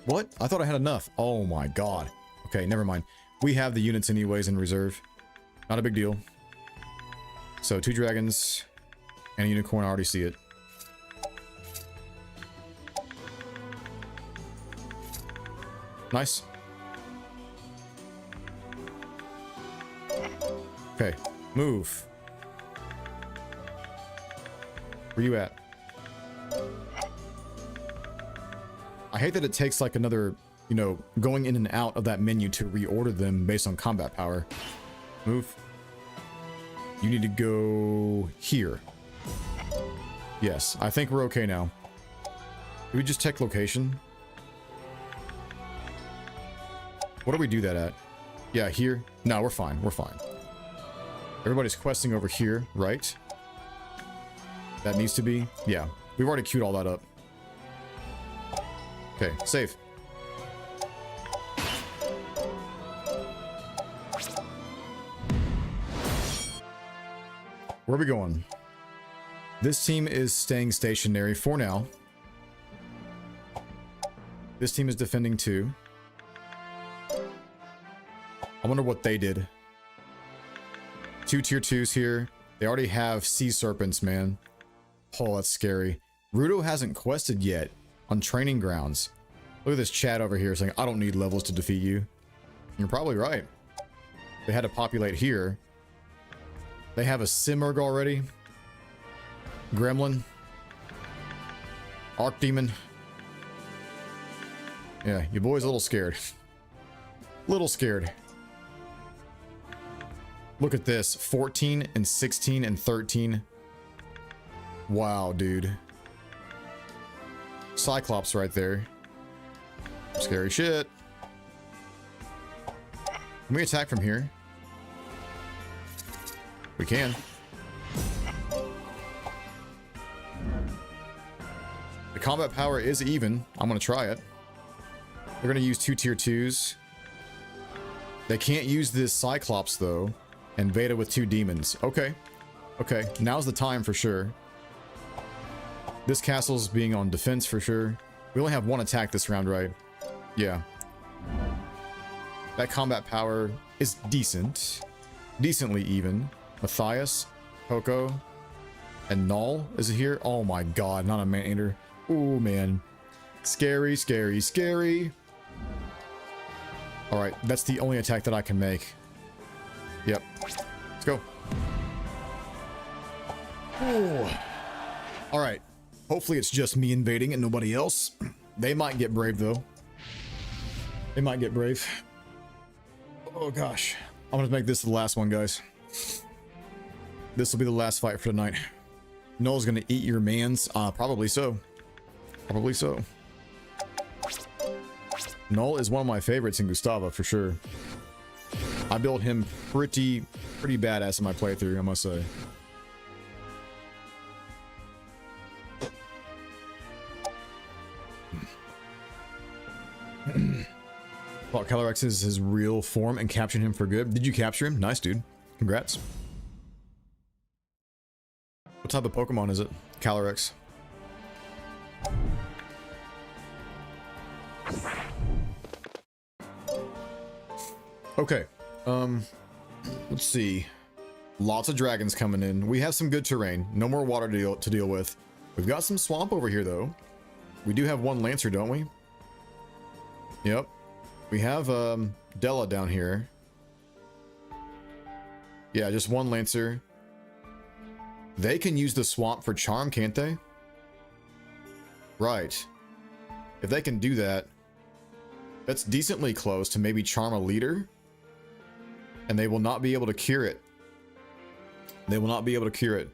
What? I thought I had enough. Oh my god. Okay, never mind. We have the units anyways in reserve. Not a big deal. So 2 dragons and a unicorn. I already see it. Nice. Okay, move. Where you at? I hate that it takes like another, you know, going in and out of that menu to reorder them based on combat power. Move. You need to go here. Yes, I think we're okay now. Did we just check location? What do we do that at? Yeah, here. No, we're fine. We're fine. Everybody's questing over here, right? That needs to be. Yeah, we've already queued all that up. Okay, save. Where are we going? This team is staying stationary for now. This team is defending too. I wonder what they did. 2 tier 2s here. They already have sea serpents, man. Oh, that's scary. Rudo hasn't quested yet on training grounds. Look at this chat over here saying, I don't need levels to defeat you. You're probably right. They had to populate here. They have a Simurg already. Gremlin. Archdemon. Yeah, your boy's a little scared. Little scared. Look at this. 14 and 16 and 13. Wow, dude. Cyclops right there. Scary shit. Can we attack from here? We can. The combat power is even. I'm going to try it. They're going to use 2 tier 2s. They can't use this Cyclops, though. And Veda with 2 demons. Okay. Okay. Now's the time for sure. This castle's being on defense for sure. We only have 1 attack this round, right? Yeah. That combat power is decent. Decently even. Matthias, Poco, and Null is it here? Oh my god, not a man-eater. Oh man. Scary, scary, scary. Alright, that's the only attack that I can make. Yep. Let's go. Alright. Hopefully it's just me invading and nobody else. They might get brave though. They might get brave. Oh gosh. I'm gonna make this the last one, guys. This will be the last fight for tonight. Null's gonna eat your mans. Probably so. Probably so. Null is one of my favorites in Gustava for sure. I built him pretty badass in my playthrough, I must say. Thought Calyrex is his real form and captured him for good. Did you capture him? Nice, dude. Congrats. What type of Pokemon is it? Calyrex. Okay. Let's see. Lots of dragons coming in. We have some good terrain. No more water to deal with. We've got some swamp over here, though. We do have 1 Lancer, don't we? Yep. We have Della down here. Yeah, just 1 Lancer. They can use the swamp for charm, can't they? Right. If they can do that, that's decently close to maybe charm a leader. And they will not be able to cure it. They will not be able to cure it.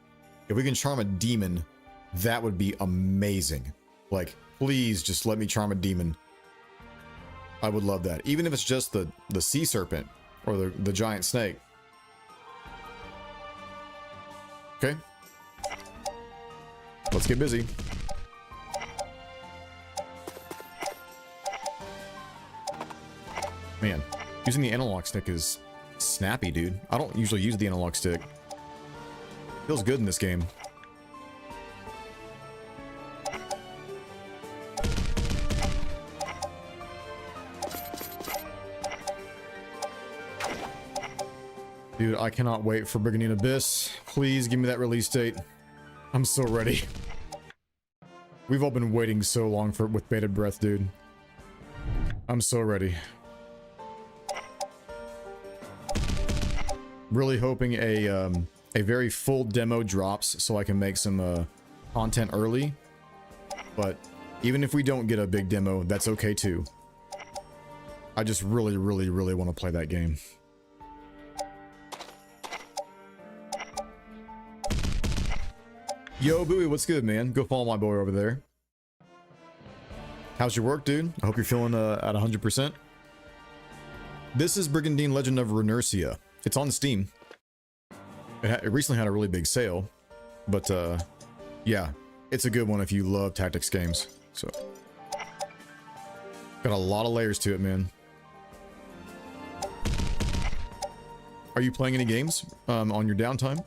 If we can charm a demon, that would be amazing. Like, please just let me charm a demon. I would love that. Even if it's just the sea serpent or the giant snake. Okay. Let's get busy. Man, using the analog stick is snappy, dude. I don't usually use the analog stick. Feels good in this game. Dude, I cannot wait for Brigandine Abyss. Please give me that release date. I'm so ready. We've all been waiting so long for with bated breath, dude. I'm so ready. Really hoping a very full demo drops so I can make some content early. But even if we don't get a big demo, that's okay too. I just really want to play that game. Yo, Bowie, what's good, man? Go follow my boy over there. How's your work, dude? I hope you're feeling at 100%. This is Brigandine Legend of Runersia. It's on Steam. It recently had a really big sale, but yeah, it's a good one if you love tactics games. So, got a lot of layers to it, man. Are you playing any games on your downtime?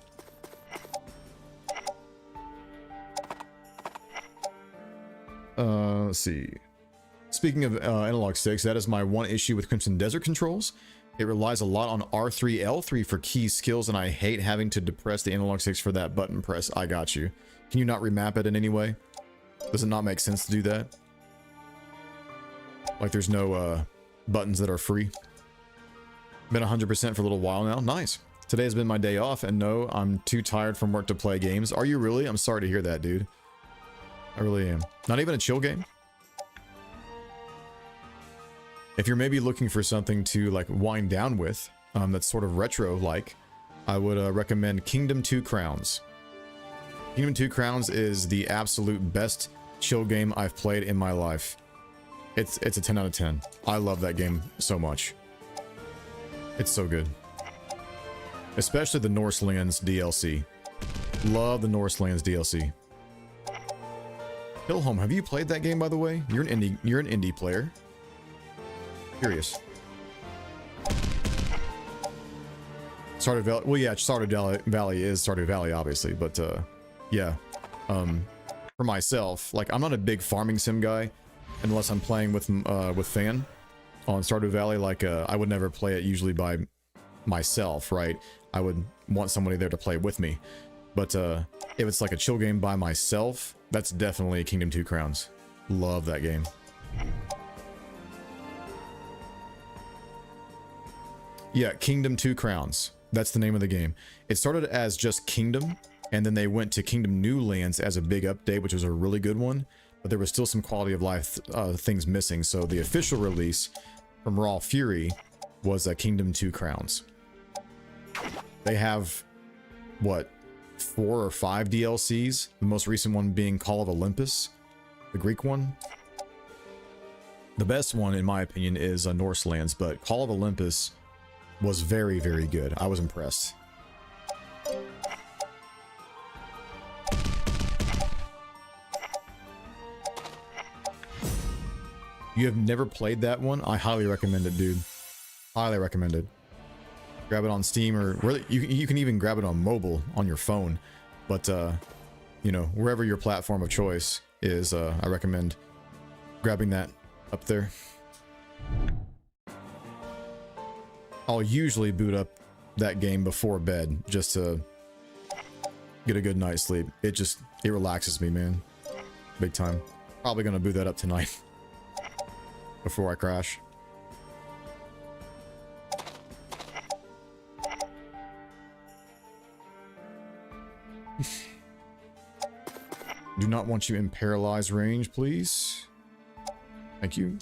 Let's see. Speaking of analog sticks, that is my one issue with Crimson Desert controls. It relies a lot on R3, L3 for key skills, and I hate having to depress the analog sticks for that button press. I got you. Can you not remap it in any way? Does it not make sense to do that? Like there's no buttons that are free. Been 100% for a little while now. Nice. Today has been my day off, and no, I'm too tired from work to play games. Are you really? I'm sorry to hear that, dude. I really am. Not even a chill game? If you're maybe looking for something to like wind down with, that's sort of retro-like, I would recommend Kingdom 2 Crowns. Kingdom 2 Crowns is the absolute best chill game I've played in my life. It's a 10 out of 10. I love that game so much. It's so good. Especially the Norselands DLC. Love the Norselands DLC. Hillhome, have you played that game, by the way? You're an indie player. Curious. Stardew Valley. Well, yeah, Stardew Valley is Stardew Valley, obviously, but yeah. For myself, like I'm not a big farming sim guy, unless I'm playing with Fan on Stardew Valley. Like I would never play it usually by myself, right? I would want somebody there to play with me. But if it's like a chill game by myself, that's definitely Kingdom 2 Crowns. Love that game. Yeah, Kingdom 2 Crowns. That's the name of the game. It started as just Kingdom, and then they went to Kingdom New Lands as a big update, which was a really good one. But there was still some quality of life things missing. So the official release from Raw Fury was Kingdom 2 Crowns. They have, what, 4 or 5 DLCs, the most recent one being Call of Olympus, the Greek one. The best one, in my opinion, is Norselands, but Call of Olympus was very good. I was impressed. You have never played that one? I highly recommend it, dude. Highly recommend it. Grab it on Steam, or you can even grab it on mobile on your phone. But you know, wherever your platform of choice is, I recommend grabbing that up there. I'll usually boot up that game before bed just to get a good night's sleep. It relaxes me, man. Big time. Probably gonna boot that up tonight before I crash. Do not want you in paralyzed range, please. Thank you.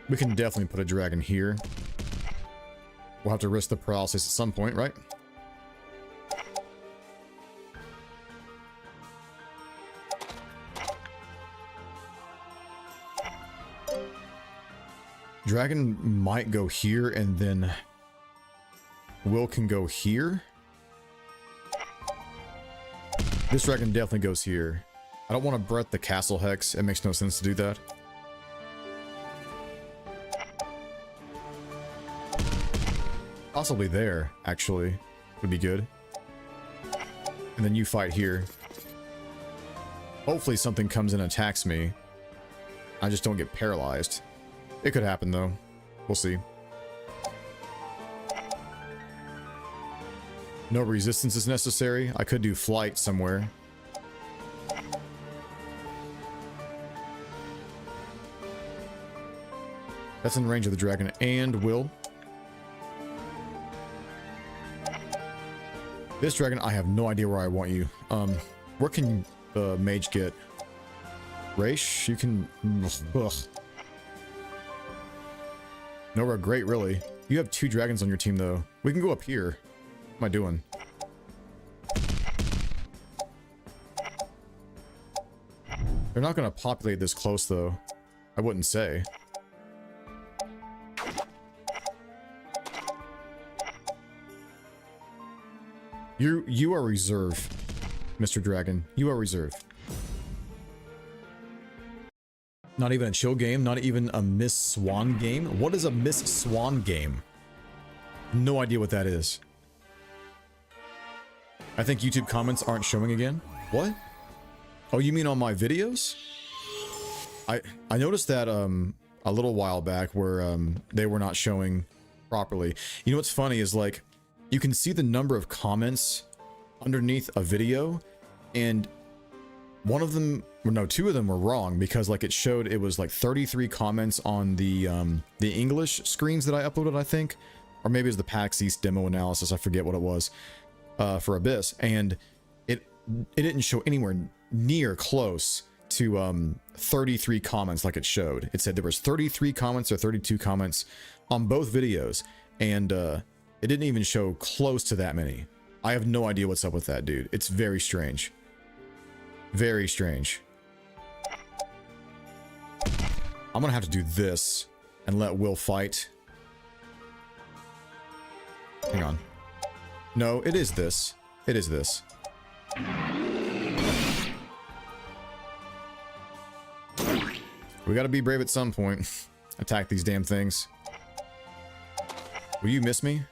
We can definitely put a dragon here. We'll have to risk the paralysis at some point, right? Dragon might go here, and then Will can go here. This dragon definitely goes here. I don't want to breath the castle hex. It makes no sense to do that. Possibly there, actually, would be good. And then you fight here. Hopefully something comes and attacks me. I just don't get paralyzed. It could happen, though. We'll see. No resistance is necessary. I could do flight somewhere. That's in range of the dragon and will. This dragon, I have no idea where I want you. Where can the mage get? Raish? You can... Ugh. Nowhere great, really. You have 2 dragons on your team, though. We can go up here. What am I doing? They're not going to populate this close, though. I wouldn't say. You are reserve, Mr. Dragon. You are reserve. Not even a chill game, not even a Miss Swan game. What is a Miss Swan game? No idea what that is. I think YouTube comments aren't showing again. What? Oh, you mean on my videos? I noticed that a little while back where they were not showing properly. You know what's funny is, like, you can see the number of comments underneath a video, and one of them, or no, 2 of them were wrong, because like it showed it was like 33 comments on the English screens that I uploaded, I think, or maybe it was the PAX East demo analysis, I forget what it was, for Abyss, and it didn't show anywhere near close to 33 comments like it showed. It said there was 33 comments or 32 comments on both videos, and it didn't even show close to that many. I have no idea what's up with that, dude. It's very strange. Very strange. I'm gonna have to do this and let Will fight. Hang on. No, it is this. It is this. We gotta be brave at some point. Attack these damn things. Will you miss me?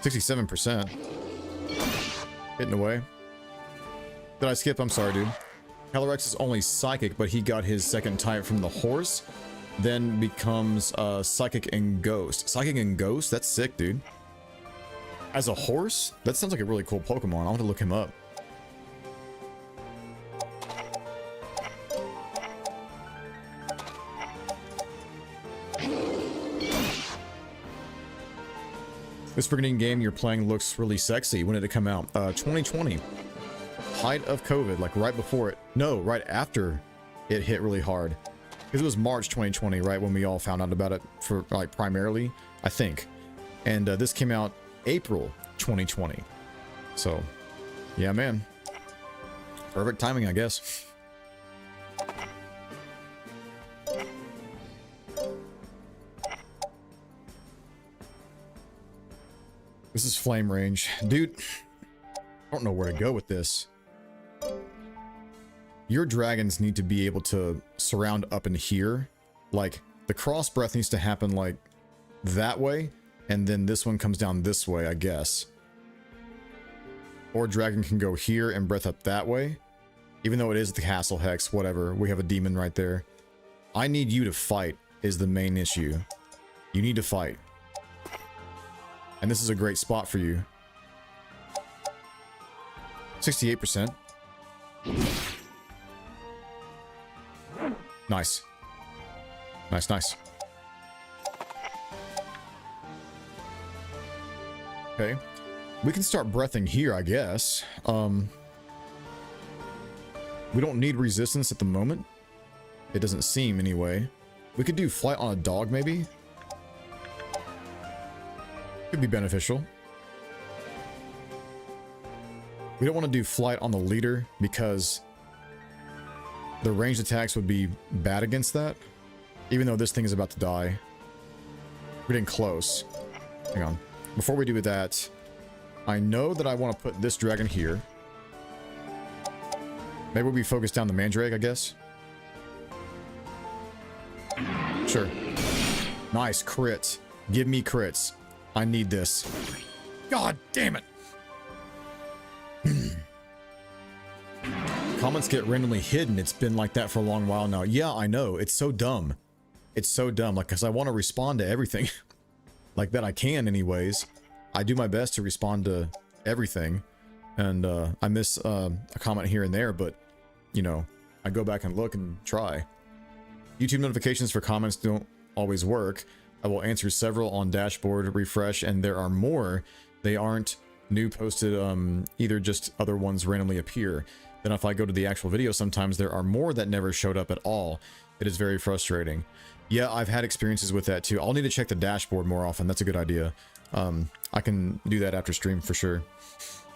67%. Hitting away. Did I skip? I'm sorry, dude. Calyrex is only psychic, but he got his second type from the horse. Then becomes psychic and ghost. Psychic and ghost? That's sick, dude. As a horse? That sounds like a really cool Pokemon. I'll have to look him up. This Brigandine game you're playing looks really sexy. When did it come out? 2020. Height of COVID, like right before it. No, right after it hit really hard. Because it was March 2020, right? When we all found out about it for, like, primarily, I think. And this came out April 2020. So, yeah, man. Perfect timing, I guess. This is flame range. Dude, I don't know where to go with this. Your dragons need to be able to surround up in here. Like, the cross breath needs to happen, like, that way. And then this one comes down this way, I guess. Or dragon can go here and breath up that way. Even though it is the castle hex, whatever. We have a demon right there. I need you to fight is the main issue. You need to fight. And this is a great spot for you. 68%. Nice. Nice, nice. Okay. We can start breathing here, I guess. We don't need resistance at the moment. It doesn't seem, anyway. We could do flight on a dog, maybe. Could be beneficial. We don't want to do flight on the leader because the ranged attacks would be bad against that. Even though this thing is about to die. We're getting close. Hang on. Before we do that, I know that I want to put this dragon here. Maybe we focus down the Mandrake, I guess. Sure. Nice crit. Give me crits. I need this. God damn it. Comments get randomly hidden. It's been like that for a long while now. Yeah, I know. It's so dumb. It's so dumb. Like, because I want to respond to everything. Like that I can anyways. I do my best to respond to everything. And I miss a comment here and there, but, you know, I go back and look and try. YouTube notifications for comments don't always work. I will answer several on dashboard, refresh, and there are more. They aren't new posted, either just other ones randomly appear. Then if I go to the actual video, sometimes there are more that never showed up at all. It is very frustrating. Yeah, I've had experiences with that too. I'll need to check the dashboard more often. That's a good idea. I can do that after stream for sure.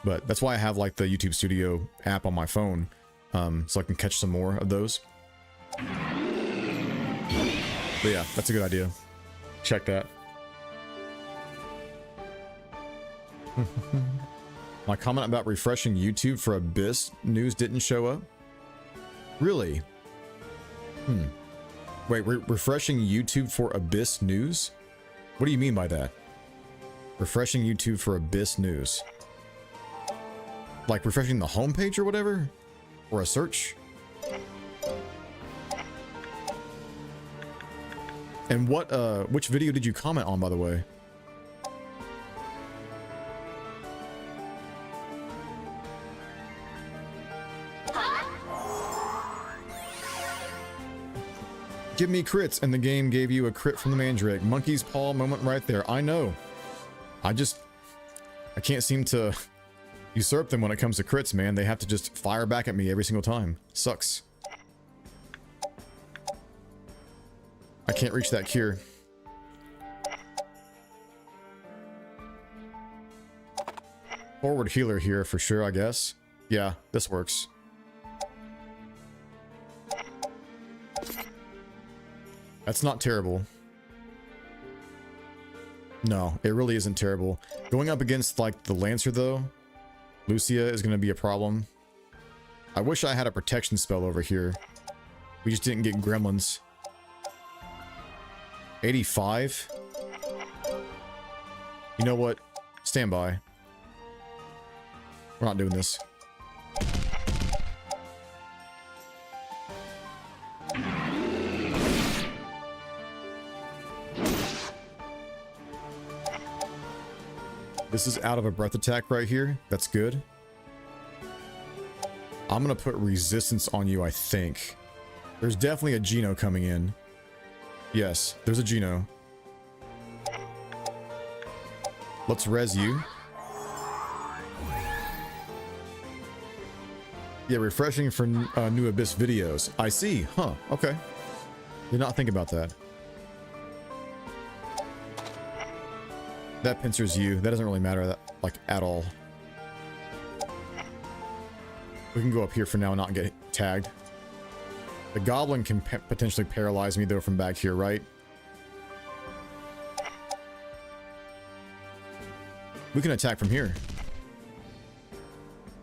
But that's why I have like the YouTube Studio app on my phone, so I can catch some more of those. But yeah, that's a good idea. Check that. My comment about refreshing YouTube for Abyss news didn't show up? Really? Wait, refreshing YouTube for Abyss news? What do you mean by that? Refreshing YouTube for Abyss news. Like refreshing the homepage or whatever? Or a search? And what, which video did you comment on, by the way? Give me crits, and the game gave you a crit from the Mandrake. Monkey's paw moment right there. I know. I can't seem to usurp them when it comes to crits, man. They have to just fire back at me every single time. Sucks. I can't reach that cure. Forward healer here for sure, I guess. Yeah, this works. That's not terrible. No, it really isn't terrible. Going up against, like, the Lancer, though, Lucia is going to be a problem. I wish I had a protection spell over here. We just didn't get gremlins. 85? You know what? Stand by. We're not doing this. This is out of a breath attack right here. That's good. I'm gonna put resistance on you, I think. There's definitely a Geno coming in. Yes, there's a Geno. Let's res you. Yeah, refreshing for new Abyss videos. I see. Huh. Okay. Did not think about that. That pincers you. That doesn't really matter, that, like, at all. We can go up here for now and not get tagged. The goblin can potentially paralyze me, though, from back here, right? We can attack from here.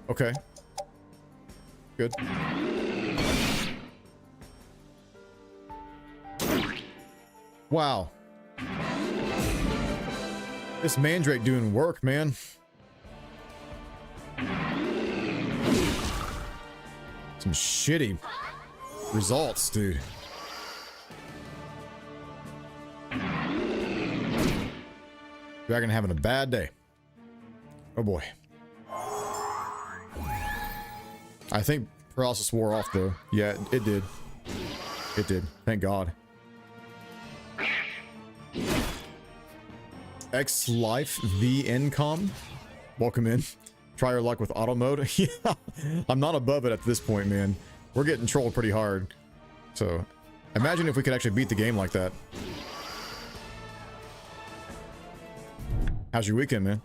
Okay. Good. Wow. This Mandrake doing work, man. Some shitty results, dude. Dragon having a bad day. Oh boy. I think paralysis wore off, though. Yeah, it did. It did. Thank God. X Life V Incom. Welcome in. Try your luck with auto mode. Yeah, I'm not above it at this point, man. We're getting trolled pretty hard. So, imagine if we could actually beat the game like that. How's your weekend, man?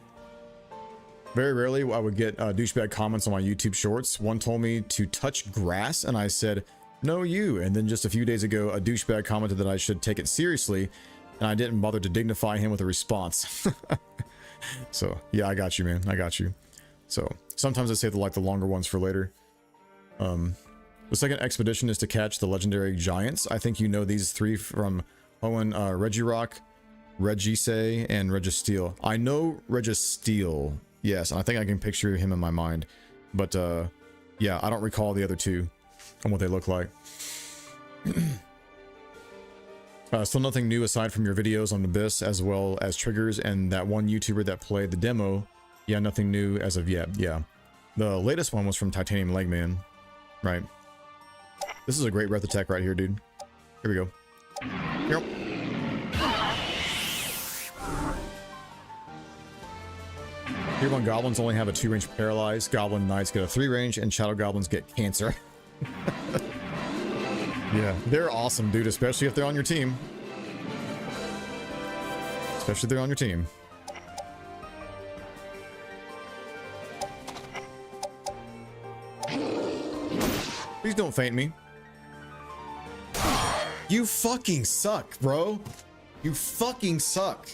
Very rarely I would get douchebag comments on my YouTube shorts. One told me to touch grass, and I said, no, you. And then just a few days ago, a douchebag commented that I should take it seriously, and I didn't bother to dignify him with a response. So, yeah, I got you, man. I got you. So, sometimes I save the longer ones for later. The second expedition is to catch the legendary giants. I think you know these three from Owen, Regirock, Regise, and Registeel. I know Registeel, yes, and I think I can picture him in my mind. But, yeah, I don't recall the other two and what they look like. Still nothing new aside from your videos on Abyss, as well as triggers and that one YouTuber that played the demo. Yeah, nothing new as of yet, yeah. The latest one was from Titanium Legman, right? This is a great breath attack right here, dude. Here we go. Yep. Tier 1 goblins only have a 2-range paralyze. Goblin knights get a 3-range, and shadow goblins get cancer. Yeah, they're awesome, dude, especially if they're on your team. Especially if they're on your team. Please don't faint me. You fucking suck, bro. You fucking suck.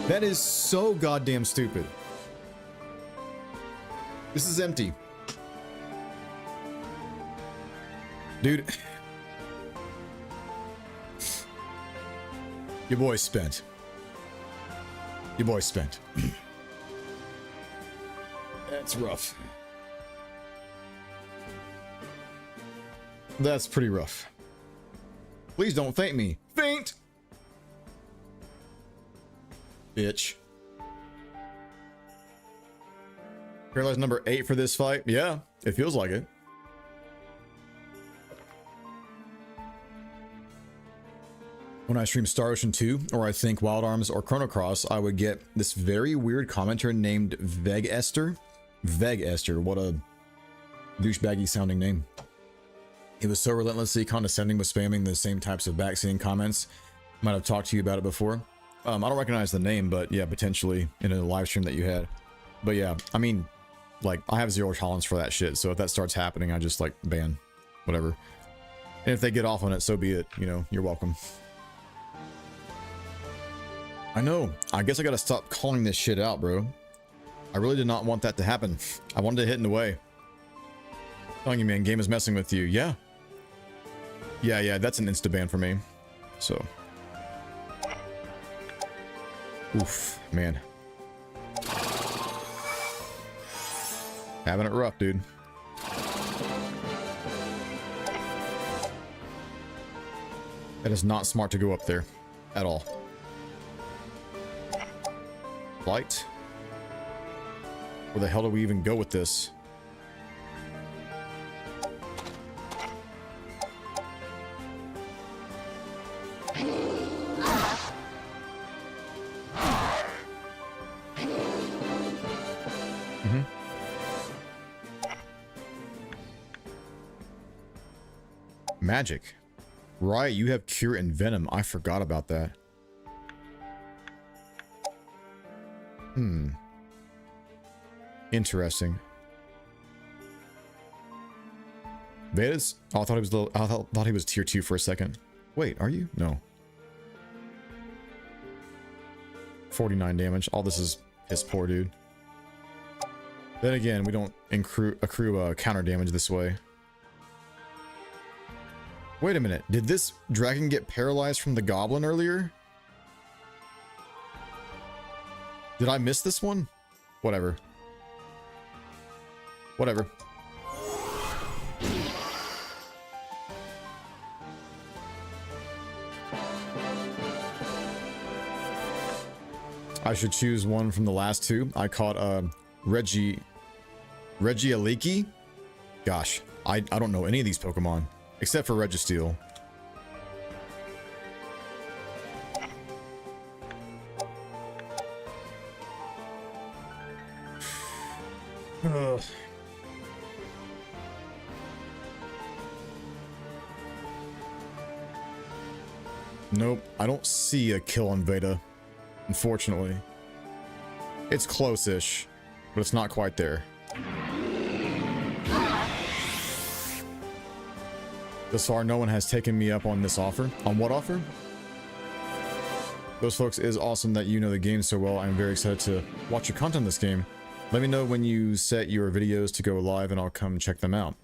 That is so goddamn stupid. This is empty. Dude. Your boy's spent. Your boy's spent. That's rough. That's pretty rough. Please don't faint me. Faint! Bitch. Paralyze number 8 for this fight? Yeah, it feels like it. When I stream Star Ocean 2, or I think Wild Arms or Chrono Cross, I would get this very weird commenter named Veg Esther. Veg Esther, what a douchebaggy sounding name. He was so relentlessly condescending with spamming the same types of backseating comments. Might have talked to you about it before. I don't recognize the name, but yeah, potentially in a live stream that you had. But yeah, I mean, like, I have zero tolerance for that shit, so if that starts happening, I just, like, ban. Whatever. And if they get off on it, so be it. You know, you're welcome. I know. I guess I gotta stop calling this shit out, bro. I really did not want that to happen. I wanted to hit in the way. Telling you, man, game is messing with you. Yeah. Yeah, that's an insta-ban for me. So. Oof, man. Having it rough, dude. That is not smart to go up there. At all. Flight. Where the hell do we even go with this? Magic. Right, you have Cure and Venom. I forgot about that. Interesting. Vedas? Oh, I thought he was tier 2 for a second. Wait, are you? No. 49 damage. All this is piss poor, dude. Then again, we don't accrue counter damage this way. Wait a minute. Did this dragon get paralyzed from the goblin earlier? Did I miss this one? Whatever. Whatever. I should choose one from the last two. I caught Regialiki. Gosh, I don't know any of these Pokemon except for Registeel. Ugh. Nope, I don't see a kill on Veda, unfortunately. It's close-ish, but it's not quite there. Thus far, no one has taken me up on this offer. On what offer? Those folks, it is awesome that you know the game so well. I'm very excited to watch your content in this game. Let me know when you set your videos to go live and I'll come check them out.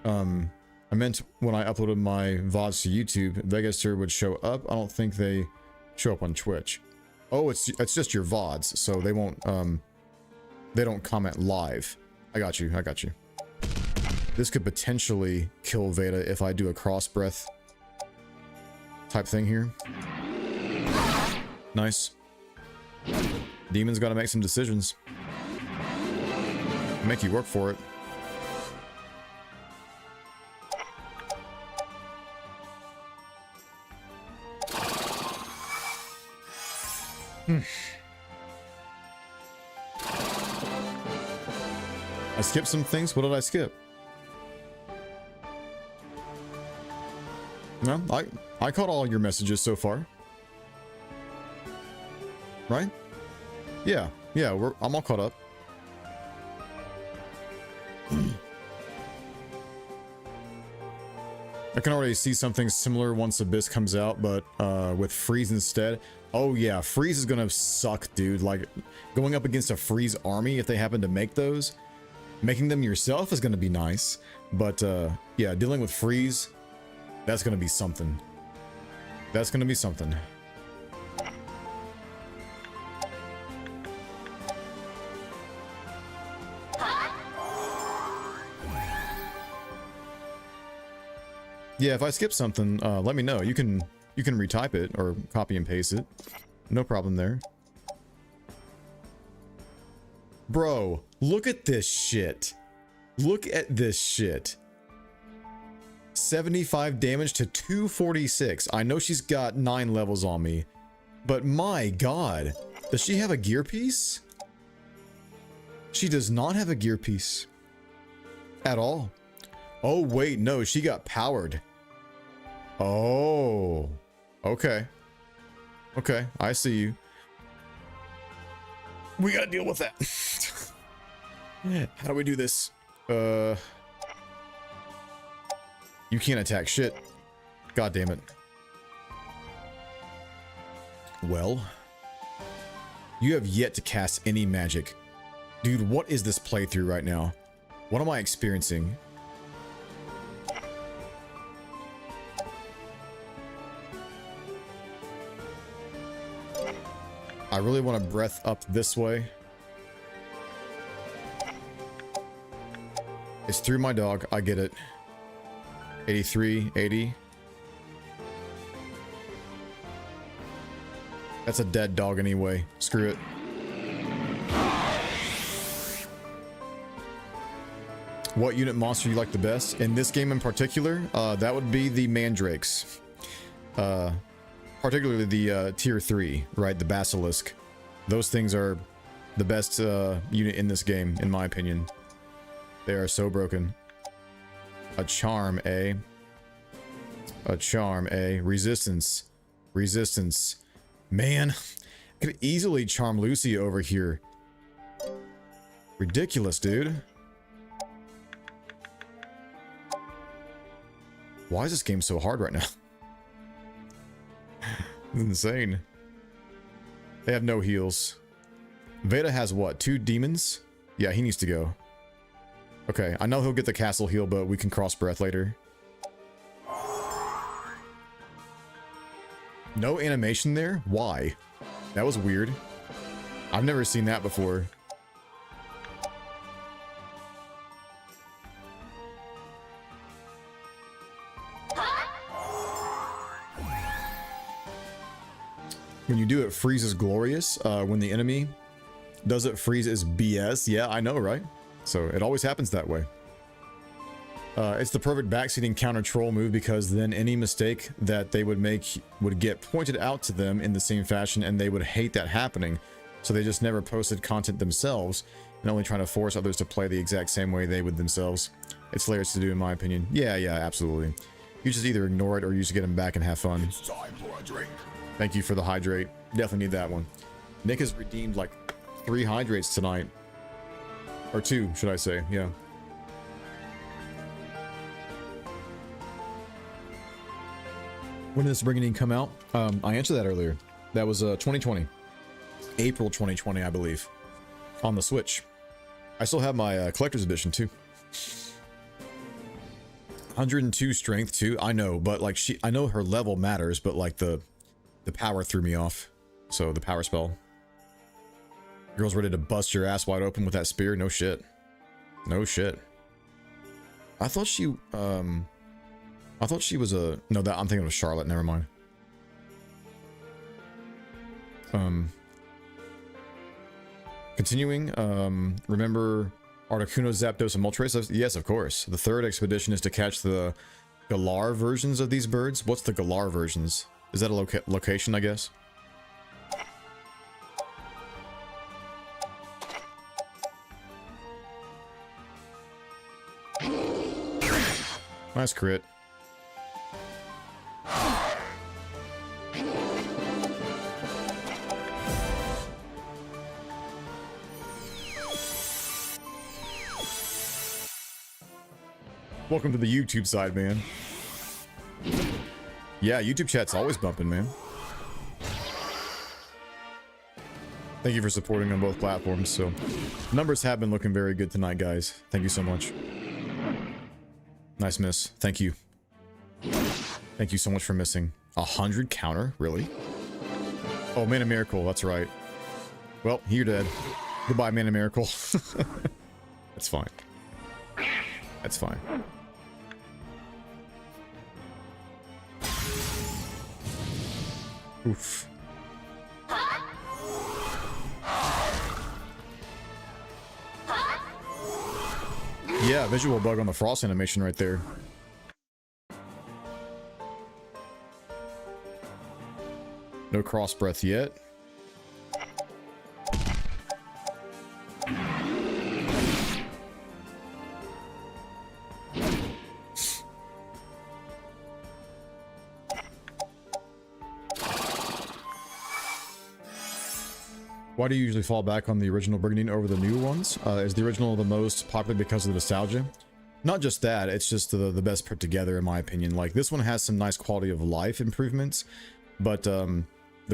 I meant when I uploaded my VODs to YouTube, Vegaster would show up. I don't think they show up on Twitch. Oh, it's just your VODs, so they won't, they don't comment live. I got you, I got you. This could potentially kill Veda if I do a cross breath type thing here. Nice. Demon's gotta make some decisions. Make you work for it. I skipped some things. What did I skip? No, I caught all your messages so far. Right? Yeah, I'm all caught up. I can already see something similar once Abyss comes out, but with Freeze instead. Oh yeah, Freeze is gonna suck, dude. Like, going up against a Freeze army, if they happen to make those, making them yourself is gonna be nice. But yeah, dealing with Freeze, that's gonna be something. That's gonna be something. Yeah, if I skip something, let me know. You can retype it or copy and paste it. No problem there. Bro, look at this shit. Look at this shit. 75 damage to 246. I know she's got 9 levels on me, but my god. Does she have a gear piece? She does not have a gear piece. At all. Oh, wait, no, she got powered. Oh, okay. Okay, I see you. We gotta deal with that. How do we do this? You can't attack shit. God damn it. Well, you have yet to cast any magic. Dude, what is this playthrough right now? What am I experiencing? I really want to breath up this way. It's through my dog. I get it. 83, 80. That's a dead dog anyway. Screw it. What unit monster you like the best? In this game in particular, that would be the Mandrakes. Particularly the tier 3, right? The Basilisk. Those things are the best unit in this game, in my opinion. They are so broken. A charm, eh? A charm, eh? Resistance. Resistance. Man, I could easily charm Lucy over here. Ridiculous, dude. Why is this game so hard right now? It's insane. They have no heals. Veda has what? 2 demons? Yeah, he needs to go. Okay, I know he'll get the castle heal, but we can cross breath later. No animation there? Why? That was weird. I've never seen that before. When you do it, freeze is glorious. When the enemy does it, freeze is BS. Yeah, I know, right? So it always happens that way. It's the perfect backseating counter troll move, because then any mistake that they would make would get pointed out to them in the same fashion, and they would hate that happening. So they just never posted content themselves, and only trying to force others to play the exact same way they would themselves. It's hilarious to do, in my opinion. Yeah, absolutely. You just either ignore it or you just get them back and have fun. It's time for a drink. Thank you for the hydrate. Definitely need that one. Nick has redeemed like 3 hydrates tonight. Or 2, should I say. Yeah. When did this Brigandine come out? I answered that earlier. That was 2020. April 2020, I believe. On the Switch. I still have my collector's edition too. 102 strength too. I know, but like I know her level matters, but like the power threw me off. So the power spell. Girl's ready to bust your ass wide open with that spear. No shit. No shit. I thought she was a no, that I'm thinking of Charlotte, never mind. Continuing, remember Articuno, Zapdos, and Moltres? Yes, of course. The third expedition is to catch the Galar versions of these birds. What's the Galar versions? Is that a location, I guess? Nice crit. Welcome to the YouTube side, man. Yeah, YouTube chat's always bumping, man. Thank you for supporting on both platforms. So, numbers have been looking very good tonight, guys. Thank you so much. Nice miss. Thank you. Thank you so much for missing. 100 counter? Really? Oh, Mana Miracle. That's right. Well, you're dead. Goodbye, Mana Miracle. That's fine. That's fine. Oof. Yeah, visual bug on the frost animation right there. No cross breath yet. Why do you usually fall back on the original Brigandine over the new ones? Is the original the most popular because of the nostalgia? Not just that, it's just the best put together in my opinion. Like, this one has some nice quality of life improvements, but the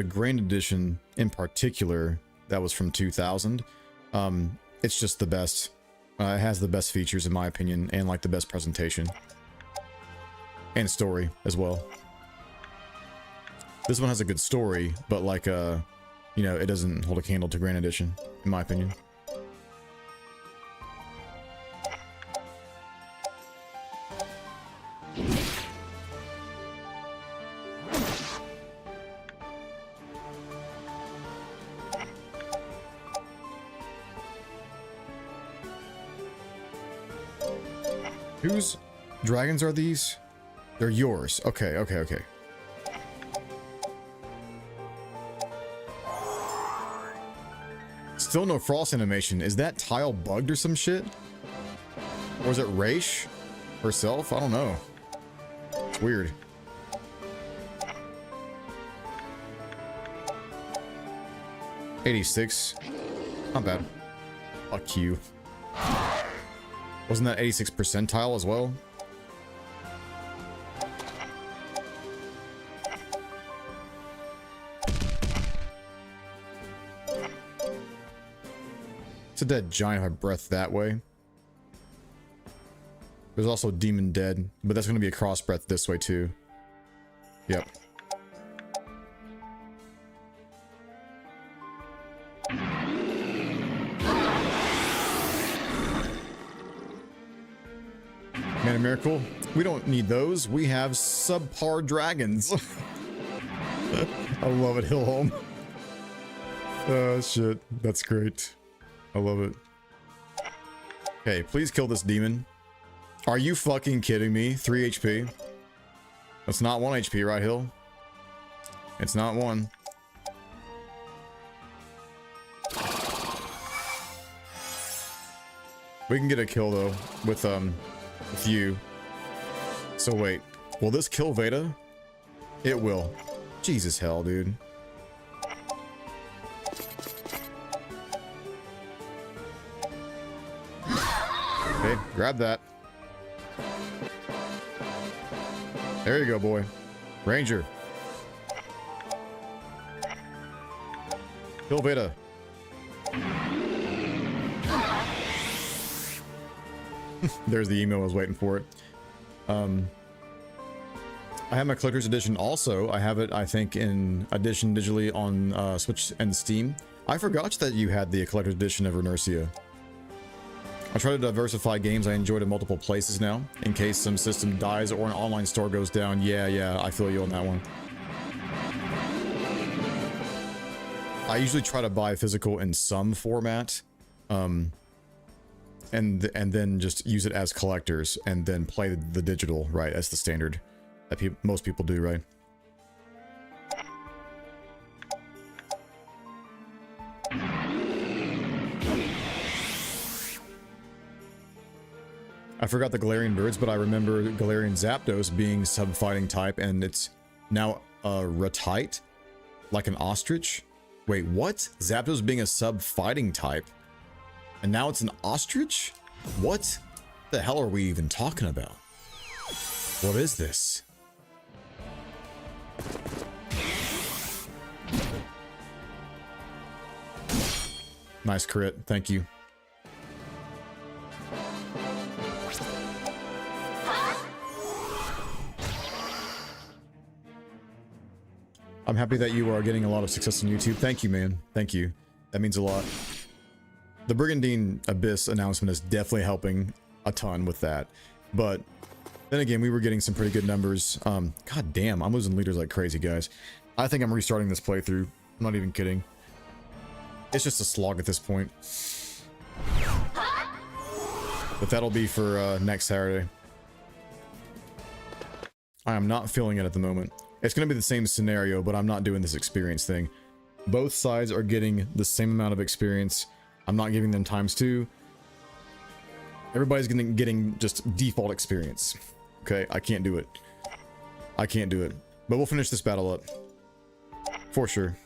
Grand Edition in particular, that was from 2000, it's just the best. It has the best features in my opinion, and like the best presentation. And story as well. This one has a good story, but like you know, it doesn't hold a candle to Grand Edition, in my opinion. Whose dragons are these? They're yours. Okay, okay, okay. Still no frost animation. Is that tile bugged or some shit? Or is it Raish herself? I don't know. It's weird. $86. Not bad. Fuck you. Wasn't that 86 percentile as well? It's a dead giant if I breath that way. There's also Demon Dead, but that's going to be a cross breath this way too. Yep. Mana Miracle? We don't need those. We have subpar dragons. I love it, Hillholm. Oh shit, that's great. I love it. Okay, please kill this demon. Are you fucking kidding me? 3 HP. That's not 1 HP, right, Hill? It's not 1. We can get a kill though with you. So wait, will this kill Veda? It will. Jesus hell, dude. Okay, grab that. There you go, boy. Ranger. Kill Veda. There's the email. I was waiting for it. I have my collector's edition also. I have it, I think, in edition digitally on Switch and Steam. I forgot that you had the collector's edition of Runersia. I try to diversify games I enjoy to multiple places now, in case some system dies or an online store goes down. Yeah, I feel you on that one. I usually try to buy physical in some format, and then just use it as collectors, and then play the digital, right, as the standard that most people do, right? I forgot the Galarian birds, but I remember Galarian Zapdos being sub-fighting type, and it's now a Ratite, like an ostrich. Wait, what? Zapdos being a sub-fighting type, and now it's an ostrich? What the hell are we even talking about? What is this? Nice crit, thank you. I'm happy that you are getting a lot of success on YouTube. Thank you, man. Thank you. That means a lot. The Brigandine Abyss announcement is definitely helping a ton with that. But then again, we were getting some pretty good numbers. God damn, I'm losing leaders like crazy, guys. I think I'm restarting this playthrough. I'm not even kidding. It's just a slog at this point. But that'll be for next Saturday. I am not feeling it at the moment. It's going to be the same scenario, but I'm not doing this experience thing. Both sides are getting the same amount of experience. I'm not giving them ×2. Everybody's getting just default experience. Okay, I can't do it. I can't do it. But we'll finish this battle up. For sure.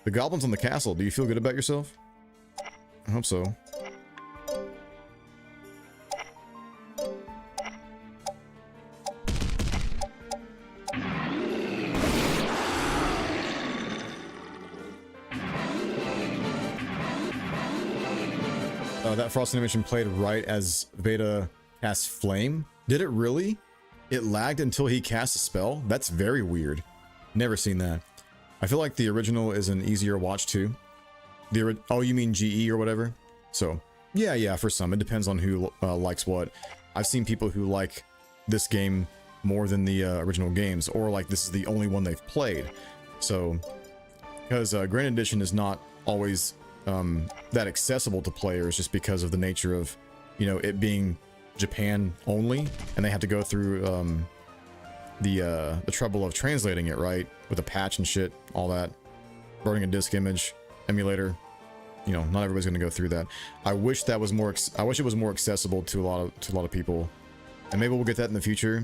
The goblins on the castle, do you feel good about yourself? I hope so. That frost animation played right as Veda cast Flame. Did it really? It lagged until he cast a spell? That's very weird. Never seen that. I feel like the original is an easier watch too. Oh, you mean GE or whatever? So, yeah, for some. It depends on who likes what. I've seen people who like this game more than the original games, or like this is the only one they've played. So, because Grand Edition is not always that accessible to players just because of the nature of, you know, it being Japan only, and they have to go through the trouble of translating it, right, with a patch and shit, all that, burning a disk image, emulator. You know, not everybody's gonna go through that. I wish that was more. I wish it was more accessible to a lot of people, and maybe we'll get that in the future.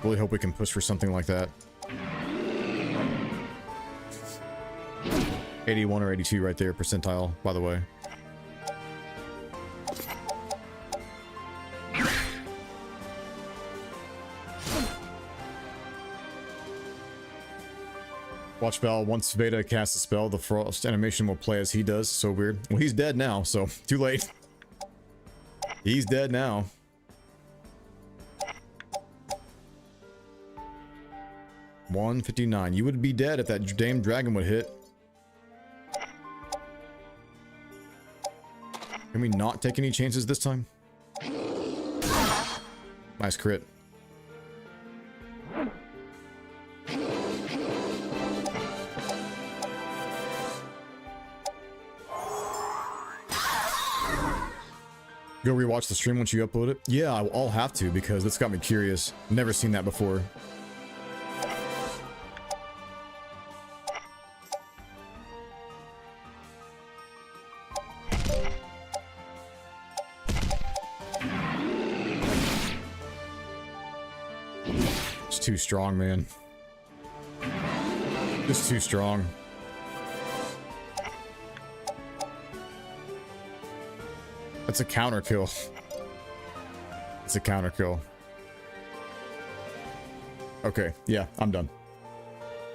Really hope we can push for something like that. 81 or 82 right there, percentile, by the way. Watch Val, once Veda casts a spell, the frost animation will play as he does. So weird. Well, he's dead now, so too late. He's dead now. $159. You would be dead if that damn dragon would hit. Can we not take any chances this time? Nice crit. Go rewatch the stream once you upload it? Yeah, I'll have to, because it's got me curious. Never seen that before. It's too strong, man. It's too strong. That's a counter kill. It's a counter kill. Okay, yeah, I'm done.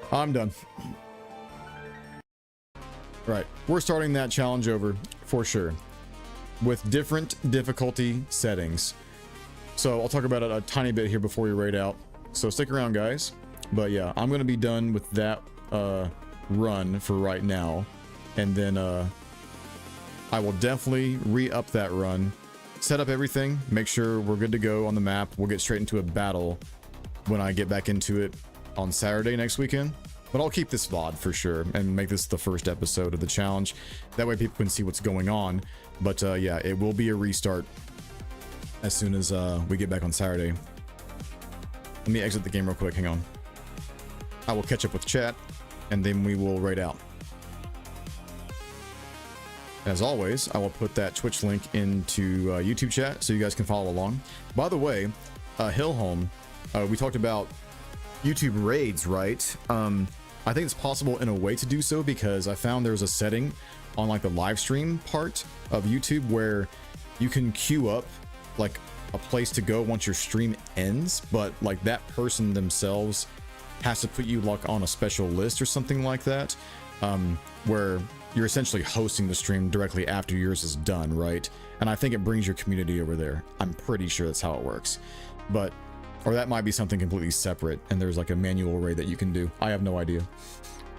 I'm done. Right, we're starting that challenge over for sure, with different difficulty settings. So I'll talk about it a tiny bit here before we raid out. So stick around, guys. But yeah, I'm gonna be done with that run for right now, and then I will definitely re-up that run, set up everything, make sure we're good to go on the map. We'll get straight into a battle when I get back into it on Saturday next weekend. But I'll keep this VOD for sure and make this the first episode of the challenge. That way people can see what's going on. But yeah, it will be a restart as soon as we get back on Saturday. Let me exit the game real quick. Hang on. I will catch up with chat and then we will raid out. As always, I will put that Twitch link into YouTube chat so you guys can follow along. By the way, Hillholm, we talked about YouTube raids, right? I think it's possible in a way to do so because I found there's a setting on like the live stream part of YouTube where you can queue up like a place to go once your stream ends, but like that person themselves has to put you like on a special list or something like that, where you're essentially hosting the stream directly after yours is done, right? And I think it brings your community over there. I'm pretty sure that's how it works. But or that might be something completely separate and there's like a manual raid that you can do. I have no idea.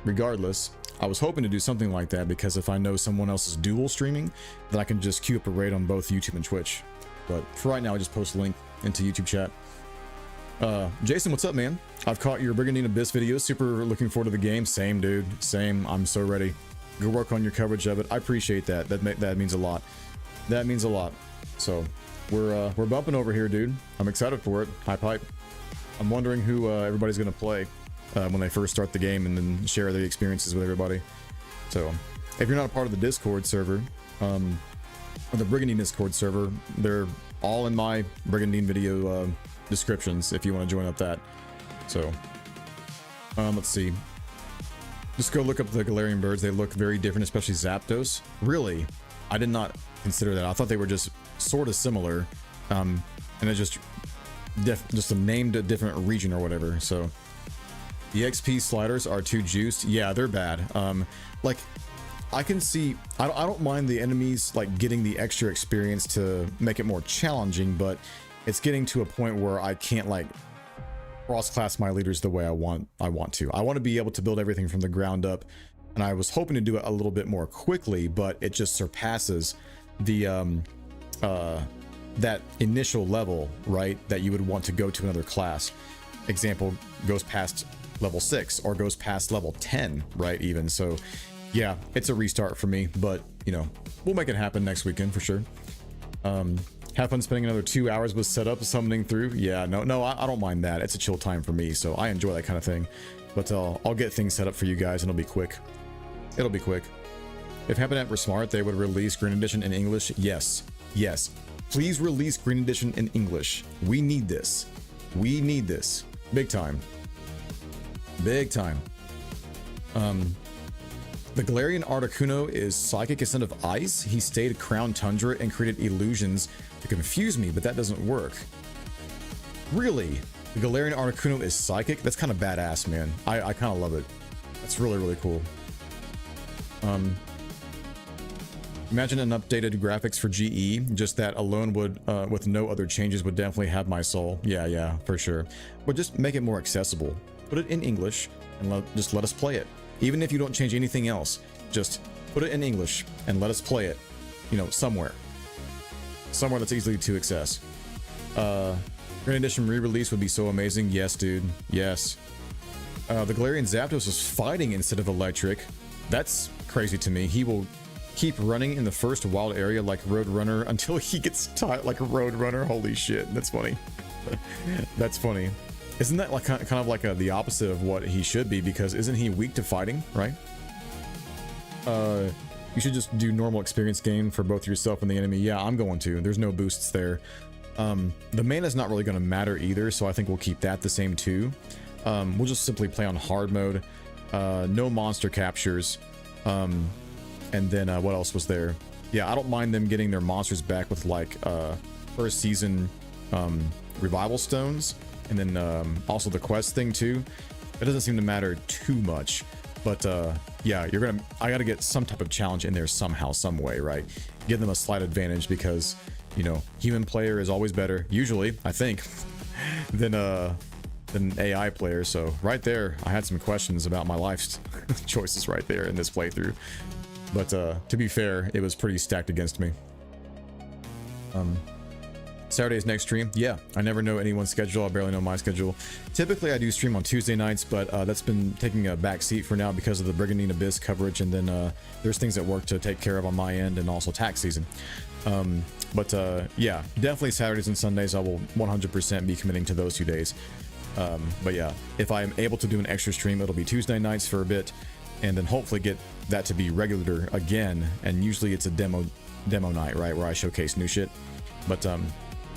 Regardless, I was hoping to do something like that because if I know someone else is dual streaming, then I can just queue up a raid on both YouTube and Twitch. But for right now, I just post a link into YouTube chat. Jason, what's up, man? I've caught your Brigandine Abyss video. Super looking forward to the game. Same, dude. Same. I'm so ready. Go work on your coverage of it. I appreciate that. That means a lot. That means a lot. So we're bumping over here, dude. I'm excited for it. High pipe. I'm wondering who everybody's gonna play when they first start the game and then share their experiences with everybody. So if you're not a part of the Discord server, or the Brigandine Discord server, they're all in my Brigandine video descriptions if you want to join up that. So let's see. Just go look up the Galarian birds. They look very different, especially Zapdos. Really? I did not consider that. I thought they were just sort of similar, and it's just named a different region or whatever. So the XP sliders are too juiced. Yeah, they're bad. Like I can see, I don't mind the enemies like getting the extra experience to make it more challenging, but it's getting to a point where I can't like cross-class my leaders the way I want to. I want to be able to build everything from the ground up, and I was hoping to do it a little bit more quickly, but it just surpasses the that initial level, right, that you would want to go to another class. Example, goes past level 6 or goes past level 10, right, even. So yeah, it's a restart for me, but you know, we'll make it happen next weekend for sure. Have fun spending another 2 hours with setup summoning through. Yeah, no, I don't mind that. It's a chill time for me, so I enjoy that kind of thing. But I'll get things set up for you guys, and it'll be quick. It'll be quick. If Habitat were smart, they would release Green Edition in English. Yes, yes. Please release Green Edition in English. We need this. We need this. Big time. Big time. The Galarian Articuno is psychic instead of ice. He stayed Crown Tundra and created illusions to confuse me, but that doesn't work. Really? The Galarian Articuno is psychic? That's kind of badass, man. I kind of love it. That's really, really cool. Imagine an updated graphics for GE. Just that alone would, with no other changes, would definitely have my soul. Yeah, for sure. But just make it more accessible. Put it in English and just let us play it. Even if you don't change anything else, just put it in English and let us play it, you know, somewhere that's easily to access. Green Edition re-release would be so amazing. Yes, dude. Yes. The Galarian Zapdos is fighting instead of electric. That's crazy to me. He will keep running in the first wild area like Roadrunner until he gets tired like a Roadrunner. Holy shit. That's funny. That's funny. Isn't that like kind of like the opposite of what he should be? Because isn't he weak to fighting, right? You should just do normal experience gain for both yourself and the enemy. Yeah, I'm going to. There's no boosts there. The mana's not really going to matter either, so I think we'll keep that the same too. We'll just simply play on hard mode. No monster captures. And then what else was there? Yeah, I don't mind them getting their monsters back with like first season revival stones. And then also the quest thing too. It doesn't seem to matter too much, but yeah, I gotta get some type of challenge in there somehow, some way, right? Give them a slight advantage because you know, human player is always better, usually, I think, than AI player. So right there, I had some questions about my life's choices right there in this playthrough. But to be fair, it was pretty stacked against me. Saturday's next stream. Yeah, I never know anyone's schedule. I barely know my schedule. Typically, I do stream on Tuesday nights, but that's been taking a back seat for now because of the Brigandine Abyss coverage, and then there's things at work to take care of on my end, and also tax season. Yeah, definitely Saturdays and Sundays, I will 100% be committing to those 2 days. But yeah, if I'm able to do an extra stream, it'll be Tuesday nights for a bit, and then hopefully get that to be regular again. And usually it's a demo night, right, where I showcase new shit. But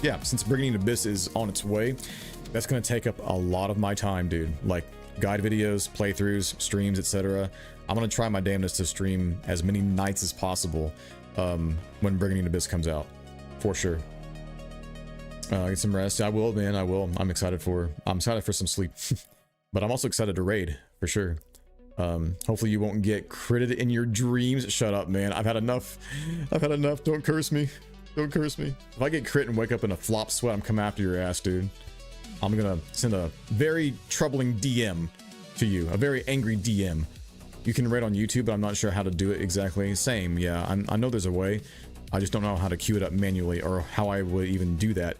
yeah, since Brigandine Abyss is on its way, that's going to take up a lot of my time, dude. Like guide videos, playthroughs, streams, etc. I'm going to try my damnedest to stream as many nights as possible when Brigandine Abyss comes out, for sure. Get some rest. I will, man. I will. I'm excited for some sleep, but I'm also excited to raid for sure. Hopefully you won't get critted in your dreams. Shut up, man. I've had enough. Don't curse me. Don't curse me. If I get crit and wake up in a flop sweat, I'm coming after your ass, dude. I'm gonna send a very troubling DM to you, a very angry DM. You can raid on YouTube, but I'm not sure how to do it exactly. Same, yeah. I know there's a way. I just don't know how to queue it up manually, or how I would even do that,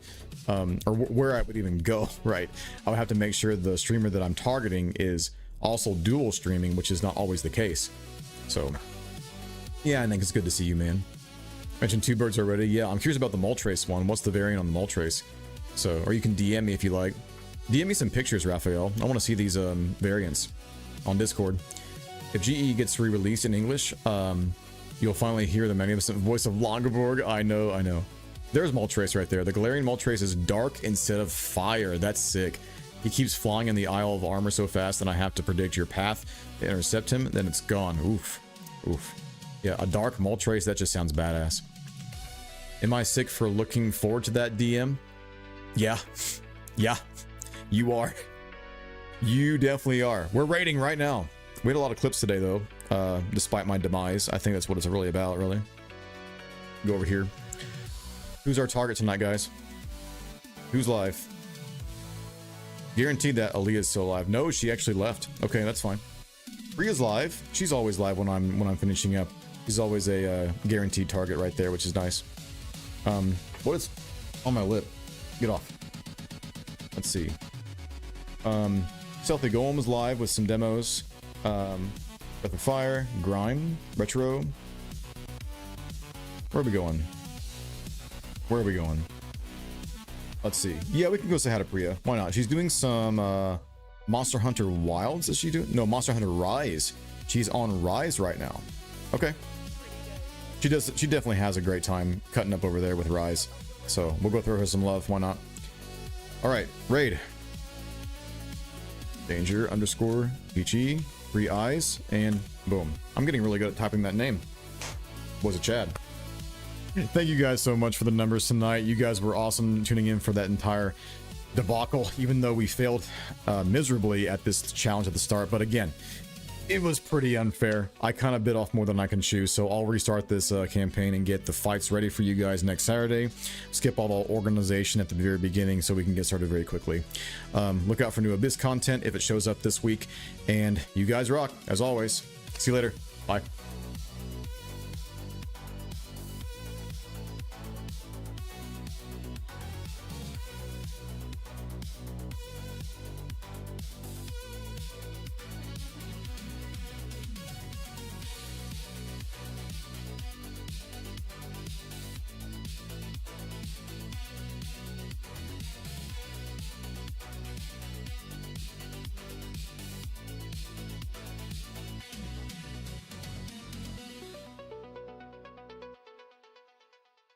or where I would even go. Right, I would have to make sure the streamer that I'm targeting is also dual streaming, which is not always the case. So yeah, I think it's good to see you, man. Mentioned two birds already. Yeah, I'm curious about the Moltres one. What's the variant on the Moltres? So, or you can DM me if you like. DM me some pictures, Raphael. I want to see these variants on Discord. If GE gets re-released in English, you'll finally hear the magnificent voice of Longaborg. I know. There's Moltres right there. The Galarian Moltres is dark instead of fire. That's sick. He keeps flying in the Isle of Armor so fast that I have to predict your path to intercept him, then it's gone. Oof. Yeah, a dark Moltres, that just sounds badass. Am I sick for looking forward to that, DM? Yeah, you are. You definitely are. We're raiding right now. We had a lot of clips today, though, despite my demise. I think that's what it's really about, really. Go over here. Who's our target tonight, guys? Who's live? Guaranteed that Aaliyah's still alive. No, she actually left. Okay, that's fine. Ria's live. She's always live when I'm finishing up. She's always a guaranteed target right there, which is nice. What is on my lip? Get off. Let's see. Stealthy Golem is live with some demos. Breath of Fire, Grime, Retro. Where are we going? Let's see. Yeah, we can go say hi to Priya. Why not? She's doing some Monster Hunter Wilds. Is she doing? No, Monster Hunter Rise. She's on Rise right now. Okay. She definitely has a great time cutting up over there with Rise. So we'll go throw her some love. Why not? All right, raid. Danger _ Peachy, 3 eyes, and boom. I'm getting really good at typing that name. Was it Chad? Thank you guys so much for the numbers tonight. You guys were awesome tuning in for that entire debacle, even though we failed miserably at this challenge at the start. But again, it was pretty unfair. I kind of bit off more than I can chew, so I'll restart this campaign and get the fights ready for you guys next Saturday. Skip all the organization at the very beginning so we can get started very quickly. Look out for new Abyss content if it shows up this week, and you guys rock, as always. See you later. Bye.